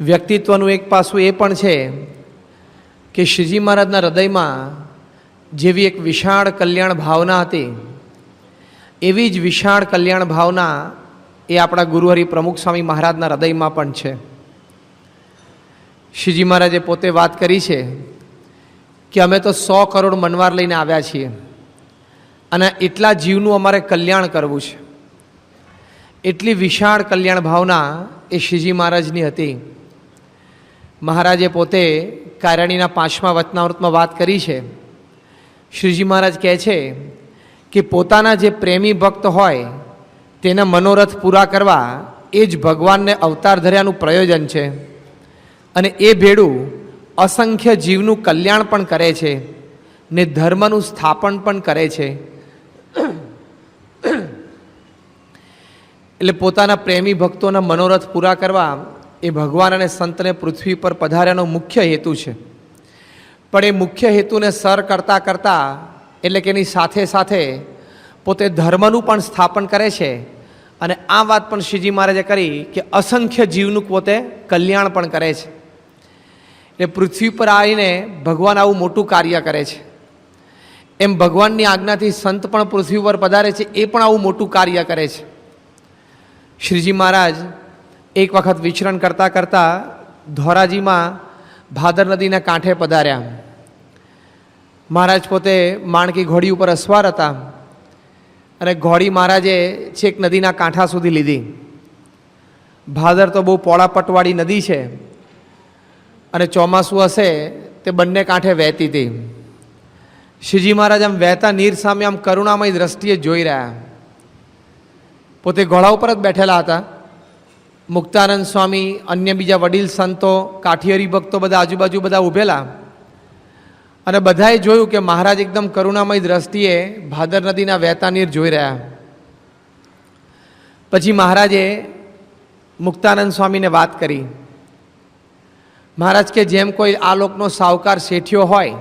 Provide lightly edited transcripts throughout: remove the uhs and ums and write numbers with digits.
વ્યક્તિત્વનું એક પાસું એ પણ છે કે શ્રીજી મહારાજના હૃદયમાં જેવી એક વિશાળ કલ્યાણ ભાવના હતી, એવી જ વિશાળ કલ્યાણ ભાવના એ આપણા ગુરુહરિ પ્રમુખ સ્વામી મહારાજના હૃદયમાં પણ છે. શ્રીજી મહારાજે પોતે વાત કરી છે કે અમે તો 100 કરોડ મનવાર લઈને આવ્યા છીએ અને એટલા જીવનું અમારે કલ્યાણ કરવું છે. એટલી વિશાળ કલ્યાણ ભાવના એ શ્રીજી મહારાજની હતી. મહારાજે પોતે કારણીના 5મા વચનામૃતમાં વાત કરી છે. શ્રીજી મહારાજ કહે છે કે પોતાના જે પ્રેમી ભક્ત હોય તેના મનોરથ પૂરા કરવા એ જ ભગવાનને અવતાર ધર્યાનું પ્રયોજન છે અને એ ભેળું અસંખ્ય જીવનું કલ્યાણ પણ કરે છે ને ધર્મનું સ્થાપન પણ કરે છે. એટલે પોતાના પ્રેમી ભક્તોના મનોરથ પૂરા કરવા એ ભગવાન અને સંતને પૃથ્વી પર પધાર્યાનો મુખ્ય હેતુ છે. પણ એ મુખ્ય હેતુને સર કરતાં કરતાં એટલે કે એની સાથે સાથે પોતે ધર્મનું પણ સ્થાપન કરે છે અને આ વાત પણ શ્રીજી મહારાજે કરી કે અસંખ્ય જીવનું પોતે કલ્યાણ પણ કરે છે. એ પૃથ્વી પર આવીને ભગવાન આવું મોટું કાર્ય કરે છે. એમ ભગવાનની આજ્ઞાથી સંત પણ પૃથ્વી પર પધારે છે, એ પણ આવું મોટું કાર્ય કરે છે. શ્રીજી મહારાજ એક વખત વિચરણ કરતાં કરતાં ધોરાજીમાં ભાદર નદીના કાંઠે પધાર્યા. મહારાજ પોતે માણકી ઘોડી ઉપર અસવાર હતા અને ઘોડી મહારાજે છેક નદીના કાંઠા સુધી લીધી. ભાદર તો બહુ પોળા પટવાળી નદી છે અને ચોમાસું હશે તે બંને કાંઠે વહેતી હતી. શ્રીજી મહારાજ આમ વહેતા નીર સામે આમ કરુણામય દ્રષ્ટિએ જોઈ રહ્યા. પોતે ઘોડા ઉપર જ બેઠેલા હતા. મુક્તાનંદ સ્વામી, અન્ય બીજા વડીલ સંતો, કાઠિયારી ભક્તો બધા આજુબાજુ બધા ઊભેલા અને બધાએ જોયું કે મહારાજ એકદમ કરુણામય દ્રષ્ટિએ ભાદર નદીના વહેતા નીર જોઈ રહ્યા. પછી મહારાજે મુક્તાનંદ સ્વામીને વાત કરી. મહારાજ કે જેમ કોઈ આ લોકનો સાવકાર શેઠિયો હોય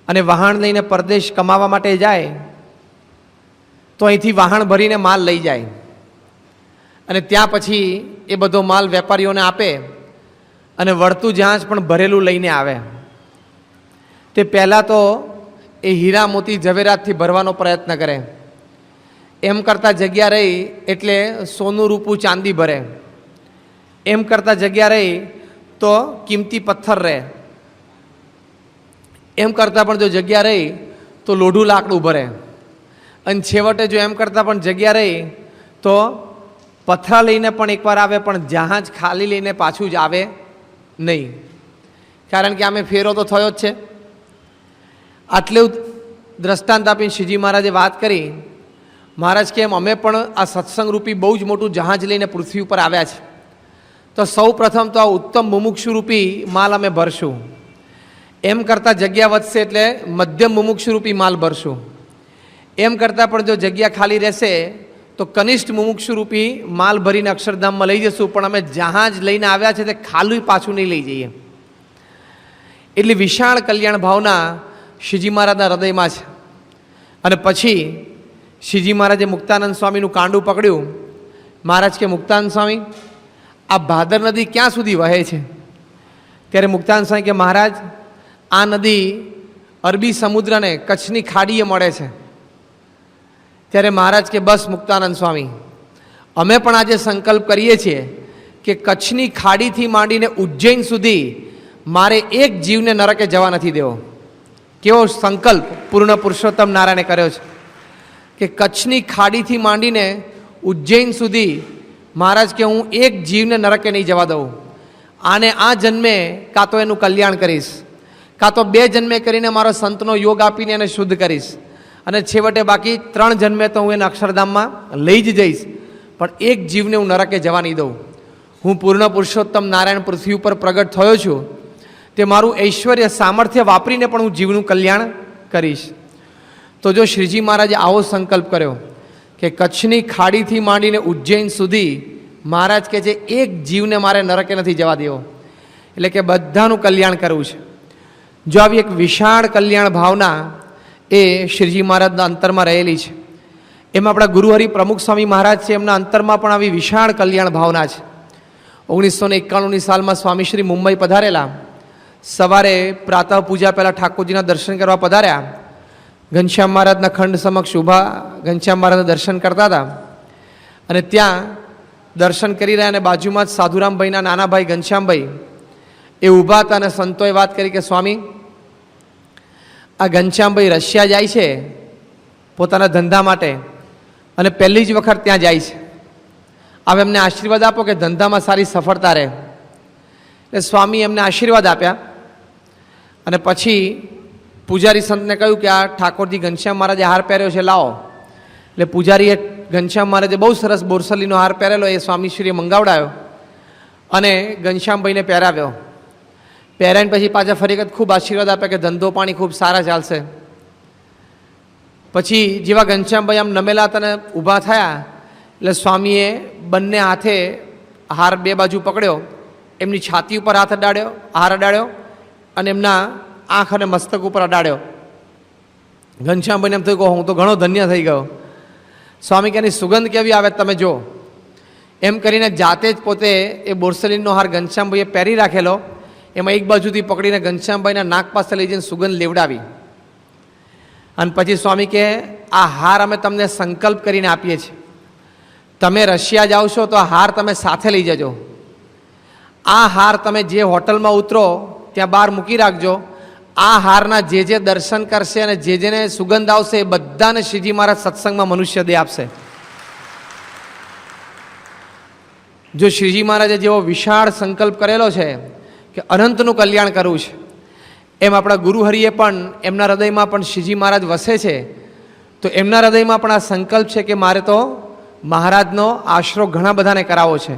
અને વહાણ લઈને પરદેશ કમાવા માટે જાય તો અહીંથી વહાણ ભરીને માલ લઈ જાય અને ત્યાં પછી એ બધો માલ વેપારીઓને આપે અને વળતું જહાજ પણ ભરેલું લઈને આવે. તે પહેલાં તો એ હીરા મોતી ઝવેરાતથી ભરવાનો પ્રયત્ન કરે. એમ કરતાં જગ્યા રહી એટલે સોનું રૂપું ચાંદી ભરે. એમ કરતાં જગ્યા રહી તો કિંમતી પથ્થર રહે. એમ કરતાં પણ જો જગ્યા રહી તો લોઢું લાકડું ભરે અને છેવટે જો એમ કરતાં પણ જગ્યા રહી તો પથરા લઈને પણ એકવાર આવે પણ જહાજ ખાલી લઈને પાછું જ આવે નહીં. કારણ કે આમે ફેરો તો થયો જ છે. આટલું દ્રષ્ટાંત આપીને શ્રીજી મહારાજે વાત કરી. મહારાજ કે એમ અમે પણ આ સત્સંગરૂપી બહુ જ મોટું જહાજ લઈને પૃથ્વી ઉપર આવ્યા છે. તો સૌ પ્રથમ તો આ ઉત્તમ મુમુક્ષુરૂપી માલ અમે ભરશું. એમ કરતાં જગ્યા વધશે એટલે મધ્યમ મુમુક્ષુરૂપી માલ ભરશું. એમ કરતાં પણ જો જગ્યા ખાલી રહેશે તો કનિષ્ઠ મુમુક્ષુરૂપી માલ ભરીને અક્ષરધામમાં લઈ જશું. પણ અમે જહાજ લઈને આવ્યા છે તે ખાલી પાછું નહીં લઈ જઈએ. એટલી વિશાળ કલ્યાણ ભાવના શ્રીજી મહારાજના હૃદયમાં છે. અને પછી શ્રીજી મહારાજે મુક્તાનંદ સ્વામીનું કાંડું પકડ્યું. મહારાજ કે મુક્તાનંદ સ્વામી, આ ભાદર નદી ક્યાં સુધી વહે છે? ત્યારે મુક્તાનંદ સ્વામી કે મહારાજ, આ નદી અરબી સમુદ્રને કચ્છની ખાડીએ મળે છે. ત્યારે મહારાજ કે બસ મુક્તાનંદ સ્વામી, અમે પણ આજે સંકલ્પ કરીએ છીએ કે કચ્છની ખાડીથી માંડીને ઉજ્જૈન સુધી મારે એક જીવને નરકે જવા નથી દેવો. કેવો સંકલ્પ પૂર્ણ પુરુષોત્તમ નારાયણે કર્યો છે કે કચ્છની ખાડીથી માંડીને ઉજ્જૈન સુધી મહારાજ કે હું એક જીવને નરકે નહીં જવા દઉં. આને આ જન્મે કાં તો એનું કલ્યાણ કરીશ, કાં તો 2 જન્મે કરીને મારો સંતનો યોગ આપીને એને શુદ્ધ કરીશ અને છેવટે બાકી 3 જન્મે તો હું એને અક્ષરધામમાં લઈ જ જઈશ. પણ એક જીવને હું નરકે જવા નહીં દઉં. હું પૂર્ણ પુરુષોત્તમ નારાયણ પૃથ્વી ઉપર પ્રગટ થયો છું, તે મારું ઐશ્વર્ય સામર્થ્ય વાપરીને પણ હું જીવનું કલ્યાણ કરીશ. તો જો શ્રીજી મહારાજે આવો સંકલ્પ કર્યો કે કચ્છની ખાડીથી માંડીને ઉજ્જૈન સુધી મહારાજ કહે છે એક જીવને મારે નરકે નથી જવા દેવો, એટલે કે બધાનું કલ્યાણ કરવું છે. જો આવી એક વિશાળ કલ્યાણ ભાવના એ શ્રીજી મહારાજના અંતરમાં રહેલી છે. એમ આપણા ગુરુહરિ પ્રમુખ સ્વામી મહારાજ છે, એમના અંતરમાં પણ આવી વિશાળ કલ્યાણ ભાવના છે. 1991ની સાલમાં સ્વામીશ્રી મુંબઈ પધારેલા. સવારે પ્રાતઃ પૂજા પહેલાં ઠાકોરજીના દર્શન કરવા પધાર્યા. ઘનશ્યામ મહારાજના ખંડ સમક્ષ ઊભા ઘનશ્યામ મહારાજના દર્શન કરતા હતા અને ત્યાં દર્શન કરી રહ્યા અને બાજુમાં જ સાધુરામભાઈના નાના ભાઈ ઘનશ્યામભાઈ એ ઊભા હતા અને સંતોએ વાત કરી કે સ્વામી, આ ઘનશ્યામભાઈ રશિયા જાય છે પોતાના ધંધા માટે અને પહેલી જ વખત ત્યાં જાય છે. હવે એમને આશીર્વાદ આપો કે ધંધામાં સારી સફળતા રહે. એટલે સ્વામી એમને આશીર્વાદ આપ્યા અને પછી પૂજારી સંતને કહ્યું કે આ ઠાકોરજી ઘનશ્યામ મહારાજે હાર પહેર્યો છે, લાવો. એટલે પૂજારીએ ઘનશ્યામ મહારાજે બહુ સરસ બોરસલીનો હાર પહેરેલો એ સ્વામીશ્રીએ મંગાવડાયો અને ઘનશ્યામભાઈને પહેરાવ્યો. પહેરાઈને પછી પાછા ફરી વખત ખૂબ આશીર્વાદ આપ્યા કે ધંધો પાણી ખૂબ સારા ચાલશે. પછી જેવા ઘનશ્યામભાઈ આમ નમેલા હતા અને ઊભા થયા એટલે સ્વામીએ બંને હાથે હાર બે બાજુ પકડ્યો, એમની છાતી ઉપર હાથ અડાડ્યો, હાર અડાડ્યો અને એમના આંખ અને મસ્તક ઉપર અડાડ્યો. ઘનશ્યામભાઈને એમ થયું કે હું તો ઘણો ધન્ય થઈ ગયો. સ્વામી કે એની સુગંધ કેવી આવે તમે જો. એમ કરીને જાતે જ પોતે એ બોરસલીનનો હાર ઘનશ્યામભાઈએ પહેરી રાખેલો એમાં એક બાજુથી પકડીને ઘનશ્યામભાઈના નાક પાસે લઈ જઈને સુગંધ લેવડાવી અને પછી સ્વામી કે આ હાર અમે તમને સંકલ્પ કરીને આપીએ છીએ. તમે રશિયા જાઓ છો તો આ હાર તમે સાથે લઈ જજો. આ હાર તમે જે હોટલમાં ઉતરો ત્યાં બહાર મૂકી રાખજો. આ હારના જે દર્શન કરશે અને જેને સુગંધ આવશે એ બધાને શ્રીજી મહારાજ સત્સંગમાં મનુષ્ય દેહ આપશે. જો શ્રીજી મહારાજે જેવો વિશાળ સંકલ્પ કરેલો છે કે અનંતનું કલ્યાણ કરવું છે, એમ આપણા ગુરુહરિએ પણ એમના હૃદયમાં પણ શ્રીજી મહારાજ વસે છે. તો એમના હૃદયમાં પણ આ સંકલ્પ છે કે મારે તો મહારાજનો આશરો ઘણા બધાને કરાવવો છે.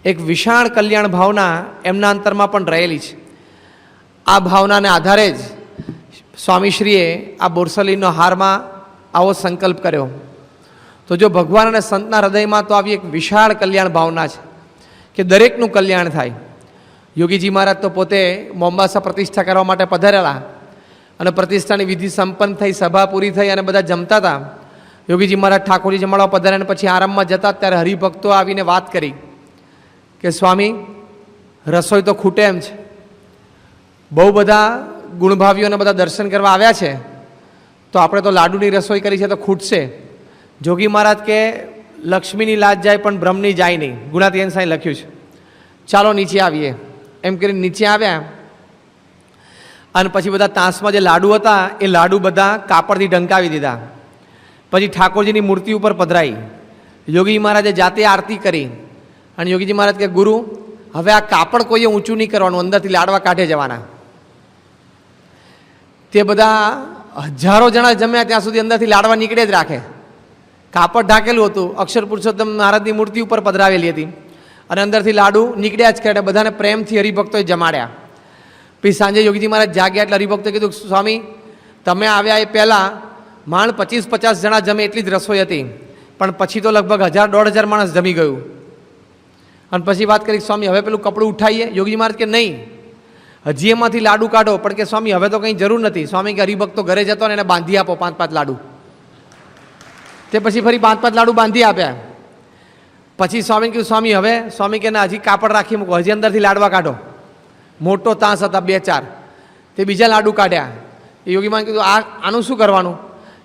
એક વિશાળ કલ્યાણ ભાવના એમના અંતરમાં પણ રહેલી છે. આ ભાવનાને આધારે જ સ્વામીશ્રીએ આ બોરસલીનો હારમાં આવો સંકલ્પ કર્યો. તો જો ભગવાન અને સંતના હૃદયમાં તો આવી એક વિશાળ કલ્યાણ ભાવના છે કે દરેકનું કલ્યાણ થાય. યોગીજી મહારાજ તો પોતે મોમ્બાસા પ્રતિષ્ઠા કરવા માટે પધારેલા અને પ્રતિષ્ઠાની વિધિ સંપન્ન થઈ, સભા પૂરી થઈ અને બધા જમતા હતા. યોગીજી મહારાજ ઠાકોરજી જમાડવા પધાર્યા અને પછી આરામમાં જતા ત્યારે હરિભક્તો આવીને વાત કરી કે સ્વામી, રસોઈ તો ખૂટે એમ છે, બહુ બધા ગુણભાવીઓને બધા દર્શન કરવા આવ્યા છે, તો આપણે તો લાડુની રસોઈ કરી છે તો ખૂટશે. જોગી મહારાજ કે લક્ષ્મીની લાજ જાય પણ બ્રહ્મની જાય નહીં, ગુણાતીયન સાંઈ લખ્યું છે. ચાલો નીચે આવીએ. એમ કરીને નીચે આવ્યા અને પછી બધા તાંસમાં જે લાડુ હતા એ લાડુ બધા કાપડથી ઢંકાવી દીધા. પછી ઠાકોરજીની મૂર્તિ ઉપર પધરાઈ. યોગી મહારાજે જાતે આરતી કરી અને યોગીજી મહારાજ કે ગુરુ, હવે આ કાપડ કોઈએ ઊંચું નહીં કરવાનું, અંદરથી લાડવા કાઢે જવાના. તે બધા હજારો જણા જમ્યા ત્યાં સુધી અંદરથી લાડવા નીકળે જ રાખે. કાપડ ઢાંકેલું હતું, અક્ષર પુરુષોત્તમ મહારાજની મૂર્તિ ઉપર પધરાવેલી હતી અને અંદરથી લાડુ નીકળ્યા જ કરે. બધાને પ્રેમથી હરિભક્તોએ જમાડ્યા. પછી સાંજે યોગીજી મહારાજ જાગ્યા એટલે હરિભક્તોએ કીધું સ્વામી, તમે આવ્યા એ પહેલાં માંડ 25-50 જણા જમે એટલી જ રસોઈ હતી, પણ પછી તો લગભગ 1000-1500 માણસ જમી ગયું. અને પછી વાત કરી સ્વામી હવે પેલું કપડું ઉઠાવીએ. યોગીજી મહારાજ કે નહીં, હજી એમાંથી લાડુ કાઢો. પણ કે સ્વામી હવે તો કંઈ જરૂર નથી. સ્વામી કે હરિભક્તો ઘરે જતો ને એને બાંધી આપો 5-5 લાડુ. તે પછી ફરી 5-5 લાડુ બાંધી આપ્યા. પછી સ્વામી કીધું સ્વામી હવે, સ્વામી કે ના, હજી કાપડ રાખી મૂકો, હજી અંદરથી લાડવા કાઢો. મોટો તાંસ હતા 2-4, તે બીજા લાડુ કાઢ્યા. એ યોગી મહારાજ કીધું આનું શું કરવાનું?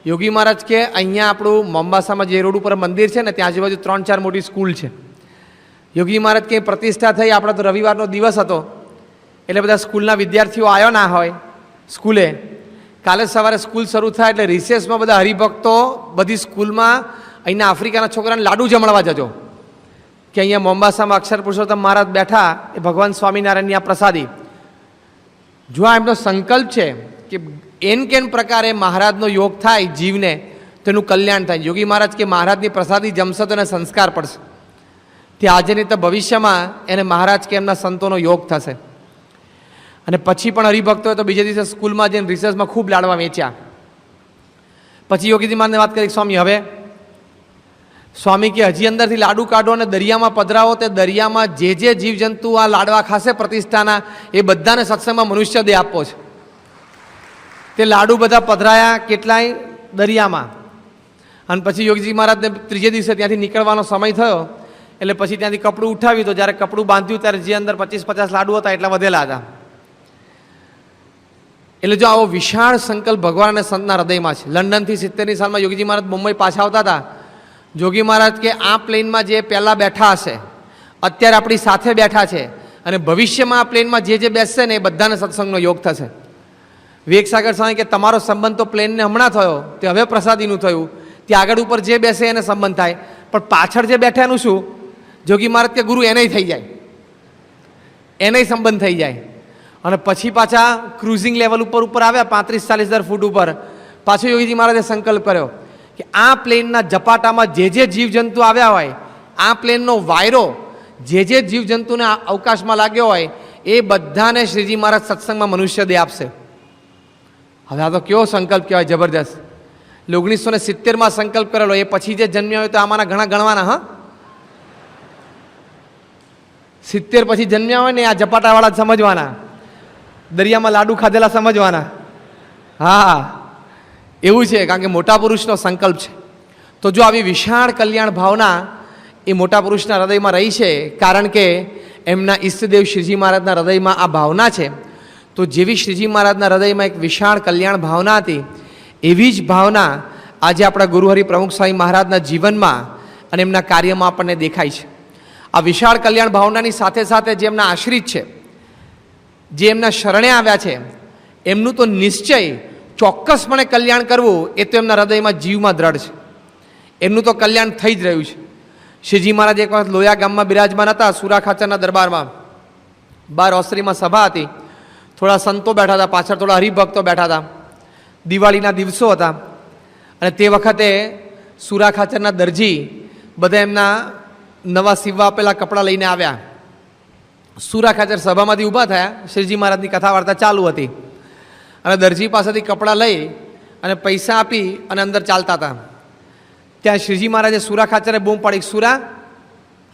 યોગી મહારાજ કે અહીંયા આપણું મોમ્બાસામાં જે રોડ ઉપર મંદિર છે ને ત્યાં આજુબાજુ 3-4 મોટી સ્કૂલ છે. યોગી મહારાજ કે પ્રતિષ્ઠા થઈ, આપણે તો રવિવારનો દિવસ હતો એટલે બધા સ્કૂલના વિદ્યાર્થીઓ આવ્યો ના હોય સ્કૂલે. કાલે સવારે સ્કૂલ શરૂ થાય એટલે રિસેસમાં બધા હરિભક્તો બધી સ્કૂલમાં અહીંના આફ્રિકાના છોકરાને લાડુ જમાડવા જજો કે અહીંયા મોમ્બાસામાં અક્ષર પુરુષોત્તમ મહારાજ બેઠા એ ભગવાન સ્વામિનારાયણની આ પ્રસાદી. જો આ એમનો સંકલ્પ છે કે એન કેન પ્રકારે મહારાજનો યોગ થાય જીવને તો એનું કલ્યાણ થાય. યોગી મહારાજ કે મહારાજની પ્રસાદી જમશે તો એને સંસ્કાર પડશે, તે આજે નહીં તો ભવિષ્યમાં એને મહારાજ કે એમના સંતોનો યોગ થશે. અને પછી પણ હરિભક્તોએ તો બીજે દિવસે સ્કૂલમાં જઈને રિસર્ચમાં ખૂબ લાડવા વેચ્યા. પછી યોગીજી મહારાજને વાત કરી સ્વામી હવે, સ્વામી કે હજી અંદરથી લાડુ કાઢો અને દરિયામાં પધરાવો. તે દરિયામાં જે જીવજંતુ આ લાડવા ખાશે પ્રતિષ્ઠાના એ બધાને સત્સંગમાં મનુષ્ય દેહ આપવો છે. તે લાડુ બધા પધરાયા કેટલાય દરિયામાં. અને પછી યોગીજી મહારાજને ત્રીજે દિવસે ત્યાંથી નીકળવાનો સમય થયો એટલે પછી ત્યાંથી કપડું ઉઠાવ્યું, તો જ્યારે કપડું બાંધ્યું ત્યારે જે અંદર 25-50 લાડુ હતા એટલા વધેલા હતા. એટલે જો આવો વિશાળ સંકલ્પ ભગવાન અને સંતના હૃદયમાં છે. લંડનથી 70ની સાલમાં યોગીજી મહારાજ મુંબઈ પાછા આવતા હતા. જોગી મહારાજ કે આ પ્લેનમાં જે પહેલાં બેઠા હશે, અત્યારે આપણી સાથે બેઠા છે, અને ભવિષ્યમાં આ પ્લેનમાં જે બેસશે ને એ બધાને સત્સંગનો યોગ થશે. વિવેકસાગર સ્વામી કે તમારો સંબંધ તો પ્લેનને હમણાં થયો, તે હવે પ્રસાદીનું થયું, ત્યાં આગળ ઉપર જે બેસે એને સંબંધ થાય, પણ પાછળ જે બેઠા એનું શું? જોગી મહારાજ કે ગુરુ એનેય થઈ જાય, એનેય સંબંધ થઈ જાય. અને પછી પાછા ક્રુઝિંગ લેવલ ઉપર આવ્યા 35-40,000 ફૂટ ઉપર. પાછો યોગીજી મહારાજે સંકલ્પ કર્યો કે આ પ્લેનના ઝપાટામાં જે જીવજંતુ આવ્યા હોય, આ પ્લેનનો વાયરો જે જીવજંતુને અવકાશમાં લાગ્યો હોય એ બધાને શ્રીજી મહારાજ સત્સંગમાં મનુષ્ય દેહ આપશે. હવે આ તો કેવો સંકલ્પ કહેવાય, જબરદસ્ત. 1970માં સંકલ્પ કરેલો, એ પછી જે જન્મ્યા હોય તો આમાંના ઘણા ગણવાના. હા, 70 પછી જન્મ્યા હોય ને આ ઝપાટાવાળા સમજવાના, દરિયામાં લાડુ ખાધેલા સમજવાના. હા, એવું છે, કારણ કે મોટા પુરુષનો સંકલ્પ છે. તો જો આવી વિશાળ કલ્યાણ ભાવના એ મોટા પુરુષના હૃદયમાં રહી છે, કારણ કે એમના ઈષ્ટદેવ શ્રીજી મહારાજના હૃદયમાં આ ભાવના છે. તો જેવી શ્રીજી મહારાજના હૃદયમાં એક વિશાળ કલ્યાણ ભાવના હતી, એવી જ ભાવના આજે આપણા ગુરુહરિ પ્રમુખ સ્વામી મહારાજના જીવનમાં અને એમના કાર્યમાં આપણને દેખાય છે. આ વિશાળ કલ્યાણ ભાવનાની સાથે સાથે જે એમના આશ્રિત છે, જે એમના શરણે આવ્યા છે, એમનું તો નિશ્ચય ચોક્કસપણે કલ્યાણ કરવું એ તો એમના હૃદયમાં જીવમાં દ્રઢ છે. એમનું તો કલ્યાણ થઈ જ રહ્યું છે. શ્રીજી મહારાજ એક વખત લોયા ગામમાં બિરાજમાન હતા, સુરા ખાચરના દરબારમાં. બહાર ઓસરીમાં સભા હતી, થોડા સંતો બેઠા હતા, પાછળ થોડા હરિભક્તો બેઠા હતા. દિવાળીના દિવસો હતા, અને તે વખતે સુરા ખાચરના દરજી બધા એમના નવા સીવવા આપેલા કપડાં લઈને આવ્યા. સુરા ખાચર સભામાંથી ઊભા થયા, શ્રીજી મહારાજની કથા વાર્તા ચાલુ હતી, અને દરજી પાસેથી કપડાં લઈ અને પૈસા આપી અને અંદર ચાલતા હતા. ત્યાં શ્રીજી મહારાજે સુરા ખાચરે બૂમ પાડી, સુરા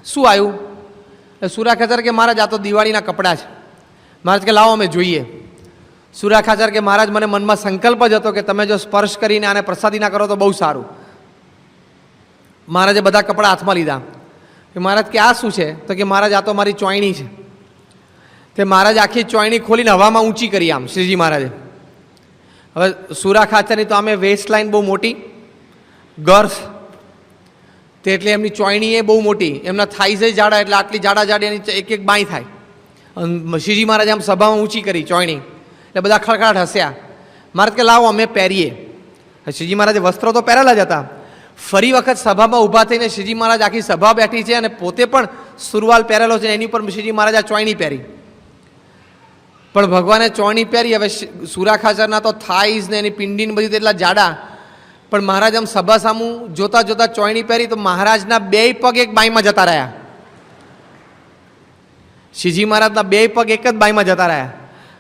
શું આવ્યું? સુરા ખાચર કે મહારાજ આ તો દિવાળીના કપડાં છે. મહારાજ કે લાવો અમે જોઈએ. સુરા ખાચર કે મહારાજ મને મનમાં સંકલ્પ જ હતો કે તમે જો સ્પર્શ કરીને આને પ્રસાદી ના કરો તો બહુ સારું. મહારાજે બધા કપડાં હાથમાં લીધા. મહારાજ કે આ શું છે? તો કે મહારાજ આ તો મારી ચોયણી છે. તે મહારાજ આખી ચોયણી ખોલીને હવામાં ઊંચી કરી આમ શ્રીજી મહારાજે. હવે સુરા ખાચરની તો આમે વેસ્ટ લાઇન બહુ મોટી, ગર્થ, તે એટલે એમની ચોયણી એ બહુ મોટી, એમના થાઈઝ જાડા, એટલે આટલી જાડા એની એક એક બાંય થાય. શ્રીજી મહારાજે આમ સભામાં ઊંચી કરી ચોયણી, એટલે બધા ખડખડાટ હસ્યા. મહારાજ કે લાવો અમે પહેરીએ. શ્રીજી મહારાજે વસ્ત્રો તો પહેરેલા જ હતા. ફરી વખત સભામાં ઊભા થઈને શ્રીજી મહારાજ આખી સભા બેઠી છે અને પોતે પણ સુરવાલ પહેરેલો છે, એની ઉપર શ્રીજી મહારાજ આ ચોયણી પહેરી. પણ ભગવાને ચોયણી પહેરી. હવે સુરા ખાચરના તો થાઈઝ ને એની પિંડીને બધું એટલા જાડા, પણ મહારાજ આમ સભા સામું જોતા જોતા ચોયણી પહેરી તો મહારાજના બેય પગ એક બાઈમાં જતા રહ્યા. શ્રીજી મહારાજના બેય પગ એક જ બાઈમાં જતા રહ્યા.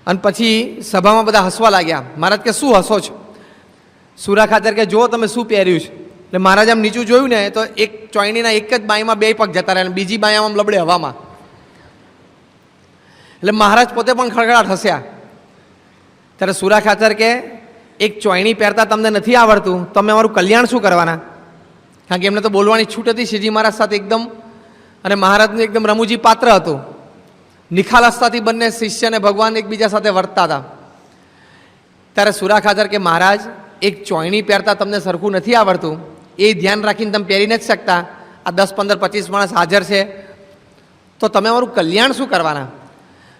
અને પછી સભામાં બધા હસવા લાગ્યા. મહારાજ કે શું હસો છો? સુરા ખાચર કે જુઓ તમે શું પહેર્યું છે. એટલે મહારાજ આમ નીચું જોયું ને તો એક ચોયણીના એક જ બાઈમાં બે પગ જતા રહ્યા, બીજી બાઈ આમ લબડે હવામાં. એટલે મહારાજ પોતે પણ ખડખડાટ હસ્યા. ત્યારે સુરા ખાચર કે એક ચોયણી પહેરતા તમને નથી આવડતું, તમે અમારું કલ્યાણ શું કરવાના? કારણ કે એમને તો બોલવાની છૂટ હતી શ્રીજી મહારાજ સાથે એકદમ, અને મહારાજનું એકદમ રમૂજી પાત્ર હતું. નિખાલસતાથી બંને શિષ્ય અને ભગવાન એકબીજા સાથે વર્તતા હતા. ત્યારે સુરા ખાચર કે મહારાજ એક ચોયણી પહેરતા તમને સરખું નથી આવડતું, એ ધ્યાન રાખીને તમે પહેરી નથી શકતા. આ 10, 15, 25 માણસ હાજર છે, તો તમે અમારું કલ્યાણ શું કરવાના?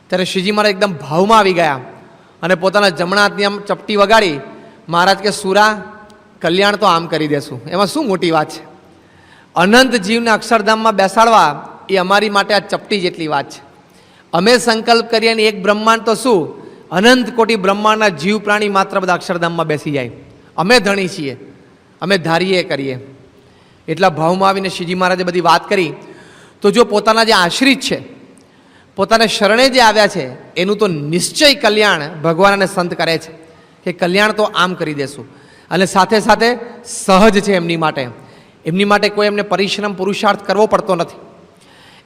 ત્યારે શ્રીજી મહારાજ એકદમ ભાવમાં આવી ગયા અને પોતાના જમણા હાથની આમ ચપટી વગાડી. મહારાજ કે સુરા, કલ્યાણ તો આમ કરી દેશું, એમાં શું મોટી વાત છે? અનંત જીવને અક્ષરધામમાં બેસાડવા એ અમારી માટે આ ચપટી જેટલી વાત છે. અમે સંકલ્પ કરીએ ને એક બ્રહ્માંડ તો શું, અનંત કોટી બ્રહ્માંડના જીવ પ્રાણી માત્ર બધા અક્ષરધામમાં બેસી જાય. અમે ધણી છીએ, અમે ધારીએ કરીએ. એટલા ભાવમાં આવીને શ્રીજી મહારાજે બધી વાત કરી. તો જો પોતાના જે આશ્રિત છે, પોતાને શરણે જે આવ્યા છે, એનું તો નિશ્ચય કલ્યાણ ભગવાન અને સંત કરે છે કે કલ્યાણ તો આમ કરી દેશું. અને સાથે સાથે સહજ છે એમની માટે કોઈ એમને પરિશ્રમ પુરુષાર્થ કરવો પડતો નથી.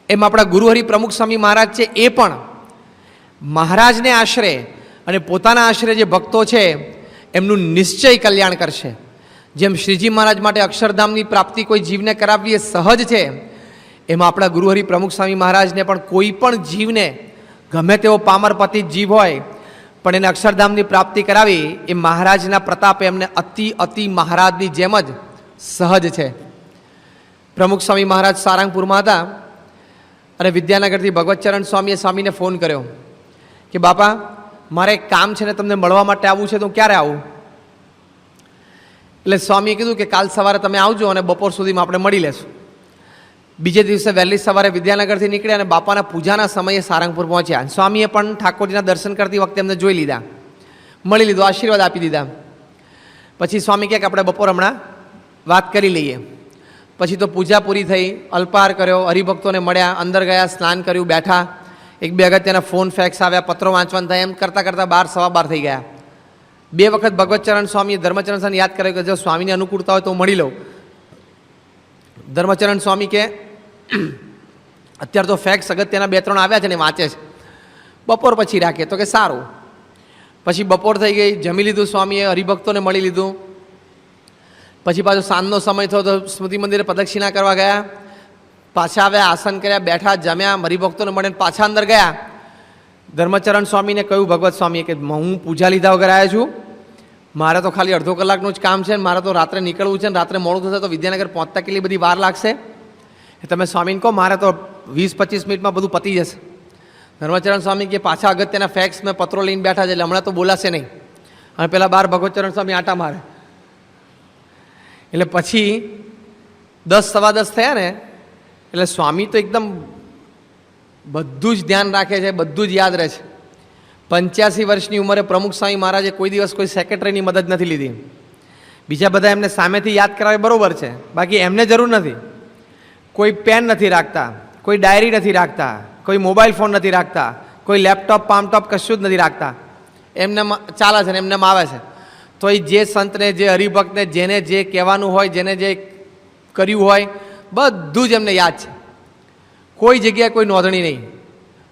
એમ આપણા ગુરુહરિ પ્રમુખ સ્વામી મહારાજ છે, એ પણ મહારાજને આશરે અને પોતાના આશરે જે ભક્તો છે એમનું નિશ્ચય કલ્યાણ કરશે. જેમ શ્રીજી મહારાજ માટે અક્ષરધામની પ્રાપ્તિ કોઈ જીવને કરાવવી એ સહજ છે, એમાં આપણા ગુરુહરિ પ્રમુખ સ્વામી મહારાજને પણ કોઈ પણ જીવને ગમે તેવો પામર પતિત જીવ હોય પણ એને અક્ષરધામની પ્રાપ્તિ કરાવી એ મહારાજના પ્રતાપે એમને અતિ મહારાજની જેમ જ સહજ છે. પ્રમુખ સ્વામી મહારાજ સારંગપુરમાં હતા અને વિદ્યાનગરથી ભગવતચરણ સ્વામીએ સ્વામીને ફોન કર્યો કે બાપા મારે એક કામ છે ને તમને મળવા માટે આવવું છે તો હું ક્યારે આવું? એટલે સ્વામીએ કીધું કે કાલ સવારે તમે આવજો અને બપોર સુધીમાં આપણે મળી લેશું. બીજે દિવસે વહેલી સવારે વિદ્યાનગરથી નીકળ્યા અને બાપાના પૂજાના સમયે સારંગપુર પહોંચ્યા. સ્વામીએ પણ ઠાકોરજીના દર્શન કરતી વખતે એમને જોઈ લીધા, મળી લીધો, આશીર્વાદ આપી દીધા. પછી સ્વામી કહે કે આપણે બપોર હમણાં વાત કરી લઈએ. પછી તો પૂજા પૂરી થઈ, અલ્પાહાર કર્યો, હરિભક્તોને મળ્યા, અંદર ગયા, સ્નાન કર્યું, બેઠા. એક બે અગત્યના ફોન ફેક્સ આવ્યા, પત્રો વાંચવાના થયા, એમ કરતાં કરતાં 12 સવા 12 થઈ ગયા. 2 વખત ભગવતચરણ સ્વામીએ ધર્મચરણ સ્વામી યાદ કર્યો કે જો સ્વામીની અનુકૂળતા હોય તો મળી લઉં. ધર્મચરણ સ્વામી કે અત્યારે તો ફેક્સ અગત્યના 2-3 આવ્યા છે ને વાંચે છે, બપોર પછી રાખે. તો કે સારું. પછી બપોર થઈ ગઈ, જમી લીધું, સ્વામીએ હરિભક્તોને મળી લીધું. પછી પાછો સાંજનો સમય થયો તો સ્મૃતિ મંદિરે પ્રદક્ષિણા કરવા ગયા, પાછા આવ્યા, આસન કર્યા, બેઠા, જમ્યા, હરિભક્તોને મળીને પાછા અંદર ગયા. ધર્મચરણ સ્વામીને કહ્યું ભગવત સ્વામીએ કે હું પૂજા લીધા વગર આવ્યો છું, મારે તો ખાલી અડધો કલાકનું જ કામ છે, મારે તો રાત્રે નીકળવું છે ને રાત્રે મોડું થશે તો વિદ્યાનગર પહોંચતા કેટલી બધી વાર લાગશે, તમે સ્વામીને કહો મારે તો 20-25 મિનિટમાં બધું પતી જશે. ધર્મચરણ સ્વામી કે પાછા અગત્યના ફેક્સ મેં પત્રો લઈને બેઠા છે એટલે હમણાં તો બોલાશે નહીં. અને પેલા બહાર ભગવતચરણ સ્વામી આટા મારે. એટલે પછી 10 સવા 10 થયા ને એટલે સ્વામી તો એકદમ બધું જ ધ્યાન રાખે છે, બધું જ યાદ રહે છે. 85 વર્ષની ઉંમરે પ્રમુખ સ્વામી મહારાજે કોઈ દિવસ કોઈ સેક્રેટરીની મદદ નથી લીધી. બીજા બધા એમને સામેથી યાદ કરાવે બરોબર છે, બાકી એમને જરૂર નથી. કોઈ પેન નથી રાખતા, કોઈ ડાયરી નથી રાખતા, કોઈ મોબાઈલ ફોન નથી રાખતા, કોઈ લેપટોપ પામટોપ કશું જ નથી રાખતા. એમને ચાલે છે ને એમને આવે છે. તો એ જે સંતને, જે હરિભક્તને, જેને જે કહેવાનું હોય, જેને જે કર્યું હોય બધું જ એમને યાદ છે. કોઈ જગ્યાએ કોઈ નોંધણી નહીં.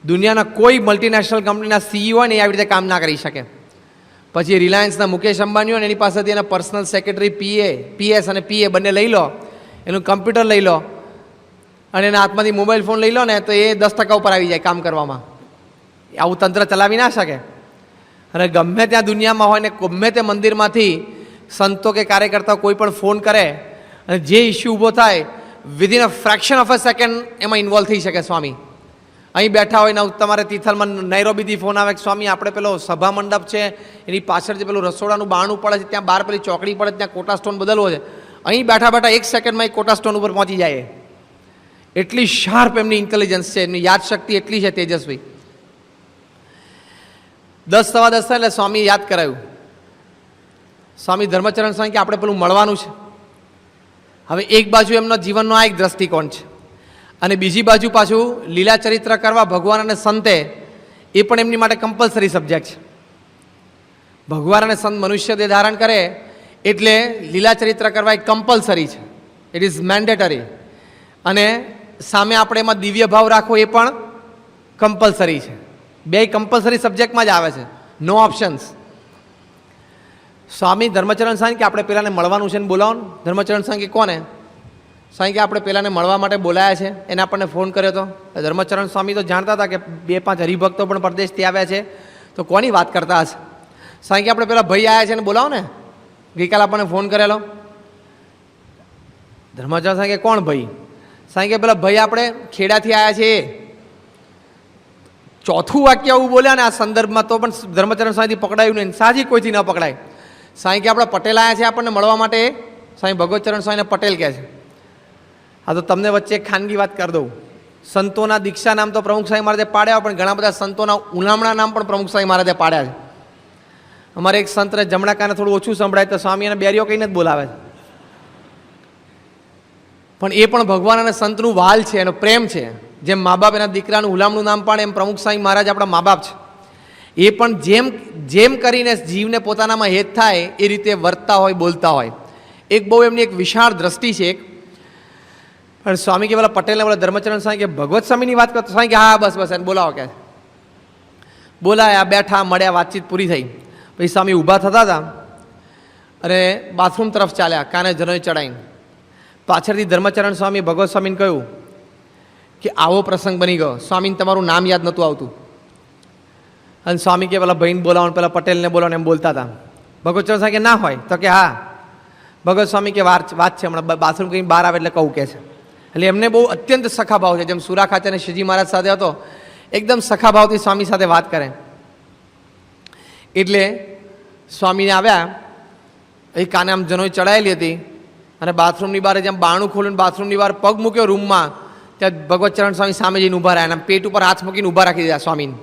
દુનિયાના કોઈ મલ્ટીનેશનલ કંપનીના સીઈઓ હોય ને એ આવી રીતે કામ ના કરી શકે. પછી રિલાયન્સના મુકેશ અંબાણી હોય ને એની પાસેથી એના પર્સનલ સેક્રેટરી પીએસ અને પીએ બંને લઈ લો, એનું કમ્પ્યુટર લઈ લો અને એના હાથમાંથી મોબાઈલ ફોન લઈ લો ને તો એ 10% ઉપર આવી જાય કામ કરવામાં. આવું તંત્ર ચલાવી ના શકે. અને ગમે ત્યાં દુનિયામાં હોય ને ગમે તે મંદિરમાંથી સંતો કે કાર્યકર્તાઓ કોઈ પણ ફોન કરે અને જે ઇસ્યુ ઊભો થાય within a fraction of a second એમાં ઇન્વોલ્વ થઈ શકે. સ્વામી અહીં બેઠા હોય ને તમારે તિથલમાં નૈરોબીથી ફોન આવે કે સ્વામી આપણે પેલો સભા મંડપ છે એની પાછળ જે પેલું રસોડાનું બારણું પડે છે ત્યાં બહાર પેલી ચોકડી પડે ત્યાં કોટા સ્ટોન બદલવો છે, અહીં બેઠા બેઠા 1 સેકન્ડમાં એક કોટા સ્ટોન ઉપર પહોંચી જાય. એટલી શાર્પ એમની ઇન્ટેલિજન્સ છે, એમની યાદશક્તિ એટલી છે તેજસ્વી. 10 સવા 10 એટલે સ્વામી યાદ કરાયું. સ્વામી ધર્મચરણ સ્વામી કે આપણે પેલું મળવાનું છે. હવે એક બાજુ એમનો જીવનનો આ એક દ્રષ્ટિકોણ છે અને બીજી બાજુ પાછું લીલા ચરિત્ર કરવા ભગવાન અને સંતે એ પણ એમની માટે કમ્પલસરી સબ્જેક્ટ છે. ભગવાન અને સંત મનુષ્ય દેહ ધારણ કરે એટલે લીલા ચરિત્ર કરવા એ કમ્પલસરી છે, ઇટ ઇઝ મેન્ડેટરી. અને સામે આપણે એમાં દિવ્ય ભાવ રાખવો એ પણ કમ્પલસરી છે. બે કમ્પલસરી સબ્જેક્ટમાં જ આવે છે, નો ઓપ્શન્સ. સ્વામી ધર્મચરણ સ્વામી કે આપણે પેલાને મળવાનું છે ને બોલાવો ને. ધર્મચરણ સ્વામી કે કોને? સ્વામી કે આપણે પેલાને મળવા માટે બોલાયા છે, એને આપણને ફોન કર્યો હતો. ધર્મચરણ સ્વામી તો જાણતા હતા કે 2-5 હરિભક્તો પણ પરદેશથી આવ્યા છે તો કોની વાત કરતા હશે. સ્વામી કે આપણે પેલા ભાઈ આવ્યા છે ને બોલાવો ને, ગઈકાલે આપણને ફોન કરેલો. ધર્મચરણ સ્વામી કે કોણ ભાઈ? સ્વામી કે પેલા ભાઈ આપણે ખેડાથી આવ્યા છે એ. ચોથું વાક્ય આવું બોલ્યા ને આ સંદર્ભમાં તો પણ ધર્મચરણ સ્વામીથી પકડાયું નહીં, સાજી કોઈથી ન પકડાય. સ્વામી કે આપણે પટેલ આવ્યા છે આપણને મળવા માટે. સ્વામી ભગવતચરણ સ્વામીને પટેલ કહે છે. હા તો તમને વચ્ચે એક ખાનગી વાત કરી દઉં. સંતોના દીક્ષા નામ તો પ્રમુખ સ્વામી મહારાજે પાડ્યા, પણ ઘણા બધા સંતોના ઉલામણા નામ પણ પ્રમુખ સ્વામી મહારાજે પાડ્યા છે. અમારે એક સંતને જમણા કાને થોડું ઓછું સંભળાય તો સ્વામી એને બેરીઓ કહીને જ બોલાવે છે. પણ એ પણ ભગવાન અને સંતનું વાલ છે, એનો પ્રેમ છે. જેમ મા બાપ એના દીકરાનું હુલામણું નામ પાડે એમ પ્રમુખ સ્વામી મહારાજ આપણા મા બાપ છે. એ પણ જેમ કરીને જીવને પોતાનામાં હેત થાય એ રીતે વર્તતા હોય, બોલતા હોય. એક બહુ એમની એક વિશાળ દ્રષ્ટિ છે. પણ સ્વામી કે પેલા પટેલને બોલા ધર્મચરણ સ્વામી કે ભગવત સ્વામીની વાત કરતો. સ્વામી કે હા બસ એને બોલાવો કે. બોલાયા, બેઠા, મળ્યા, વાતચીત પૂરી થઈ. પછી સ્વામી ઊભા થતા હતા અને બાથરૂમ તરફ ચાલ્યા કાને જનોઈ ચડાઈને. પાછળથી ધર્મચરણ સ્વામી ભગવત સ્વામીને કહ્યું કે આવો પ્રસંગ બની ગયો, સ્વામીને તમારું નામ યાદ નહોતું આવતું. અને સ્વામી કે પેલા ભાઈને બોલાવો, પેલા પટેલને બોલાવો એમ બોલતા હતા. ભગવતચરણ સ્વામી કે ના હોય, તો કે હા. ભગવત સ્વામી કે વાત છે, હમણાં બાથરૂમ કરીને બહાર આવે એટલે કહું કે છે. એટલે એમને બહુ અત્યંત સખાભાવ છે, જેમ સુરા ખાચર અને શ્રીજી મહારાજ સાથે હતો, એકદમ સખાભાવથી સ્વામી સાથે વાત કરે. એટલે સ્વામીને આવ્યા, એ કાને આમ જનોઈ ચડાયેલી હતી, અને બાથરૂમની બહાર જેમ બારણું ખોલ્યું, બાથરૂમની બહાર પગ મૂક્યો રૂમમાં, ત્યાં ભગવતચરણ સ્વામી સામે જઈને ઊભા રહ્યા, અને પેટ ઉપર હાથ મૂકીને ઊભા રાખી દીધા સ્વામીને.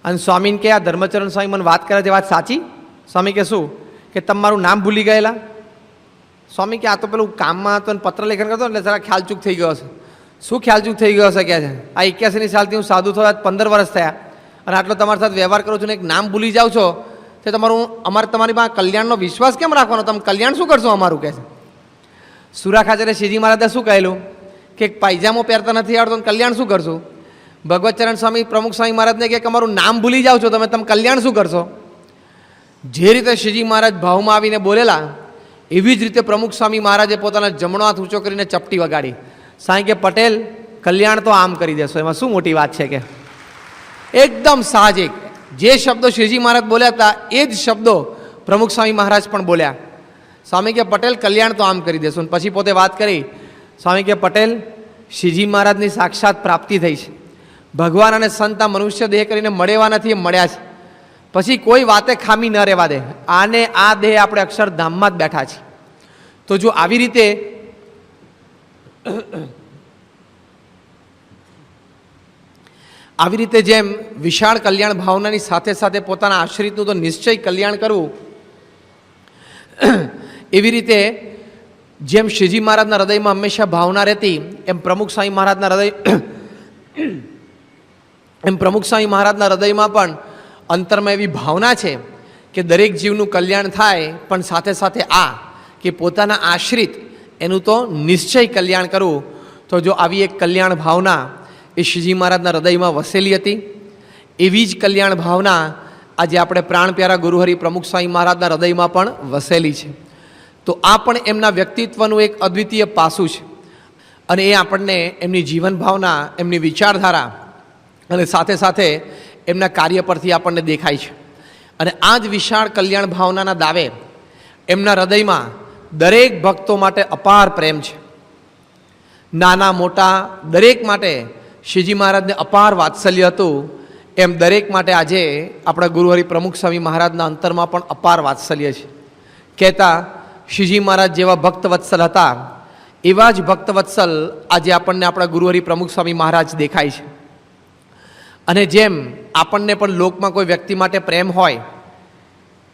અને સ્વામીને કે આ ધર્મચરણ સ્વામી મને વાત કરે છે, વાત સાચી? સ્વામી કે શું? કે તમારું નામ ભૂલી ગયેલા? સ્વામી કે આ તો પેલું કામમાં હતો ને પત્ર લેખન કરતો એટલે જરા ખ્યાલચૂક થઈ ગયો હશે. શું ખ્યાલચૂક થઈ ગયો હશે કે છે? આ 81ની સાલથી હું સાધુ થયા 15 વર્ષ થયા, અને આટલો તમારી સાથે વ્યવહાર કરું છું ને એક નામ ભૂલી જાઓ છો, તો તમારી પાસે કલ્યાણનો વિશ્વાસ કેમ રાખવાનો? તમે કલ્યાણ શું કરશો અમારું કે છે? સુરા ખાચરે શ્રીજી મહારાજે શું કહેલું કે પાયજામો પહેરતા નથી આવડતો, કલ્યાણ શું કરશું? ભગવતચરણ સ્વામી પ્રમુખ સ્વામી મહારાજને કે અમારું નામ ભૂલી જાઓ છો તમે કલ્યાણ શું કરશો? જે રીતે શ્રીજી મહારાજ ભાવમાં આવીને બોલેલા, એવી જ રીતે પ્રમુખ સ્વામી મહારાજે પોતાના જમણો હાથ ઊંચો કરીને ચપટી વગાડી. સાંઈ કે પટેલ કલ્યાણ તો આમ કરી દેશો, એમાં શું મોટી વાત છે? કે એકદમ સાહજિક જે શબ્દો શ્રીજી મહારાજ બોલ્યા હતા એ જ શબ્દો પ્રમુખ સ્વામી મહારાજ પણ બોલ્યા. સ્વામી કે પટેલ કલ્યાણ તો આમ કરી દેશો. પછી પોતે વાત કરી. સ્વામી કે પટેલ શ્રીજી મહારાજની સાક્ષાત પ્રાપ્તિ થઈ છે. ભગવાન અને સંત આ મનુષ્ય દેહ કરીને મળેવા નથી, એ મળ્યા છે. પછી કોઈ વાતે ખામી ન રહેવા દે. આને આ દેહ આપણે અક્ષરધામમાં જ બેઠા છીએ. તો જો આવી રીતે જેમ વિશાળ કલ્યાણ ભાવનાની સાથે સાથે પોતાના આશ્રિતનું તો નિશ્ચય કલ્યાણ કરવું, એવી રીતે જેમ શ્રીજી મહારાજના હૃદયમાં હંમેશા ભાવના રહેતી, એમ પ્રમુખ સ્વામી મહારાજના હૃદયમાં પણ અંતરમાં એવી ભાવના છે કે દરેક જીવનું કલ્યાણ થાય, પણ સાથે સાથે આ કે પોતાના આશ્રિત એનું તો નિશ્ચય કલ્યાણ કરવું. તો જો આવી એક કલ્યાણ ભાવના એ શ્રીજી મહારાજના હૃદયમાં વસેલી હતી, એવી જ કલ્યાણ ભાવના આજે આપણે પ્રાણ પ્યારા ગુરુહરિ પ્રમુખ સ્વામી મહારાજના હૃદયમાં પણ વસેલી છે. તો આ પણ એમના વ્યક્તિત્વનું એક અદ્વિતીય પાસું છે, અને એ આપણને એમની જીવન ભાવના, એમની વિચારધારા અને સાથે સાથે એમના કાર્ય પરથી આપણને દેખાય છે. અને આ જ વિશાળ કલ્યાણ ભાવનાના દાવે એમના હૃદયમાં દરેક ભક્તો માટે અપાર પ્રેમ છે. નાના મોટા દરેક માટે શ્રીજી મહારાજને અપાર વાત્સલ્ય હતું, એમ દરેક માટે આજે આપણા ગુરુહરિ પ્રમુખ સ્વામી મહારાજના અંતરમાં પણ અપાર વાત્સલ્ય છે. કહેતા શ્રીજી મહારાજ જેવા ભક્તવત્સલ હતા, એવા જ ભક્તવત્સલ આજે આપણને આપણા ગુરુહરિ પ્રમુખ સ્વામી મહારાજ દેખાય છે. અને જેમ આપણને પણ લોકમાં કોઈ વ્યક્તિ માટે પ્રેમ હોય,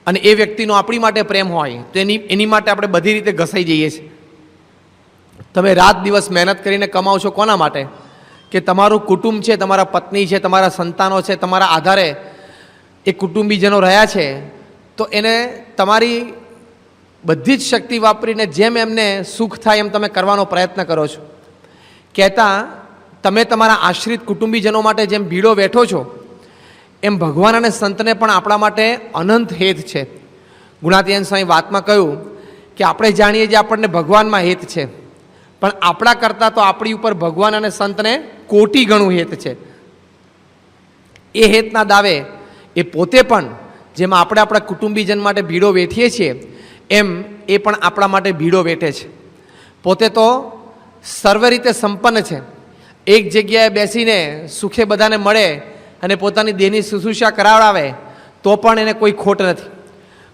અને એ વ્યક્તિનો આપણી માટે પ્રેમ હોય, તો એની માટે આપણે બધી રીતે ઘસાઈ જઈએ છીએ. તમે રાત દિવસ મહેનત કરીને કમાઓ છો કોના માટે? કે તમારું કુટુંબ છે, તમારા પત્ની છે, તમારા સંતાનો છે, તમારા આધારે એ કુટુંબીજનો રહ્યા છે. તો એને તમારી બધી જ શક્તિ વાપરીને જેમ એમને સુખ થાય એમ તમે કરવાનો પ્રયત્ન કરો છો. કહેતા તમે તમારા આશ્રિત કુટુંબીજનો માટે જેમ ભીડો વેઠો છો, એમ ભગવાન અને સંતને પણ આપણા માટે અનંત હેત છે. ગુણાતીયન સ્વામી વાતમાં કહ્યું કે આપણે જાણીએ જે આપણને ભગવાનમાં હેત છે, પણ આપણા કરતાં તો આપણી ઉપર ભગવાન અને સંતને કોટી ગણું હેત છે. એ હેતના દાવે એ પોતે પણ જેમાં આપણે આપણા કુટુંબીજન માટે ભીડો વેઠીએ છીએ, એમ એ પણ આપણા માટે ભીડો વેઠે છે. પોતે તો સર્વ રીતે સંપન્ન છે. એક જગ્યાએ બેસીને સુખે બધાને મળે અને પોતાની દેહની શુશ્રૂષા કરાવડાવે તો પણ એને કોઈ ખોટ નથી.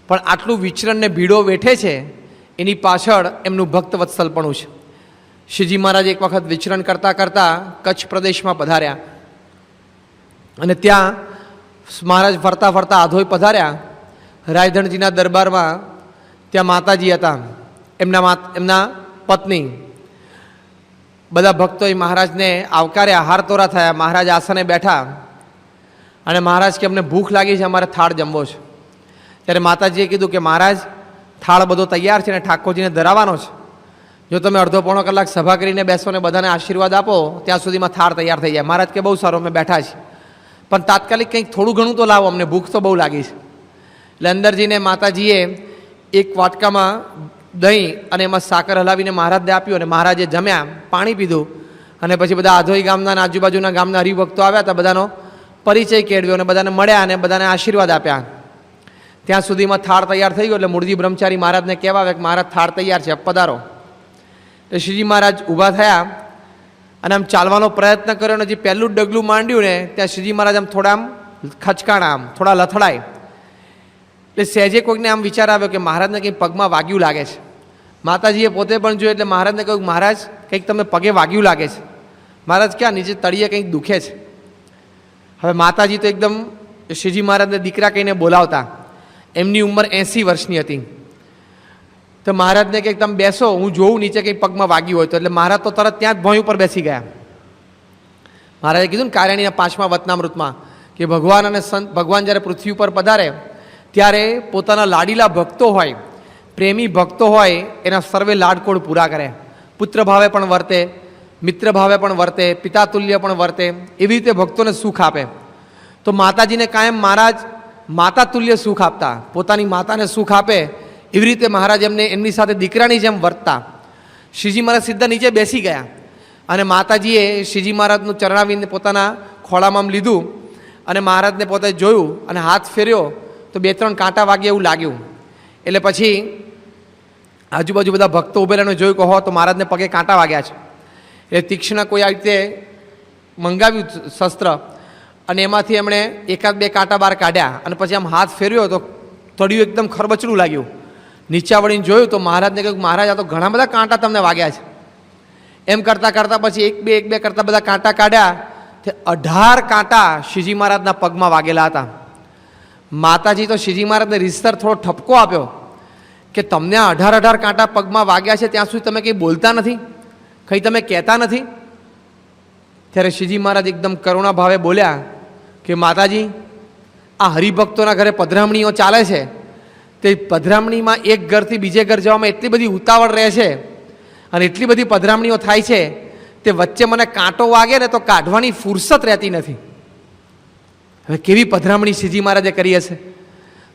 પણ આટલું વિચરણને ભીડો વેઠે છે, એની પાછળ એમનું ભક્તવત્સલપણું છે. શ્રીજી મહારાજ એક વખત વિચરણ કરતાં કરતાં કચ્છ પ્રદેશમાં પધાર્યા, અને ત્યાં મહારાજ ફરતા ફરતા આધોઈ પધાર્યા. રાયધણજીના દરબારમાં ત્યાં માતાજી હતા, એમના પત્ની. બધા ભક્તોએ મહારાજને આવકાર્યા, હારતોરા થયા. મહારાજ આસને બેઠા, અને મહારાજ કે અમને ભૂખ લાગી છે, અમારે થાળ જમવો છે. ત્યારે માતાજીએ કીધું કે મહારાજ થાળ બધો તૈયાર છે ને ઠાકોરજીને ધરાવવાનો છે. જો તમે અડધો પોણો કલાક સભા કરીને બેસો ને બધાને આશીર્વાદ આપો, ત્યાં સુધીમાં થાળ તૈયાર થઈ જાય. મહારાજ કે બહુ સારું, અમે બેઠા છીએ, પણ તાત્કાલિક કંઈક થોડું ઘણું તો લાવો, અમને ભૂખ તો બહુ લાગી છે. એટલે અંદર જઈને માતાજીએ એક વાટકામાં દહીં અને એમાં સાકર હલાવીને મહારાજને આપ્યું, અને મહારાજે જમ્યા, પાણી પીધું, અને પછી બધા આધોઈ ગામના અને આજુબાજુના ગામના હરિભક્તો આવ્યા હતા, બધાનો પરિચય કેળવ્યો અને બધાને મળ્યા અને બધાને આશીર્વાદ આપ્યા. ત્યાં સુધીમાં થાળ તૈયાર થઈ ગયો એટલે મૂળજી બ્રહ્મચારી મહારાજને કહેવા આવે કે મહારાજ થાળ તૈયાર છે, પધારો. એટલે શ્રીજી મહારાજ ઊભા થયા અને આમ ચાલવાનો પ્રયત્ન કર્યો અને જે પહેલું ડગલું માંડ્યું ને ત્યાં શ્રીજી મહારાજ આમ થોડા આમ ખચકાણા, આમ થોડા લથડાય. એટલે સહેજે કોઈકને આમ વિચાર આવ્યો કે મહારાજને કંઈક પગમાં વાગ્યું લાગે છે. માતાજીએ પોતે પણ જોયું એટલે મહારાજને કહ્યું, મહારાજ કંઈક તમને પગે વાગ્યું લાગે છે. મહારાજ ક્યાં? નીચે તળિયે કંઈક દુખે છે. હવે માતાજી તો એકદમ શ્રીજી મહારાજને દીકરા કહીને બોલાવતા. એમની ઉંમર 80 વર્ષની હતી. તો મહારાજને કંઈક તમે બેસો, હું જોઉં નીચે કંઈક પગમાં વાગ્યું હોય તો. એટલે મહારાજ તો તરત ત્યાં જ ભોંય ઉપર બેસી ગયા. મહારાજે કીધું ને કાર્યાણીના 5મા વચનામૃતમાં કે ભગવાન અને સંત, ભગવાન જ્યારે પૃથ્વી ઉપર પધારે ત્યારે પોતાના લાડીલા ભક્તો હોય, પ્રેમી ભક્તો હોય, એના સર્વે લાડકોડ પૂરા કરે. પુત્ર ભાવે પણ વર્તે, મિત્ર ભાવે પણ વર્તે, પિતા તુલ્ય પણ વર્તે, એવી રીતે ભક્તોને સુખ આપે. તો માતાજીને કાયમ મહારાજ માતા તુલ્ય સુખ આપતા, પોતાની માતાને સુખ આપે એવી રીતે મહારાજ એમને એમની સાથે દીકરાની જેમ વર્તતા. શ્રીજી મહારાજ સીધા નીચે બેસી ગયા અને માતાજીએ શ્રીજી મહારાજનું ચરણાવીને પોતાના ખોળામાં લીધું અને મહારાજને પોતે જોયું અને હાથ ફેર્યો તો 2-3 કાંટા વાગે એવું લાગ્યું. એટલે પછી આજુબાજુ બધા ભક્તો ઉભેલાને જોયું કે હો તો મહારાજને પગે કાંટા વાગ્યા છે. એટલે તીક્ષ્ણ કોઈ આ રીતે મંગાવ્યું શસ્ત્ર અને એમાંથી એમણે 1-2 કાંટા બહાર કાઢ્યા અને પછી આમ હાથ ફેર્યો તો તળિયું એકદમ ખરબચડું લાગ્યું. નીચા વળીને જોયું તો મહારાજને કહ્યું, મહારાજ આ તો ઘણા બધા કાંટા તમને વાગ્યા છે. એમ કરતાં કરતાં પછી 1-2 કરતાં બધા કાંટા કાઢ્યા તે 18 કાંટા શ્રીજી મહારાજના પગમાં વાગેલા હતા. માતાજી તો શ્રીજી મહારાજને રીતસર થોડો ઠપકો આપ્યો કે તમને આ 18 કાંટા પગમાં વાગ્યા છે ત્યાં સુધી તમે કંઈ બોલતા નથી, કંઈ તમે કહેતા નથી. ત્યારે શ્રીજી મહારાજ એકદમ કરુણા ભાવે બોલ્યા કે માતાજી, આ હરિભક્તોના ઘરે પધરામણીઓ ચાલે છે, તે પધરામણીમાં એક ઘરથી બીજે ઘર જવામાં એટલી બધી ઉતાવળ રહે છે અને એટલી બધી પધરામણીઓ થાય છે, તે વચ્ચે મને કાંટો વાગે ને તો કાઢવાની ફુરસત રહેતી નથી. હવે કેવી પધરામણી શ્રીજી મહારાજે કરી હશે.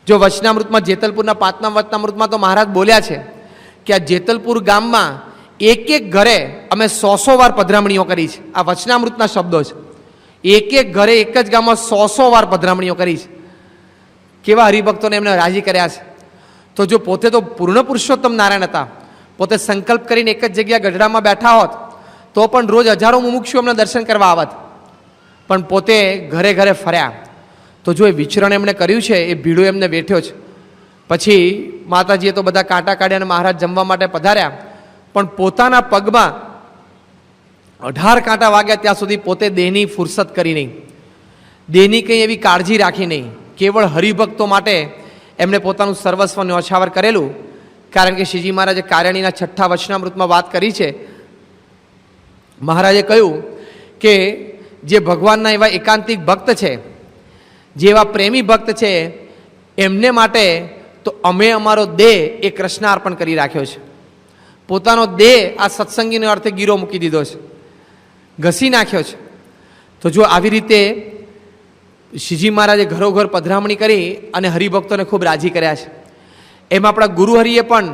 જો વચનામૃતમાં જેતલપુરના 5મા વચનામૃતમાં તો મહારાજ બોલ્યા છે કે આ જેતલપુર ગામમાં એક ઘરે અમે 100 વાર પધરામણીઓ કરી છે. આ વચનામૃતના શબ્દો છે. એક ઘરે એક જ ગામમાં 100 વાર પધરામણીઓ કરી છે. કેવા હરિભક્તોને એમને રાજી કર્યા છે. તો જો પોતે તો પૂર્ણ પુરુષોત્તમ નારાયણ હતા, પોતે સંકલ્પ કરીને એક જ જગ્યા ગઢડામાં બેઠા હોત તો પણ રોજ હજારો મુમુક્ષુ એમને દર્શન કરવા આવત, પણ પોતે ઘરે ઘરે ફર્યા. તો જો એ વિચરણ એમણે કર્યું છે, એ ભીડો એમને વેઠ્યો છે. પછી માતાજીએ તો બધા કાંટા કાઢ્યા અને મહારાજ જમવા માટે પધાર્યા, પણ પોતાના પગમાં 18 કાંટા વાગ્યા ત્યાં સુધી પોતે દેહની ફુરસત કરી નહીં, દેહની કંઈ એવી કાળજી રાખી નહીં. કેવળ હરિભક્તો માટે એમણે પોતાનું સર્વસ્વ ન્યોછાવર કરેલું. કારણ કે શ્રીજી મહારાજે કાર્યાણીના 6ઠા વચનામૃતમાં વાત કરી છે. મહારાજે કહ્યું કે જે ભગવાનના એવા એકાંતિક ભક્ત છે, જે એવા પ્રેમી ભક્ત છે, એમને માટે તો અમે અમારો દેહ એ કૃષ્ણ અર્પણ કરી રાખ્યો છે. પોતાનો દેહ આ સત્સંગીનો અર્થે ગીરો મૂકી દીધો છે, ઘસી નાખ્યો છે. તો જો આવી રીતે શ્રીજી મહારાજે ઘરોઘર પધરામણી કરી અને હરિભક્તોને ખૂબ રાજી કર્યા છે. એમાં આપણા ગુરુહરિએ પણ,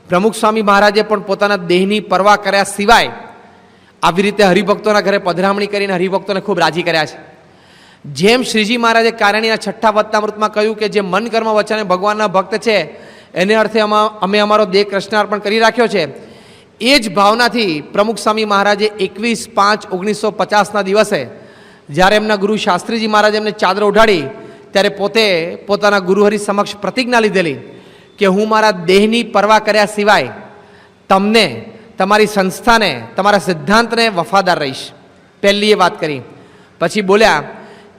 પ્રમુખ સ્વામી મહારાજે પણ પોતાના દેહની પરવા કર્યા સિવાય આવી રીતે હરિભક્તોના ઘરે પધરામણી કરીને હરિભક્તોને ખૂબ રાજી કર્યા છે. જેમ શ્રીજી મહારાજે કાર્યાણીના 6ઠા વચનામૃતમાં કહ્યું કે જે મન કર્મ વચને ભગવાનના ભક્ત છે એને અર્થે અમે અમારો દેહ કૃષ્ણ અર્પણ કરી રાખ્યો છે, એ જ ભાવનાથી પ્રમુખ સ્વામી મહારાજે 21/5/1950ના દિવસે જ્યારે એમના ગુરુ શાસ્ત્રીજી મહારાજે એમને ચાદર ઉઢાડી ત્યારે પોતે પોતાના ગુરુહરિ સમક્ષ પ્રતિજ્ઞા લીધેલી કે હું મારા દેહની પરવા કર્યા સિવાય તમને, તમારી સંસ્થાને, તમારા સિદ્ધાંતને વફાદાર રહીશ. પહેલી એ વાત કરી. પછી બોલ્યા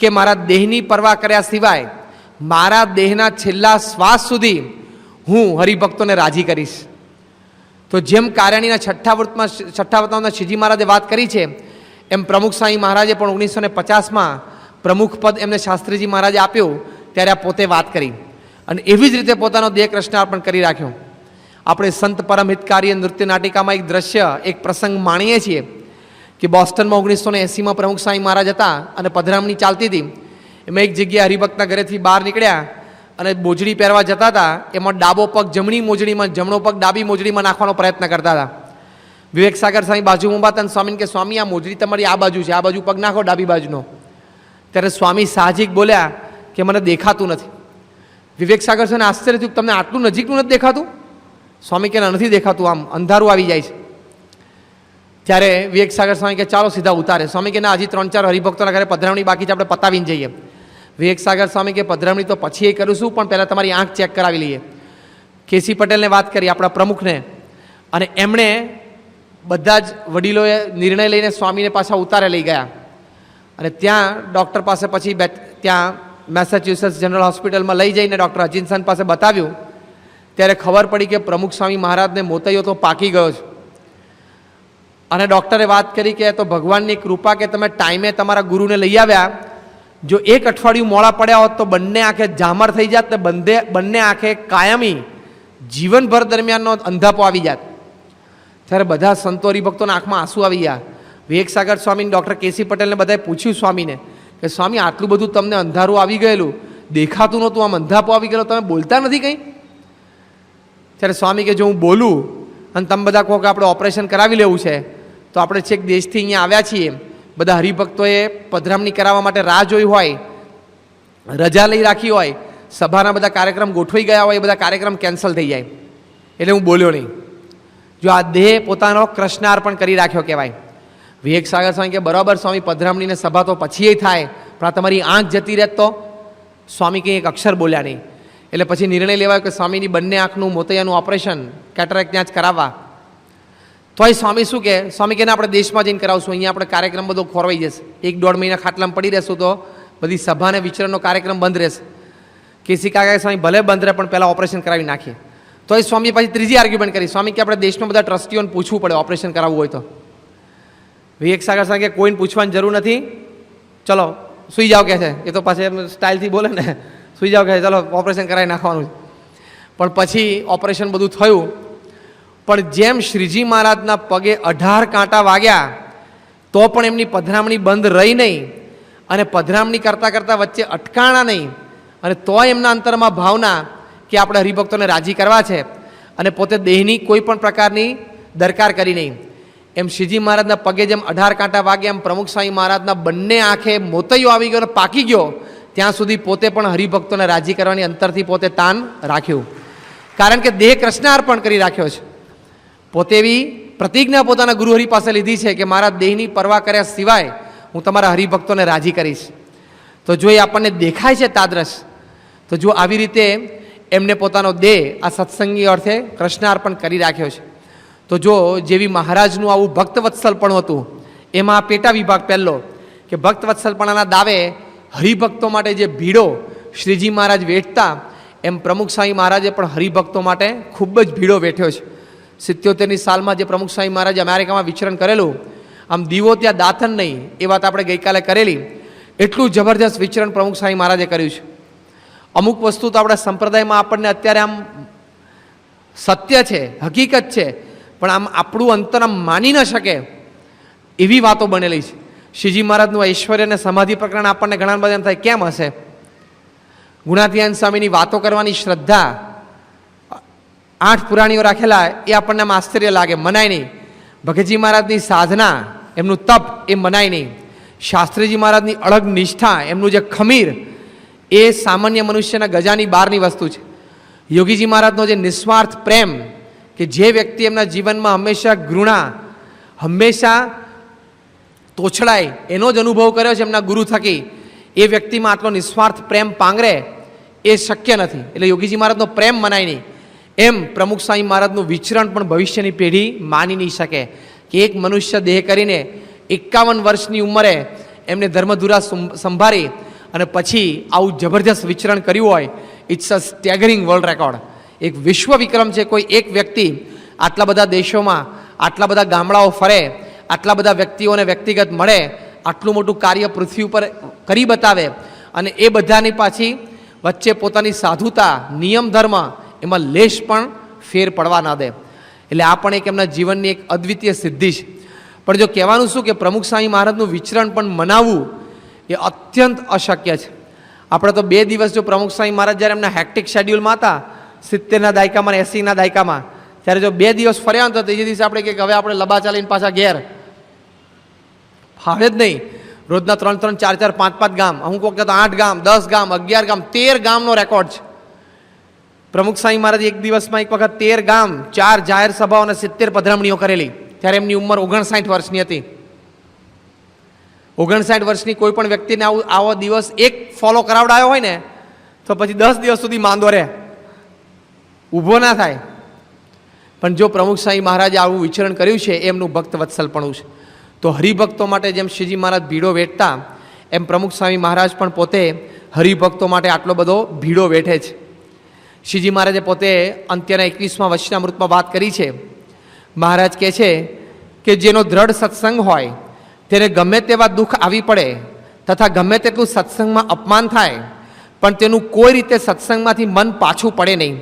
કે મારા દેહની પરવા કર્યા સિવાય મારા દેહના છેલ્લા શ્વાસ સુધી હું હરિભક્તોને રાજી કરીશ. તો જેમ કાર્યાણીના 6ઠા વચનામૃતમાં શ્રીજી મહારાજે વાત કરી છે, એમ પ્રમુખ સ્વામી મહારાજે પણ 1950માં પ્રમુખ પદ એમને શાસ્ત્રીજી મહારાજે આપ્યું ત્યારે આ પોતે વાત કરી અને એવી જ રીતે પોતાનો દેહ કૃષ્ણ અર્પણ કરી રાખ્યો. આપણે સંત પરમ હિતકારી નૃત્ય નાટિકામાં એક દ્રશ્ય, એક પ્રસંગ માણીએ છીએ કે બોસ્ટનમાં 1980માં પ્રમુખ સ્વામી મહારાજ હતા અને પધરામણી ચાલતી હતી. એમાં એક જગ્યાએ હરિભક્તના ઘરેથી બહાર નીકળ્યા અને બોજડી પહેરવા જતા હતા. એમાં ડાબો પગ જમણી મોજડીમાં, જમણો પગ ડાબી મોજડીમાં નાખવાનો પ્રયત્ન કરતા હતા. વિવેક સાગર સ્વામી બાજુ ઊભા હતા અને સ્વામીને કે સ્વામી આ મોજડી તમારી આ બાજુ છે, આ બાજુ પગ નાખો ડાબી બાજુનો. ત્યારે સ્વામી સાહજિક બોલ્યા કે મને દેખાતું નથી. વિવેક સાગર સ્વામીને આશ્ચર્ય થયું, તમને આટલું નજીકનું નથી દેખાતું? સ્વામી કે નથી દેખાતું, આમ અંધારું આવી જાય છે. ત્યારે વિવેક સાગર સ્વામી કે ચાલો સીધા ઉતારે. સ્વામી કે ના, હજી 3-4 હરિભક્તોના ઘરે પધરામણી બાકી છે, આપણે પતાવીને જઈએ. વિવેક સાગર સ્વામી કે પધરામણી તો પછી એ કરીશું, પણ પહેલાં તમારી આંખ ચેક કરાવી લઈએ. કેસી પટેલને વાત કરી, આપણા પ્રમુખને, અને એમણે બધા જ વડીલોએ નિર્ણય લઈને સ્વામીને પાછા ઉતારે લઈ ગયા. અને ત્યાં ડૉક્ટર પાસે પછી ત્યાં મેસેચ્યુસેટ્સ જનરલ હોસ્પિટલમાં લઈ જઈને ડૉક્ટર હચિન્સન પાસે બતાવ્યું. ત્યારે ખબર પડી કે પ્રમુખ સ્વામી મહારાજને મોતૈયો તો પાકી ગયો છે. અને ડૉક્ટરે વાત કરી કે તો ભગવાનની કૃપા કે તમે ટાઈમે તમારા ગુરુને લઈ આવ્યા. જો 1 અઠવાડિયું મોડા પડ્યા હોત તો બંને આંખે ઝામર થઈ જાત ને બંને આંખે કાયમી જીવનભર દરમિયાનનો અંધાપો આવી જાત. ત્યારે બધા સંતો હરિભક્તોના આંખમાં આંસુ આવી ગયા. વિવેક સાગર સ્વામીને ડૉક્ટર કેસી પટેલને બધાએ પૂછ્યું સ્વામીને કે સ્વામી આટલું બધું તમને અંધારું આવી ગયેલું, દેખાતું નહોતું, આમ અંધાપો આવી ગયેલો, તમે બોલતા નથી કંઈ? ત્યારે સ્વામી કે જો હું બોલું અને તમે બધા કહો કે આપણે ઓપરેશન કરાવી લેવું છે, તો આપણે છેક દેશથી અહીંયા આવ્યા છીએ, બધા હરિભક્તોએ પધરામણી કરાવવા માટે રાહ જોઈ હોય, રજા લઈ રાખી હોય, સભાના બધા કાર્યક્રમ ગોઠવાઈ ગયા હોય, એ બધા કાર્યક્રમ કેન્સલ થઈ જાય. એટલે હું બોલ્યો નહીં. જો આ દેહ પોતાનો કૃષ્ણાર્પણ કરી રાખ્યો કહેવાય. વિવેક સાગર સ્વામી કે બરાબર સ્વામી, પધરામણીને સભા તો પછી થાય, પણ આ તમારી આંખ જતી રહેત તો? સ્વામી કંઈ એક અક્ષર બોલ્યા નહીં. એટલે પછી નિર્ણય લેવાયો કે સ્વામીની બંને આંખનું મોતૈયાનું ઓપરેશન કેટરેક્ટ ત્યાં જ કરાવવા. તોય સ્વામી શું કે, સ્વામી કે આપણે દેશમાં જઈને કરાવશું, અહીંયા આપણે કાર્યક્રમ બધો ખોરવાઈ જશે, 1-1.5 મહિના ખાટલામાં પડી રહેશું તો બધી સભાને વિચરણનો કાર્યક્રમ બંધ રહેશે. કેસી કાકા સ્વામી ભલે બંધ રહે પણ પહેલાં ઓપરેશન કરાવી નાખીએ. તોય સ્વામી પછી ત્રીજી આર્ગ્યુમેન્ટ કરી, સ્વામી કે આપણે દેશમાં બધા ટ્રસ્ટીઓને પૂછવું પડે ઓપરેશન કરાવવું હોય તો. વિવેક સાગર સ્વામી કે કોઈને પૂછવાની જરૂર નથી, ચલો સૂઈ જાઓ કે છે. એ તો પાછી સ્ટાઇલથી બોલે ને, સૂઈ જાઓ કે ચલો ઓપરેશન કરાવી નાખવાનું. પણ પછી ઓપરેશન બધું થયું. પણ જેમ શ્રીજી મહારાજના પગે 18 કાંટા વાગ્યા તો પણ એમની પધરામણી બંધ રહી નહીં, અને પધરામણી કરતાં કરતાં વચ્ચે અટકાણા નહીં, અને તોય એમના અંતરમાં ભાવના કે આપણે હરિભક્તોને રાજી કરવા છે, અને પોતે દેહની કોઈ પણ પ્રકારની દરકાર કરી નહીં. એમ શ્રીજી મહારાજના પગે જેમ 18 કાંટા વાગ્યા, એમ પ્રમુખ સ્વામી મહારાજના બંને આંખે મોતૈયો આવી ગયો, પાકી ગયો. ત્યાં સુધી પોતે પણ હરિભક્તોને રાજી કરવાની અંતરથી પોતે તાન રાખ્યું, કારણ કે દેહ કૃષ્ણાર્પણ કરી રાખ્યો છે. પોતે એવી પ્રતિજ્ઞા પોતાના ગુરુહરિ પાસે લીધી છે કે મારા દેહની પરવા કર્યા સિવાય હું તમારા હરિભક્તોને રાજી કરીશ. તો જો એ આપણને દેખાય છે તાદ્રશ, તો જો આવી રીતે એમને પોતાનો દેહ આ સત્સંગી અર્થે કૃષ્ણાર્પણ કરી રાખ્યો છે, તો જો જેવી મહારાજનું આવું ભક્તવત્સલપણું હતું, એમાં પેટા વિભાગ પહેલો કે ભક્તવત્સલપણાના દાવે હરિભક્તો માટે જે ભીડો શ્રીજી મહારાજ વેઠતા, એમ પ્રમુખ સ્વામી મહારાજે પણ હરિભક્તો માટે ખૂબ જ ભીડો વેઠ્યો છે. 77ની સાલમાં જે પ્રમુખ સ્વામી મહારાજે અમેરિકામાં વિચરણ કરેલું, આમ દીવો ત્યાં દાથન નહીં, એ વાત આપણે ગઈકાલે કરેલી. એટલું જબરજસ્ત વિચરણ પ્રમુખ સ્વામી મહારાજે કર્યું છે. અમુક વસ્તુ તો આપણા સંપ્રદાયમાં આપણને અત્યારે આમ સત્ય છે, હકીકત છે, પણ આમ આપણું અંતર આમ માની ન શકે એવી વાતો બનેલી છે. શ્રીજી મહારાજનું ઐશ્વર્ય અને સમાધિ પ્રકરણ આપણને ઘણા બધા એમ થાય કેમ હશે. ગુણાતીયાન સ્વામીની વાતો કરવાની શ્રદ્ધા 8 પુરાણીઓ રાખેલા, એ આપણને આમ આશ્ચર્ય લાગે, મનાય નહીં. ભગતજી મહારાજની સાધના, એમનું તપ, એ મનાય નહીં. શાસ્ત્રીજી મહારાજની અળગ નિષ્ઠા, એમનું જે ખમીર, એ સામાન્ય મનુષ્યના ગજાની બહારની વસ્તુ છે. યોગીજી મહારાજનો જે નિસ્વાર્થ પ્રેમ, કે જે વ્યક્તિ એમના જીવનમાં હંમેશા ઘૃણા, હંમેશા તોછડાય, એનો જ અનુભવ કર્યો છે એમના ગુરુ થકી, એ વ્યક્તિમાં આટલો નિસ્વાર્થ પ્રેમ પાંગરે એ શક્ય નથી. એટલે યોગીજી મહારાજનો પ્રેમ મનાય નહીં. એમ પ્રમુખ સ્વામી મહારાજનું વિચરણ પણ ભવિષ્યની પેઢી માની નહીં શકે કે એક મનુષ્ય દેહ કરીને 51 વર્ષની ઉંમરે એમને ધર્મધુરા સંભાળી અને પછી આવું જબરજસ્ત વિચરણ કર્યું હોય. It's a staggering world record, એક વિશ્વ વિક્રમ છે. કોઈ એક વ્યક્તિ આટલા બધા દેશોમાં, આટલા બધા ગામડાઓ ફરે, આટલા બધા વ્યક્તિઓને વ્યક્તિગત મળે, આટલું મોટું કાર્ય પૃથ્વી ઉપર કરી બતાવે, અને એ બધાની પાછી વચ્ચે પોતાની સાધુતા, નિયમ ધર્મ, એમાં લેશ પણ ફેર પડવા ના દે. એટલે આ પણ એક એમના જીવનની એક અદ્વિતીય સિદ્ધિ છે. પણ જો કહેવાનું શું કે પ્રમુખ સ્વામી મહારાજનું વિચરણ પણ મનાવવું એ અત્યંત અશક્ય છે. આપણે તો 2 દિવસ જો પ્રમુખ સ્વામી મહારાજ જ્યારે એમના હેક્ટિક શેડ્યુલમાં હતા, 70ના દાયકામાં અને 80ના દાયકામાં, ત્યારે જો 2 દિવસ ફર્યા તો ત્રીજે દિવસે આપણે કે હવે આપણે લબા ચાલીને પાછા ઘેર, ફાવે જ નહીં. રોજના 3-3, 4-4, 5-5 ગામ, અમુક વખતે 8 ગામ, 10 ગામ, 11 ગામ, 13 ગામનો રેકોર્ડ છે. પ્રમુખ સ્વામી મહારાજ એક દિવસમાં એક વખત 13 ગામ, 4 જાહેર સભાઓ અને 70 પધરામણીઓ કરેલી. ત્યારે એમની ઉંમર 59 વર્ષની હતી. 59 વર્ષની કોઈ પણ વ્યક્તિને આવો દિવસ એક ફોલો કરાવડાયો હોય ને તો પછી 10 દિવસ સુધી માંદો રહે, ઊભો ના થાય. પણ જો પ્રમુખ સ્વામી મહારાજે આવું વિચરણ કર્યું છે એમનું ભક્ત વત્સલપણું છે. તો હરિભક્તો માટે જેમ શ્રીજી મહારાજ ભીડો વેઠતા એમ પ્રમુખ સ્વામી મહારાજ પણ પોતે હરિભક્તો માટે આટલો બધો ભીડો વેઠે છે. શ્રીજી મહારાજે પોતે અંત્યના 21મા વચનામૃતમાં વાત કરી છે. મહારાજ કહે છે કે જેનો દ્રઢ સત્સંગ હોય તેને ગમે તેવા દુઃખ આવી પડે તથા ગમે તેટલું સત્સંગમાં અપમાન થાય પણ તેનું કોઈ રીતે સત્સંગમાંથી મન પાછું પડે નહીં.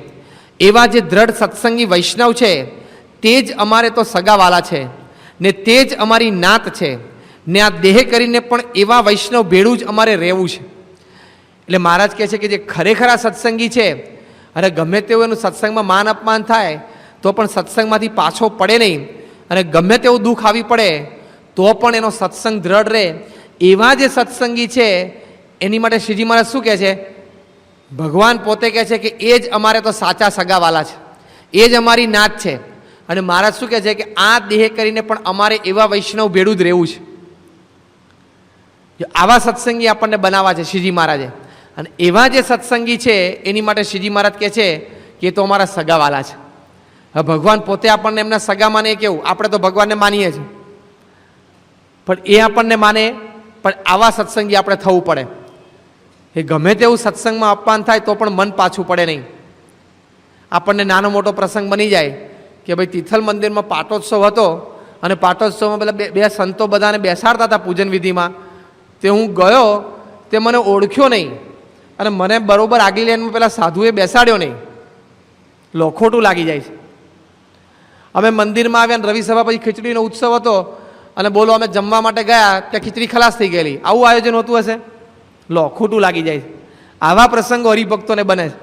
એવા જે દ્રઢ સત્સંગી વૈષ્ણવ છે તે જ અમારે તો સગાવાલા છે ને તે જ અમારી નાત છે ને આ દેહ કરીને પણ એવા વૈષ્ણવ ભેળું જ અમારે રહેવું છે. એટલે મહારાજ કહે છે કે જે ખરેખરા સત્સંગી છે અને ગમે તેવું એનું સત્સંગમાં માન અપમાન થાય તો પણ સત્સંગમાંથી પાછો પડે નહીં અને ગમે તેવું દુઃખ આવી પડે તો પણ એનો સત્સંગ દ્રઢ રહે. એવા જે સત્સંગી છે એની માટે શ્રીજી મહારાજ શું કહે છે? ભગવાન પોતે કહે છે કે એ જ અમારે તો સાચા સગાવાલા છે, એ જ અમારી નાત છે. અને મહારાજ શું કહે છે કે આ દેહ કરીને પણ અમારે એવા વૈષ્ણવ ભેળું જ રહેવું છે. આવા સત્સંગી આપણને બનાવવા છે શ્રીજી મહારાજે. અને એવા જે સત્સંગી છે એની માટે શ્રીજી મહારાજ કહે છે કે એ તો અમારા સગાવાલા છે. હવે ભગવાન પોતે આપણને એમના સગા માને એ કેવું? આપણે તો ભગવાનને માનીએ છીએ પણ એ આપણને માને, પણ આવા સત્સંગી આપણે થવું પડે. એ ગમે તેવું સત્સંગમાં અપમાન થાય તો પણ મન પાછું પડે નહીં. આપણને નાનો મોટો પ્રસંગ બની જાય કે ભાઈ તિથલ મંદિરમાં પાટોત્સવ હતો અને પાટોત્સવમાં પેલા બે સંતો બધાને બેસાડતા હતા પૂજન વિધિમાં. તે હું ગયો, તે મને ઓળખ્યો નહીં અને મને બરોબર આગલી લાઈનમાં પેલા સાધુએ બેસાડ્યો નહીં. લો, ખોટું લાગી જાય છે. અમે મંદિરમાં આવ્યા અને રવિ સભા પછી ખીચડીનો ઉત્સવ હતો અને બોલો અમે જમવા માટે ગયા ત્યાં ખીચડી ખલાસ થઈ ગયેલી. આવું આયોજન હોતું હશે? લો, ખોટું લાગી જાય છે. આવા પ્રસંગો હરિભક્તોને બને છે.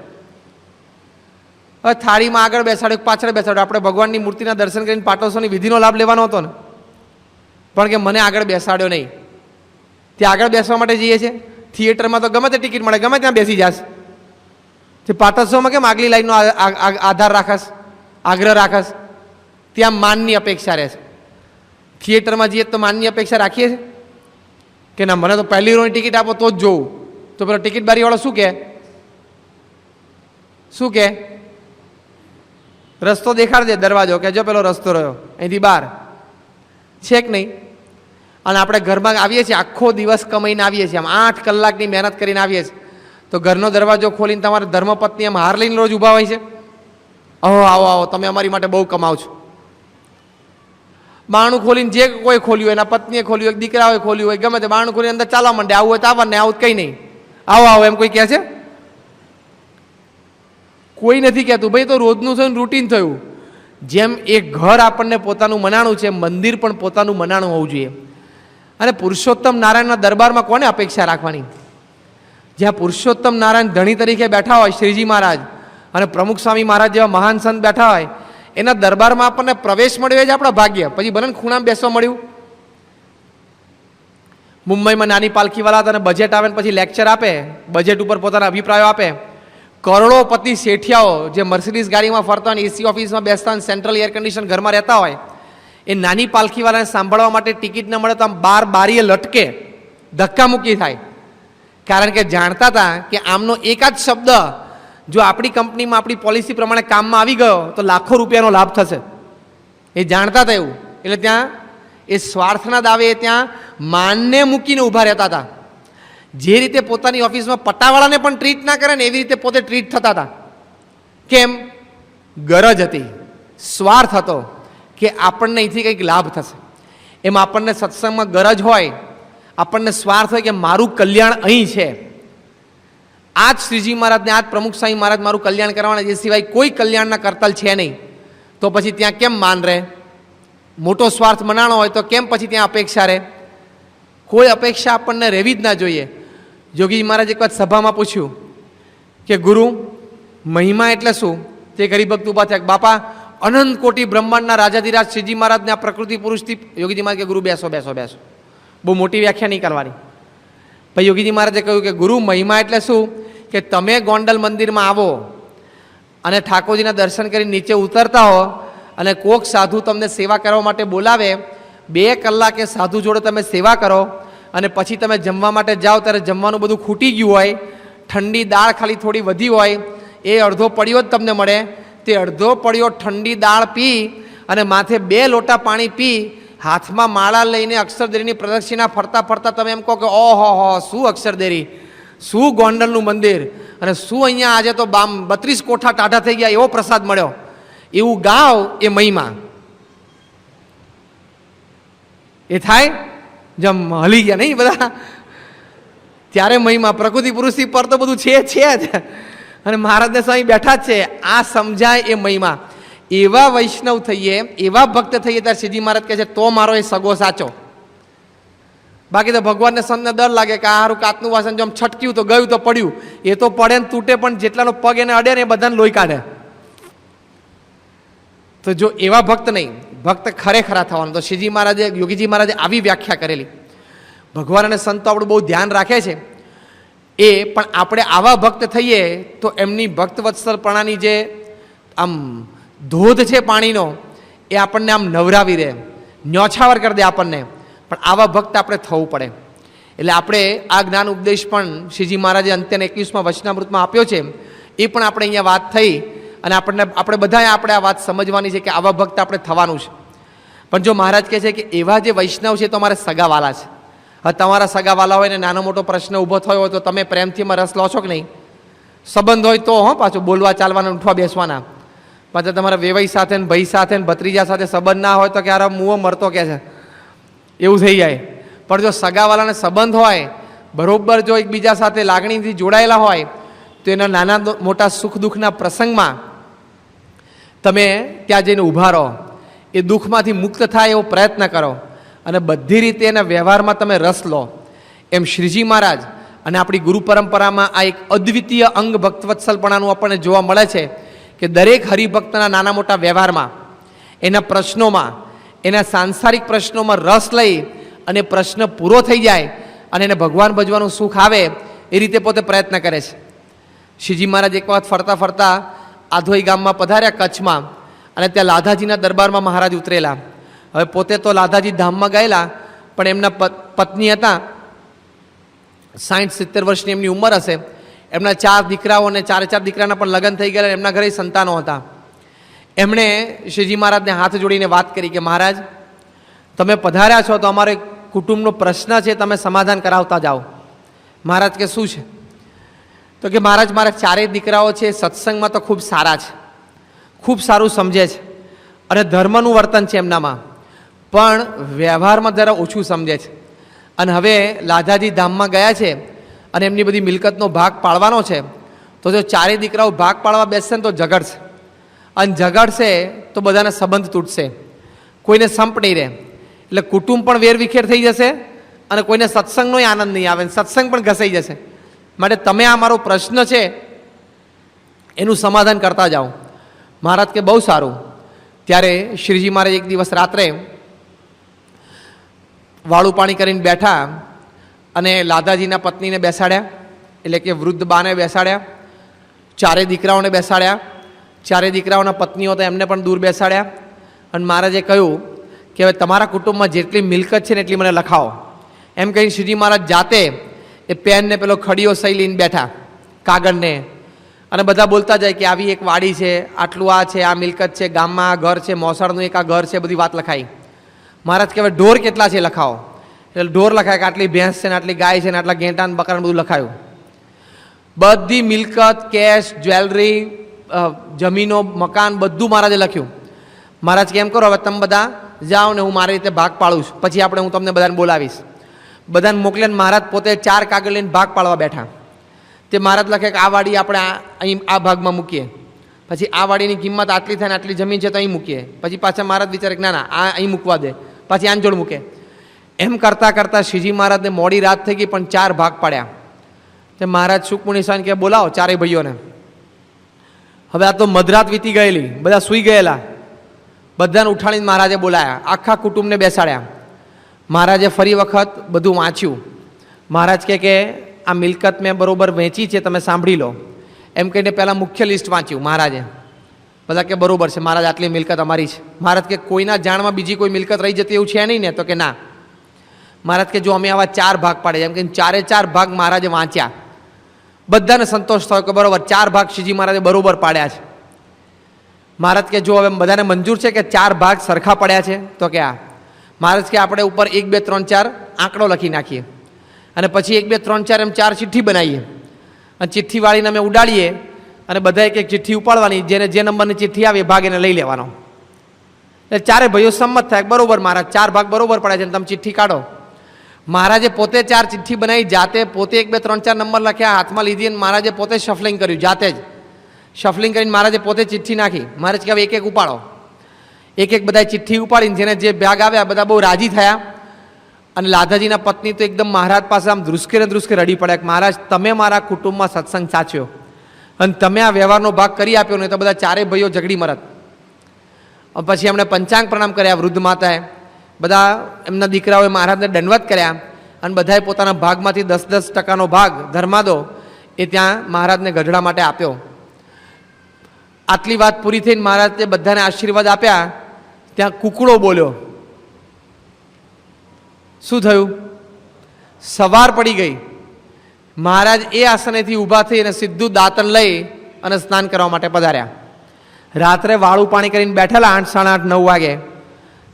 હવે થાળીમાં આગળ બેસાડ્યો, પાછળ બેસાડ્યો. આપણે ભગવાનની મૂર્તિના દર્શન કરીને પાટોત્સવની વિધિનો લાભ લેવાનો હતો ને, પણ કે મને આગળ બેસાડ્યો નહીં. ત્યાં આગળ બેસવા માટે જઈએ છીએ. થિયેટરમાં તો ગમે તે ટિકિટ મળે, ગમે ત્યાં બેસી જશે. તે પાટોત્સવમાં કેમ આગલી લાઈનનો આધાર રાખસ, આગ્રહ રાખસ? ત્યાં માનની અપેક્ષા રહે છે. થિયેટરમાં જઈએ તો માનની અપેક્ષા રાખીએ છીએ કે ના, મને તો પહેલી રોની ટિકિટ આપો તો જ જોઉં. તો પેલો ટિકિટ બારીવાળો શું કહે? રસ્તો દેખાડ દે, દરવાજો કે જો પેલો રસ્તો રહ્યો અહીંથી બહાર છે કે નહીં. અને આપણે ઘરમાં આવીએ છીએ, આખો દિવસ કમાઈને આવીએ છીએ, આમ 8 કલાકની મહેનત કરીને આવીએ છીએ, તો ઘરનો દરવાજો ખોલીને તમારા ધર્મપત્ની આમ હાર લઈને રોજ ઊભા હોય છે. અહો, આવો આવો, તમે અમારી માટે બહુ કમાવ છો. બારણું ખોલીને જે કોઈ ખોલ્યું હોય, એના પત્નીએ ખોલ્યું હોય, દીકરાઓએ ખોલ્યું હોય, ગમે તે બારણું ખોલીને અંદર ચાલવા માંડે. આવું હોય તો આવવાનું, આવું કંઈ નહીં. આવો આવો એમ કોઈ કહે છે? કોઈ નથી કહેતું. ભાઈ તો રોજનું થયું, રૂટીન થયું. જેમ એ ઘર આપણને પોતાનું મનાણું છે, મંદિર પણ પોતાનું મનાણું હોવું જોઈએ. અને પુરુષોત્તમ નારાયણના દરબારમાં કોને અપેક્ષા રાખવાની? જ્યાં પુરુષોત્તમ નારાયણ ધણી તરીકે બેઠા હોય શ્રીજી મહારાજ અને પ્રમુખ સ્વામી મહારાજ જેવા મહાન સંત બેઠા હોય, એના દરબારમાં આપણને પ્રવેશ મળ્યો જ આપણા ભાગ્ય. પછી ભલે ખૂણામાં બેસવા મળ્યું. મુંબઈમાં નાની પાલખીવાળા હતા અને બજેટ આવે ને પછી લેક્ચર આપે, બજેટ ઉપર પોતાના અભિપ્રાયો આપે. કરોડોપતિ શેઠિયાઓ જે મર્સિડીઝ ગાડીમાં ફરતા હોય, એસી ઓફિસમાં બેસતા હોય, સેન્ટ્રલ એર કન્ડિશન ઘરમાં રહેતા હોય, એ નાની પાલખીવાળાને સાંભળવા માટે ટિકિટ ન મળે તો આમ બારીએ લટકે, ધક્કામુક્કી થાય. કારણ કે જાણતા હતા કે આમનો એકાદ શબ્દ જો આપણી કંપનીમાં આપણી પોલિસી પ્રમાણે કામમાં આવી ગયો તો લાખો રૂપિયાનો લાભ થશે. એ જાણતા હતા એવું. એટલે ત્યાં એ સ્વાર્થના દાવે ત્યાં માનને મૂકીને ઊભા રહેતા હતા. જે રીતે પોતાની ઓફિસમાં પટ્ટાવાળાને પણ ટ્રીટ ના કરે ને એવી રીતે પોતે ટ્રીટ થતા હતા. કેમ? ગરજ હતી, સ્વાર્થ હતો કે આપણને અહીંથી કંઈક લાભ થશે. એમ આપણને સત્સંગમાં ગરજ હોય, આપણને સ્વાર્થ હોય કે મારું કલ્યાણ અહીં છે. આ જ શ્રીજી મહારાજને, આ જ પ્રમુખ સ્વામી મહારાજ મારું કલ્યાણ કરવાના, એ સિવાય કોઈ કલ્યાણના કરતલ છે નહીં. તો પછી ત્યાં કેમ માન રહે? મોટો સ્વાર્થ મનાણો હોય તો કેમ પછી ત્યાં અપેક્ષા રહે? કોઈ અપેક્ષા આપણને રહેવી જ ના જોઈએ. જોગીજી મહારાજ એક વાત સભામાં પૂછ્યું કે ગુરુ, મહિમા એટલે શું? તે ગરીબ ભક્ત ઉભા થયા, બાપા અનંત કોટી બ્રહ્માંડના રાજાધિરાજ શ્રીજી મહારાજને આ પ્રકૃતિ પુરુષથી યોગીજી મહારાજ કે ગુરુ બેસો બેસો બેસો, બહુ મોટી વ્યાખ્યા નહીં કરવાની. પછી યોગીજી મહારાજે કહ્યું કે ગુરુ મહિમા એટલે શું કે તમે ગોંડલ મંદિરમાં આવો અને ઠાકોરજીના દર્શન કરી નીચે ઉતરતા હો અને કોક સાધુ તમને સેવા કરવા માટે બોલાવે, 2 કલાકે સાધુ જોડે તમે સેવા કરો અને પછી તમે જમવા માટે જાઓ ત્યારે જમવાનું બધું ખૂટી ગયું હોય, ઠંડી દાળ ખાલી થોડી વધી હોય, એ અડધો પડ્યો જ તમને મળે. તે અડધો પડ્યો ઠંડી દાળ પી અને માથે 2 લોટા પાણી પી હાથમાં માળા લઈને અક્ષરદેરીની પ્રદક્ષિણા ફરતા ફરતા તમે એમ કહો કે ઓહો હો શું અક્ષરદેરી, શું ગોંડલનું મંદિર અને શું અહીંયા આજે તો 32 કોઠા ટાઢા થઈ ગયા એવો પ્રસાદ મળ્યો, એવું ગાવ એ મહિમા. એ થાય જેમ હલી ગયા નહીં બધા, ત્યારે મહિમા. પ્રકૃતિ પુરુષથી પર તો બધું છે જ અને મહારાજને સ્વામી બેઠા જ છે. આ સમજાય એ મહિમા. એવા વૈષ્ણવ થઈએ, એવા ભક્ત થઈએ ત્યારે શ્રીજી મહારાજ કહે છે તો મારો એ સગો સાચો. બાકી તો ભગવાનને સંતને ડર લાગે કે આ હારું કાચનું વાસણ જો છટક્યું તો ગયું તો પડ્યું, એ તો પડે ને તૂટે પણ જેટલાનો પગ એને અડે ને એ બધાને લોહી કાઢે. તો જો એવા ભક્ત નહીં, ભક્ત ખરેખરા થવાનું. તો શ્રીજી મહારાજે, યોગીજી મહારાજે આવી વ્યાખ્યા કરેલી. ભગવાન અને સંતો આપણું બહુ ધ્યાન રાખે છે એ, પણ આપણે આવા ભક્ત થઈએ તો એમની ભક્તવત્સલપણાની જે આમ ધોધ છે પાણીનો એ આપણને આમ નવરાવી દે, ન્યોછાવર કરી દે આપણને. પણ આવા ભક્ત આપણે થવું પડે. એટલે આપણે આ જ્ઞાન ઉપદેશ પણ શ્રીજી મહારાજે અંત્યના 21મા વચનામૃતમાં આપ્યો છે, એ પણ આપણે અહીંયા વાત થઈ અને આપણે બધાએ આપણે આ વાત સમજવાની છે કે આવા ભક્ત આપણે થવાનું છે. પણ જો મહારાજ કહે છે કે એવા જે વૈષ્ણવ છે તો અમારે સગાવાલા છે. હવે તમારા સગાવાલા હોય ને નાનો મોટો પ્રશ્ન ઊભો થયો હોય તો તમે પ્રેમથી એમાં રસ લો છો કે નહીં? સંબંધ હોય તો પાછું બોલવા ચાલવાના, ઉઠવા બેસવાના. પાછા તમારા વેવાઈ સાથે ને ભાઈ સાથે ને ભત્રીજા સાથે સંબંધ ના હોય તો ક્યારે મુવો મરતો કે છે એવું થઈ જાય. પણ જો સગાવાલાને સંબંધ હોય, બરોબર જો એકબીજા સાથે લાગણીથી જોડાયેલા હોય તો એના નાના મોટા સુખ દુઃખના પ્રસંગમાં તમે ત્યાં જઈને ઊભા રહો, એ દુઃખમાંથી મુક્ત થાય એવો પ્રયત્ન કરો અને બધી રીતે એના વ્યવહારમાં તમે રસ લો. એમ શ્રીજી મહારાજ અને આપણી ગુરુ પરંપરામાં આ એક અદ્વિતીય અંગ ભક્તવત્સલપણાનું આપણને જોવા મળે છે કે દરેક હરિભક્તના નાના મોટા વ્યવહારમાં, એના પ્રશ્નોમાં, એના સાંસારિક પ્રશ્નોમાં રસ લઈ અને પ્રશ્ન પૂરો થઈ જાય અને એને ભગવાન ભજવાનું સુખ આવે એ રીતે પોતે પ્રયત્ન કરે છે. શ્રીજી મહારાજ એક વખત ફરતા ફરતા આધોઈ ગામમાં પધાર્યા કચ્છમાં અને ત્યાં લાધાજીના દરબારમાં મહારાજ ઉતરેલા. હવે પોતે તો લાધાજી ધામમાં ગયેલા, પણ એમના પત્ની હતા, 60-70 વર્ષની એમની ઉંમર હશે. એમના 4 દીકરાઓ અને 4 દીકરાના પણ લગ્ન થઈ ગયેલા, એમના ઘરે સંતાનો હતા. એમણે શ્રીજી મહારાજને હાથ જોડીને વાત કરી કે મહારાજ તમે પધાર્યા છો તો અમારે કુટુંબનો પ્રશ્ન છે, તમે સમાધાન કરાવતા જાઓ. મહારાજ કે શું છે? તો કે મહારાજ મારા 4 દીકરાઓ છે, સત્સંગમાં તો ખૂબ સારા છે, ખૂબ સારું સમજે છે અને ધર્મનું વર્તન છે એમનામાં, પણ વ્યવહારમાં જરા ઓછું સમજે છે. અને હવે લાધાજી ધામમાં ગયા છે અને એમની બધી મિલકતનો ભાગ પાડવાનો છે. તો જો 4 દીકરાઓ ભાગ પાડવા બેસશે ને તો ઝઘડશે, અને ઝઘડશે તો બધાના સંબંધ તૂટશે, કોઈને સંપ નહીં રહે. એટલે કુટુંબ પણ વેરવિખેર થઈ જશે અને કોઈને સત્સંગનો આનંદ નહીં આવે, સત્સંગ પણ ઘસાઈ જશે. માટે તમે આ મારો પ્રશ્ન છે એનું સમાધાન કરતા જાઓ. મહારાજ કે બહુ સારું. ત્યારે શ્રીજી મહારાજ એક દિવસ રાત્રે વાળું પાણી કરીને બેઠા અને લાદાજીના પત્નીને બેસાડ્યા, એટલે કે વૃદ્ધ બાને બેસાડ્યા, 4 દીકરાઓને બેસાડ્યા, 4 દીકરાઓના પત્નીઓ તો એમને પણ દૂર બેસાડ્યા. અને મહારાજે કહ્યું કે હવે તમારા કુટુંબમાં જેટલી મિલકત છે ને એટલી મને લખાવો. એમ કહીને શ્રીજી મહારાજ જાતે એ પેનને પેલો ખડીયો સહી લઈને બેઠા, કાગળને, અને બધા બોલતા જાય કે આવી એક વાડી છે, આટલું આ છે, આ મિલકત છે, ગામમાં આ ઘર છે, મોસાળનું એક આ ઘર છે, બધી વાત લખાઈ. મહારાજ કહેવાય ઢોર કેટલા છે લખાવો. એટલે ઢોર લખાય કે આટલી ભેંસ છે ને આટલી ગાય છે ને આટલા ઘેંટા ને બકરા બધું લખાયું. બધી મિલકત, કેશ, જ્વેલરી, જમીનો, મકાન બધું મહારાજે લખ્યું. મહારાજ કેમ કરો હવે તમે બધા જાઓ ને હું મારી રીતે ભાગ પાડું છું, પછી હું તમને બધાને બોલાવીશ. બધાને મોકલે ને મહારાજ પોતે 4 કાગળ લઈને ભાગ પાડવા બેઠા. તે મહારાજ લખે કે આ વાડી આપણે અહીં આ ભાગમાં મૂકીએ, પછી આ વાડીની કિંમત આટલી થાય ને આટલી જમીન છે તો અહીં મૂકીએ, પછી પાછા મહારાજ વિચારે કે ના ના આ અહીં મૂકવા દે, પછી આન જોડ મૂકે. એમ કરતાં કરતાં શ્રીજી મહારાજને મોડી રાત થઈ ગઈ પણ 4 ભાગ પાડ્યા. તે મહારાજ સુખમુનિ સ્વામી કે બોલાવો 4 ભાઈઓને. હવે આ તો મધરાત વીતી ગયેલી, બધા સૂઈ ગયેલા. બધાને ઉઠાડીને મહારાજે બોલાયા, આખા કુટુંબને બેસાડ્યા. મહારાજે ફરી વખત બધું વાંચ્યું. મહારાજ કહે કે આ મિલકત મેં બરોબર વેચી છે, તમે સાંભળી લો એમ કહીને પહેલાં મુખ્ય લિસ્ટ વાંચ્યું મહારાજે. બધા કે બરોબર છે મહારાજ, આટલી મિલકત અમારી છે. મહારાજ કે કોઈના જાણમાં બીજી કોઈ મિલકત રહી જતી એવું છે નહીં ને? તો કે ના. મહારાજ કે જો અમે આવા 4 ભાગ પાડે, એમ કે 4 ભાગ મહારાજે વાંચ્યા. બધાને સંતોષ થયો કે બરોબર 4 ભાગ શ્રીજી મહારાજે બરોબર પાડ્યા છે. મહારાજ કે જો હવે બધાને મંજૂર છે કે 4 ભાગ સરખા પડ્યા છે? તો કે આ. મહારાજ કે આપણે ઉપર 1 2 3 4 આંકડો લખી નાખીએ અને પછી 1 2 3 4 એમ 4 ચિઠ્ઠી બનાવીએ અને ચિઠ્ઠી વાળીને અમે ઉડાડીએ અને બધા એક ચિઠ્ઠી ઉપાડવાની, જેને જે નંબરની ચિઠ્ઠી આવે એ ભાગ એને લઈ લેવાનો. એટલે 4 ભાઈઓ સંમત થાય બરોબર મહારાજ 4 ભાગ બરોબર પડે છે, તમે ચિઠ્ઠી કાઢો. મહારાજે પોતે 4 ચિઠ્ઠી બનાવી, જાતે પોતે 1 2 3 4 નંબર લખ્યા, હાથમાં લીધી અને મહારાજે પોતે શફલિંગ કર્યું, જાતે જ શફલિંગ કરીને મહારાજે પોતે ચિઠ્ઠી નાખી. મહારાજ કે હવે એક ઉપાડો. એક બધા ચિઠ્ઠી ઉપાડીને જેને જે ભાગ આવ્યા બધા બહુ રાજી થયા. અને લાધાજીના પત્ની તો એકદમ મહારાજ પાસે આમ ધ્રુસકે રડી પડ્યા કે મહારાજ તમે મારા કુટુંબમાં સત્સંગ સાચ્યો અને તમે આ વ્યવહારનો ભાગ કરી આપ્યો ને તો બધા 4 ભાઈઓ ઝઘડી મરત. પછી એમણે પંચાંગ પ્રણામ કર્યા. વૃદ્ધ માતાએ બધા એમના દીકરાઓએ મહારાજને દંડવત કર્યા અને બધાએ પોતાના ભાગમાંથી 10% ભાગ ધર્માદો એ ત્યાં મહારાજને ગઢડા માટે આપ્યો. આટલી વાત પૂરી થઈને મહારાજે બધાને આશીર્વાદ આપ્યા. ત્યાં કુકડો બોલ્યો. શું થયું? સવાર પડી ગઈ. મહારાજ એ આસનેથી ઊભા થઈ અને સીધું દાંતણ લઈ અને સ્નાન કરવા માટે પધાર્યા. રાત્રે વાળું પાણી કરીને બેઠેલા 8 સાડા 8 9 વાગે.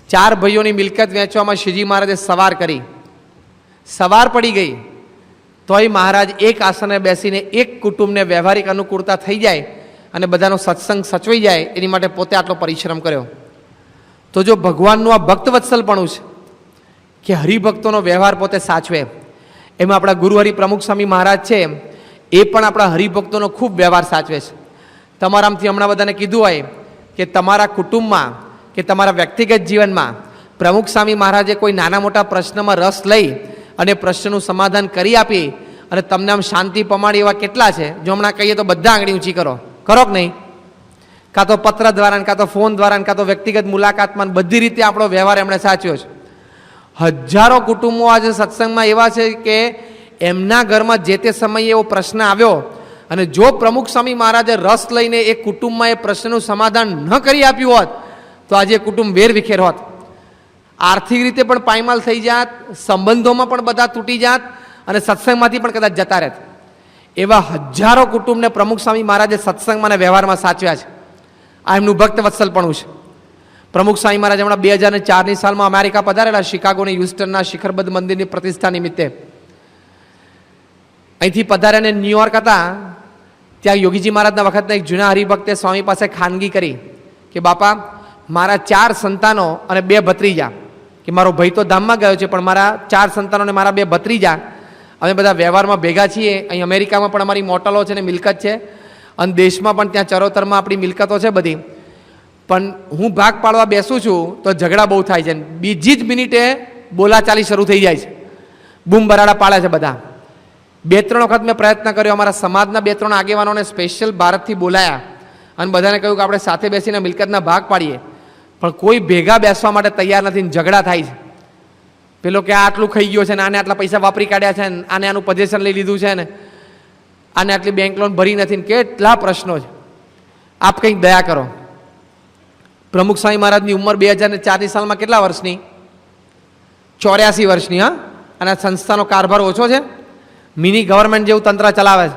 4 ભાઈઓની મિલકત વેચવામાં શ્રીજી મહારાજે સવાર કરી. સવાર પડી ગઈ તોય મહારાજ એક આસને બેસીને એક કુટુંબને વ્યવહારિક અનુકૂળતા થઈ જાય અને બધાનો સત્સંગ સચવાઈ જાય એની માટે પોતે આટલો પરિશ્રમ કર્યો. તો જો ભગવાનનું આ ભક્તવત્સલપણું છે કે હરિભક્તોનો વ્યવહાર પોતે સાચવે. એમાં આપણા ગુરુ હરિ પ્રમુખ સ્વામી મહારાજ છે એ પણ આપણા હરિભક્તોનો ખૂબ વ્યવહાર સાચવે છે. તમારામાંથી હમણાં બધાને કીધું હોય કે તમારા કુટુંબમાં કે તમારા વ્યક્તિગત જીવનમાં પ્રમુખ સ્વામી મહારાજે કોઈ નાના મોટા પ્રશ્નમાં રસ લઈ અને પ્રશ્નનું સમાધાન કરી આપી અને તમને આમ શાંતિ પમાડી એવા કેટલા છે? જો હમણાં કહીએ તો બધા આંગળી ઊંચી કરો કે નહીં? કાં તો પત્ર દ્વારા, કાં તો ફોન દ્વારા, કાં તો વ્યક્તિગત મુલાકાતમાં, બધી રીતે આપણો વ્યવહાર એમણે સાચ્યો છે. હજારો કુટુંબો આજે સત્સંગમાં એવા છે કે એમના ઘરમાં જે તે સમયે એવો પ્રશ્ન આવ્યો અને જો પ્રમુખ સ્વામી મહારાજે રસ લઈને એ કુટુંબમાં એ પ્રશ્નનું સમાધાન ન કરી આપ્યું હોત તો આજે કુટુંબ વેર વિખેર હોત. આર્થિક રીતે પણ પાયમાલ થઈ જાત, સંબંધોમાં પણ બધા તૂટી જાત અને સત્સંગમાંથી પણ કદાચ જતા રહેત. એવા હજારો કુટુંબને પ્રમુખ સ્વામી મહારાજે સત્સંગમાં અને વ્યવહારમાં સાચવ્યા છે. આ એમનું ભક્ત વત્સલપણું છે. પ્રમુખ સ્વામી મહારાજ હમણાં 2004ની સાલમાં અમેરિકા પધારેલા, શિકાગોની હ્યુસ્ટનના શિખરબદ્ધ મંદિરની પ્રતિષ્ઠા નિમિત્તે. અહીંથી પધાર્યા અને ન્યુયોર્ક હતા ત્યાં યોગીજી મહારાજના વખતના એક જૂના હરિભક્તે સ્વામી પાસે ખાનગી કરી કે બાપા મારા 4 સંતાનો અને 2 ભત્રીજા, કે મારો ભાઈ તો ધામમાં ગયો છે પણ મારા 4 સંતાનો અને મારા 2 ભત્રીજા અમે બધા વ્યવહારમાં ભેગા છીએ. અહીં અમેરિકામાં પણ અમારી મોટલો છે ને મિલકત છે અને દેશમાં પણ ત્યાં ચરોતરમાં આપણી મિલકતો છે બધી. પણ હું ભાગ પાડવા બેસું છું તો ઝઘડા બહુ થાય છે. બીજી જ મિનિટે બોલાચાલી શરૂ થઈ જાય છે, બૂમ બરાડા પાડે છે બધા. 2-3 વખત મેં પ્રયત્ન કર્યો. અમારા સમાજના 2-3 આગેવાનોને સ્પેશિયલ ભારતથી બોલાયા અને બધાને કહ્યું કે આપણે સાથે બેસીને મિલકતના ભાગ પાડીએ, પણ કોઈ ભેગા બેસવા માટે તૈયાર નથી. ઝઘડા થાય છે. પેલો કે આટલું ખાઈ ગયો છે ને આને આટલા પૈસા વાપરી કાઢ્યા છે ને આને આનું પોઝેશન લઈ લીધું છે ને આને આટલી બેંક લોન ભરી નથી ને કેટલા પ્રશ્નો છે. આપ કંઈક દયા કરો. પ્રમુખ સ્વામી મહારાજની ઉંમર 2004ની સાલમાં કેટલા વર્ષની? 84 વર્ષની. હા, અને સંસ્થાનો કારભાર ઓછો છે, મિની ગવર્મેન્ટ જેવું તંત્ર ચલાવે છે.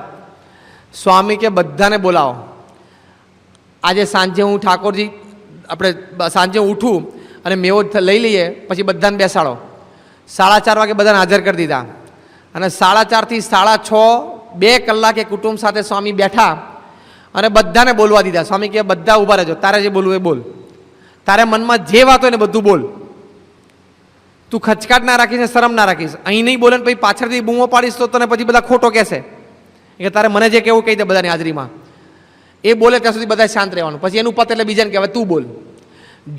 સ્વામી કે બધાને બોલાવો. આજે સાંજે હું ઠાકોરજી આપણે સાંજે ઉઠું અને મેવો લઈ લઈએ પછી બધાને બેસાડો. 4:30 વાગે બધાને હાજર કરી દીધા અને 4:30 થી 6:30 2 કલાકે કુટુંબ સાથે સ્વામી બેઠા અને બધાને બોલવા દીધા. સ્વામી કે બધા ઊભા રહેજો, તારે જે બોલવું એ બોલ, તારે મનમાં જે વાત હોય ને બધું બોલ, તું ખચકાટ ના રાખીશ ને શરમ ના રાખીશ. અહીં નહીં બોલે ને પછી પાછળથી બૂમો પાડીશ તો તને પછી બધા ખોટો કહેશે કે તારે મને જે કેવું કહી દે બધાની હાજરીમાં. એ બોલે ત્યાં સુધી બધા શાંત રહેવાનું. પછી એનું પત એટલે બીજાને કહેવાય તું બોલ.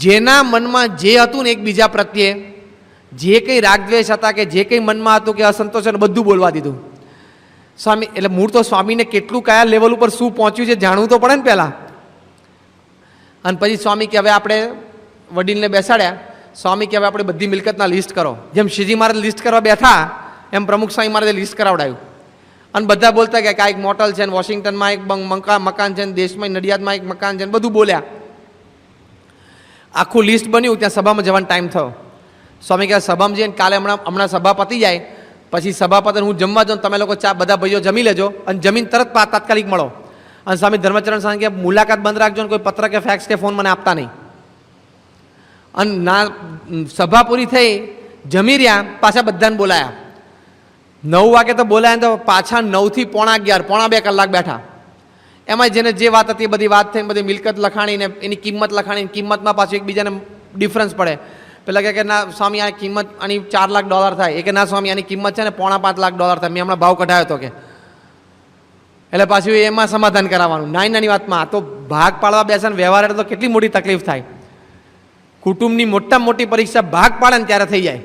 જેના મનમાં જે હતું ને એકબીજા પ્રત્યે જે કંઈ રાગદ્વેષ હતા કે જે કંઈ મનમાં હતું કે અસંતોષ હતું બધું બોલવા દીધું. સ્વામી એટલે મૂળ તો સ્વામીને કેટલું કયા લેવલ ઉપર શું પહોંચ્યું છે જાણવું તો પડે ને પહેલાં. અને પછી સ્વામી કે હવે આપણે વડીલને બેસાડ્યા. સ્વામી કે હવે આપણે બધી મિલકતના લિસ્ટ કરો. જેમ શ્રીજી મહારાજ લિસ્ટ કરવા બેઠા એમ પ્રમુખ સ્વામી મહારાજે લિસ્ટ કરાવડાયું. અને બધા બોલતા કે આ એક મોટલ છે, વોશિંગ્ટનમાં એક મકાન છે, દેશમાં નડિયાદમાં એક મકાન છે, બધું બોલ્યા. આખું લિસ્ટ બન્યું. ત્યાં સભામાં જવાનો ટાઈમ થયો. સ્વામી કહે સભામાં જઈને કાલે હમણાં સભા પતી જાય પછી સભા પતે હું જમવા જાઉં, તમે લોકો ચા બધા ભાઈઓ જમી લેજો અને જમીન તરત તાત્કાલિક મળો. અને સ્વામી ધર્મચરણ સ્વામી કે મુલાકાત બંધ રાખજો ને કોઈ પત્ર કે ફેક્સ કે ફોન મને આપતા નહીં. અને ના સભા પૂરી થઈ, જમી રહ્યા, પાછા બધાને બોલાયા. 9 વાગે તો બોલાયા તો પાછા 9 થી 11:15 પોણા 2 કલાક બેઠા. એમાં જેને જે વાત હતી બધી વાત થઈ, બધી મિલકત લખાણીને એની કિંમત લખાણી, કિંમતમાં પાછું એકબીજાને ડિફરન્સ પડે. પેલા કે ના સ્વામી આ કિંમત આની $4 લાખ થાય. એ કે ના સ્વામી આની કિંમત છે ને $4.5 લાખ થાય, મેં હમણાં ભાવ કઢાયો હતો કે. એટલે પાછું એમાં સમાધાન કરાવવાનું નાની વાતમાં. આ તો ભાગ પાડવા બેસે ને વ્યવહાર એટલે તો કેટલી મોટી તકલીફ થાય. કુટુંબની મોટામાં મોટી પરીક્ષા ભાગ પાડે ને ત્યારે થઈ જાય.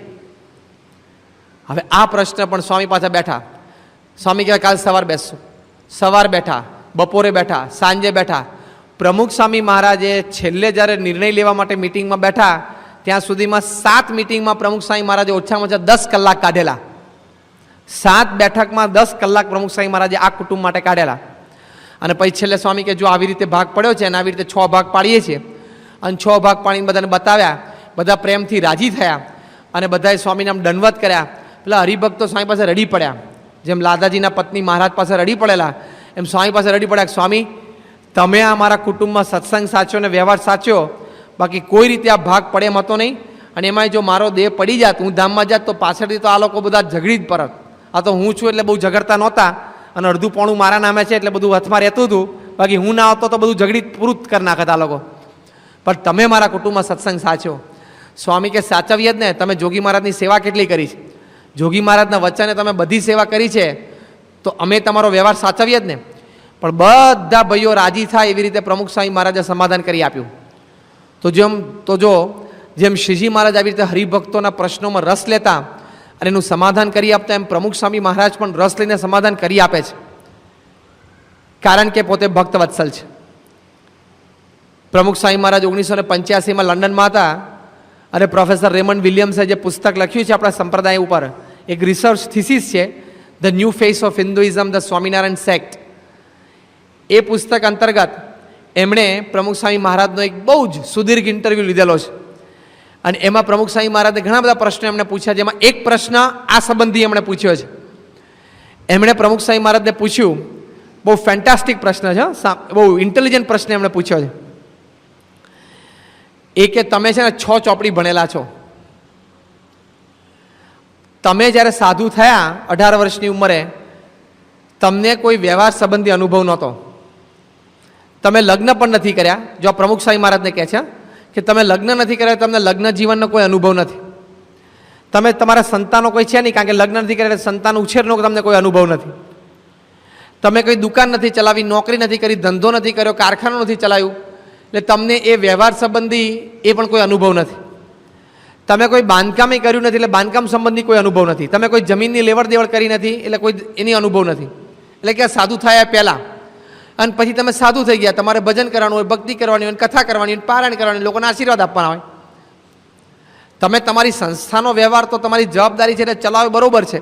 હવે આ પ્રશ્ન પણ સ્વામી પાછા બેઠા. સ્વામી કહેવાય કાલ સવાર બેસશું. સવાર બેઠા, બપોરે બેઠા, સાંજે બેઠા. પ્રમુખ સ્વામી મહારાજે છેલ્લે જ્યારે નિર્ણય લેવા માટે મિટિંગમાં બેઠા ત્યાં સુધીમાં 7 મિટિંગમાં પ્રમુખ સ્વામી મહારાજે ઓછામાં ઓછા 10 કલાક કાઢેલા. 7 બેઠકમાં 10 કલાક પ્રમુખ સ્વામી મહારાજે આ કુટુંબ માટે કાઢેલા. અને પછી છેલ્લે સ્વામી કે જો આવી રીતે ભાગ પડ્યો છે અને આવી રીતે 6 ભાગ પાડીએ છીએ અને 6 ભાગ પાડીને બધાને બતાવ્યા, બધા પ્રેમથી રાજી થયા અને બધાએ સ્વામીને આમ દંડવત કર્યા. પેલા હરિભક્તો સ્વામી પાસે રડી પડ્યા. જેમ લાદાજીના પત્ની મહારાજ પાસે રડી પડેલા એમ સ્વામી પાસે રડી પડ્યા. સ્વામી તમે અમારા કુટુંબમાં સત્સંગ સાચ્યો ને વ્યવહાર સાચ્યો, બાકી કોઈ રીતે આ ભાગ પડે એમ હતો નહીં. અને એમાંય જો મારો દેહ પડી જાત, હું ધામમાં જાત તો પાછળથી તો આ લોકો બધા ઝઘડી જ પરત. આ તો હું છું એટલે બહુ ઝઘડતા નહોતા અને અડધું પોણું મારા નામે છે એટલે બધું હાથમાં રહેતું હતું, બાકી હું ના આવતો તો બધું ઝઘડી પૂરું જ કરી નાખત આ લોકો. પણ તમે મારા કુટુંબમાં સત્સંગ સાચ્યો. સ્વામી કે સાચવીએ જ ને. તમે જોગી મહારાજની સેવા કેટલી કરી છે, જોગી મહારાજના વચને તમે બધી સેવા કરી છે, તો અમે તમારો વ્યવહાર સાચવીએ જ ને. પણ બધા ભાઈઓ રાજી થાય એવી રીતે પ્રમુખ સ્વામી મહારાજે સમાધાન કરી આપ્યું. તો જેમ શ્રીજી મહારાજ આવી રીતે હરિભક્તોના પ્રશ્નોમાં રસ લેતા અને એનું સમાધાન કરી આપતા, એમ પ્રમુખ સ્વામી મહારાજ પણ રસ લઈને સમાધાન કરી આપે છે, કારણ કે પોતે ભક્ત વત્સલ છે. પ્રમુખ સ્વામી મહારાજ 1985માં લંડનમાં હતા અને પ્રોફેસર રેમન્ડ વિલિયમ્સે જે પુસ્તક લખ્યું છે આપણા સંપ્રદાય ઉપર, એક રિસર્ચ થીસીસ છે, the new face of Hinduism, the Swaminarayan sect. એ પુસ્તક અંતર્ગત એમણે પ્રમુખ સ્વામી મહારાજનો એક બહુ જ સુદીર્ઘ ઇન્ટરવ્યૂ લીધેલો છે. અને એમાં પ્રમુખ સ્વામી મહારાજે ઘણા બધા પ્રશ્નો એમણે પૂછ્યા, જેમાં એક પ્રશ્ન આ સંબંધી એમણે પૂછ્યો છે. એમણે પ્રમુખ સ્વામી મહારાજને પૂછ્યું, બહુ ફેન્ટાસ્ટિક પ્રશ્ન છે, બહુ ઇન્ટેલિજન્ટ પ્રશ્ન એમણે પૂછ્યો છે. એ કે તમે છે ને 6 ચોપડી ભણેલા છો. તમે જ્યારે સાધુ થયા 18 વર્ષની ઉંમરે, તમને કોઈ વ્યવહાર સંબંધી અનુભવ નહોતો. તમે લગ્ન પણ નથી કર્યા. જો પ્રમુખ સ્વામી મહારાજને કહે છે કે તમે લગ્ન નથી કર્યા, તમને લગ્ન જીવનનો કોઈ અનુભવ નથી. તમે તમારા સંતાનો કોઈ છે નહીં, કારણ કે લગ્ન નથી કર્યા, સંતાન ઉછેરનો તમને કોઈ અનુભવ નથી. તમે કોઈ દુકાન નથી ચલાવી, નોકરી નથી કરી, ધંધો નથી કર્યો, કારખાનું નથી ચલાવ્યું, એટલે તમને એ વ્યવહાર સંબંધી એ પણ કોઈ અનુભવ નથી. તમે કોઈ બાંધકામે કર્યું નથી એટલે બાંધકામ સંબંધી કોઈ અનુભવ નથી. તમે કોઈ જમીનની લેવડ દેવડ કરી નથી એટલે કોઈ એની અનુભવ નથી. એટલે કે સાધુ થયા પહેલાં અને પછી તમે સાધુ થઈ ગયા, તમારે ભજન કરવાનું હોય, ભક્તિ કરવાની હોય, કથા કરવાની હોય, પારાયણ કરવાની, લોકોને આશીર્વાદ આપવાના હોય. તમે તમારી સંસ્થાનો વ્યવહાર તો તમારી જવાબદારી છે એટલે ચલાવો, બરોબર છે.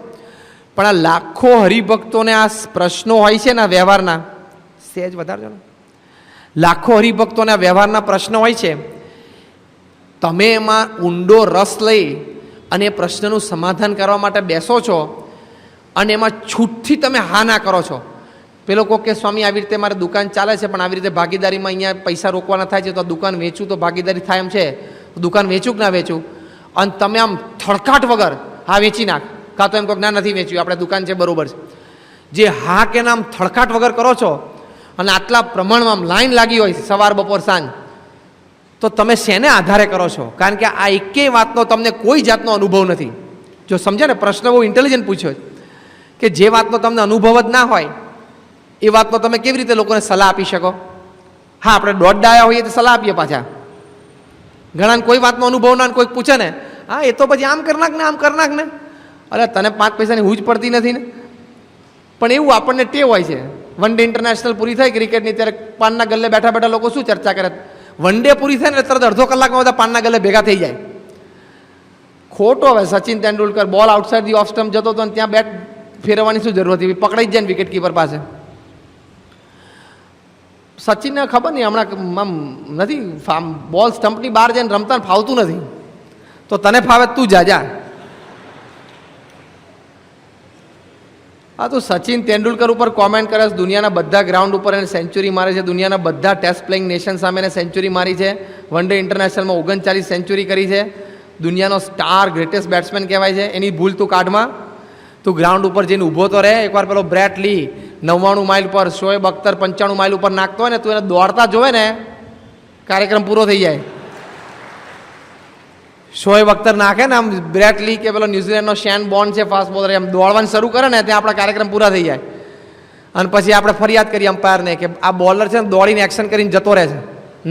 પણ આ લાખો હરિભક્તોને આ પ્રશ્નો હોય છે ને આ વ્યવહારના, સહેજ વધારજો ને, લાખો હરિભક્તોને આ વ્યવહારના પ્રશ્નો હોય છે. તમે એમાં ઊંડો રસ લઈ અને એ પ્રશ્નનું સમાધાન કરવા માટે બેસો છો અને એમાં છૂટથી તમે હા ના કરો છો. પેલો કહો કે સ્વામી આવી રીતે મારે દુકાન ચાલે છે પણ આવી રીતે ભાગીદારીમાં અહીંયા પૈસા રોકવાના થાય છે, તો દુકાન વેચું તો ભાગીદારી થાય એમ છે, તો દુકાન વેચું કે ના વેચું? અને તમે આમ થડકાટ વગર હા વેચી નાખ, કાં તો એમ કહો ના નથી વેચ્યું, આપણે દુકાન છે બરાબર છે. જે હા કે ના આમ થડકાટ વગર કરો છો અને આટલા પ્રમાણમાં આમ લાઈન લાગી હોય સવાર બપોર સાંજ, તો તમે શેને આધારે કરો છો? કારણ કે આ એકેય વાતનો તમને કોઈ જાતનો અનુભવ નથી. જો સમજે ને, પ્રશ્ન બહુ ઇન્ટેલિજન્ટ પૂછ્યો કે જે વાતનો તમને અનુભવ જ ના હોય એ વાતનો તમે કેવી રીતે લોકોને સલાહ આપી શકો? હા, આપણે દોઢ ડાયા હોઈએ તો સલાહ આપીએ પાછા. ઘણાને કોઈ વાતનો અનુભવ ના, કોઈક પૂછે ને, હા એ તો પછી આમ કર નાખ ને આમ કર નાખ ને, અરે તને 5 પૈસાની હૂજ પડતી નથી ને. પણ એવું આપણને ટેવ હોય છે. વન ડે ઇન્ટરનેશનલ પૂરી થઈ ક્રિકેટની, ત્યારે પાનના ગલ્લે બેઠા બેઠા લોકો શું ચર્ચા કરે, વન ડે પૂરી થાય ને તરત અડધો કલાકમાં બધા પાનના ગલે ભેગા થઈ જાય. ખોટો. હવે સચિન તેંડુલકર બોલ આઉટસાઇડ ધી ઓફ સ્ટમ્પ જતો હતો અને ત્યાં બેટ ફેરવવાની શું જરૂર હતી? પકડાઈ જ જાય ને વિકેટ કીપર પાસે. સચિનને ખબર નહીં હમણાં આમ નથી બોલ સ્ટમ્પની બહાર જઈને રમતા ફાવતું નથી, તો તને ફાવે તું જા. હા, તો સચિન તેંડુલકર ઉપર કોમેન્ટ કરે છે, દુનિયાના બધા ગ્રાઉન્ડ ઉપર એને સેન્ચુરી મારે છે, દુનિયાના બધા ટેસ્ટ પ્લેઇંગ નેશન સામે એને સેન્ચુરી મારી છે, વન ડે ઇન્ટરનેશનલમાં 39 સેન્ચુરી કરી છે, દુનિયાનો સ્ટાર ગ્રેટેસ્ટ બેટ્સમેન કહેવાય છે. એની ભૂલ તું કાઢમાં. તું ગ્રાઉન્ડ ઉપર જઈને ઊભો તો રહે. એકવાર પેલો બ્રેટ લી 99 માઇલ પર, શોએબ અખ્તર 95 માઇલ ઉપર નાખતો હોય ને, તું એને દોડતા જોવે ને કાર્યક્રમ પૂરો થઈ જાય. શોએબ અખ્તર નાખે ને આમ બ્રેટ લી કે પેલો ન્યુઝીલેન્ડનો શેન બોન્ડ છે ફાસ્ટ બોલર, એમ દોડવાનું શરૂ કરે ને ત્યાં આપણા કાર્યક્રમ પૂરા થઈ જાય. અને પછી આપણે ફરિયાદ કરીએ અમ્પાયરને કે આ બોલર છે ને દોડીને એક્શન કરીને જતો રહે છે,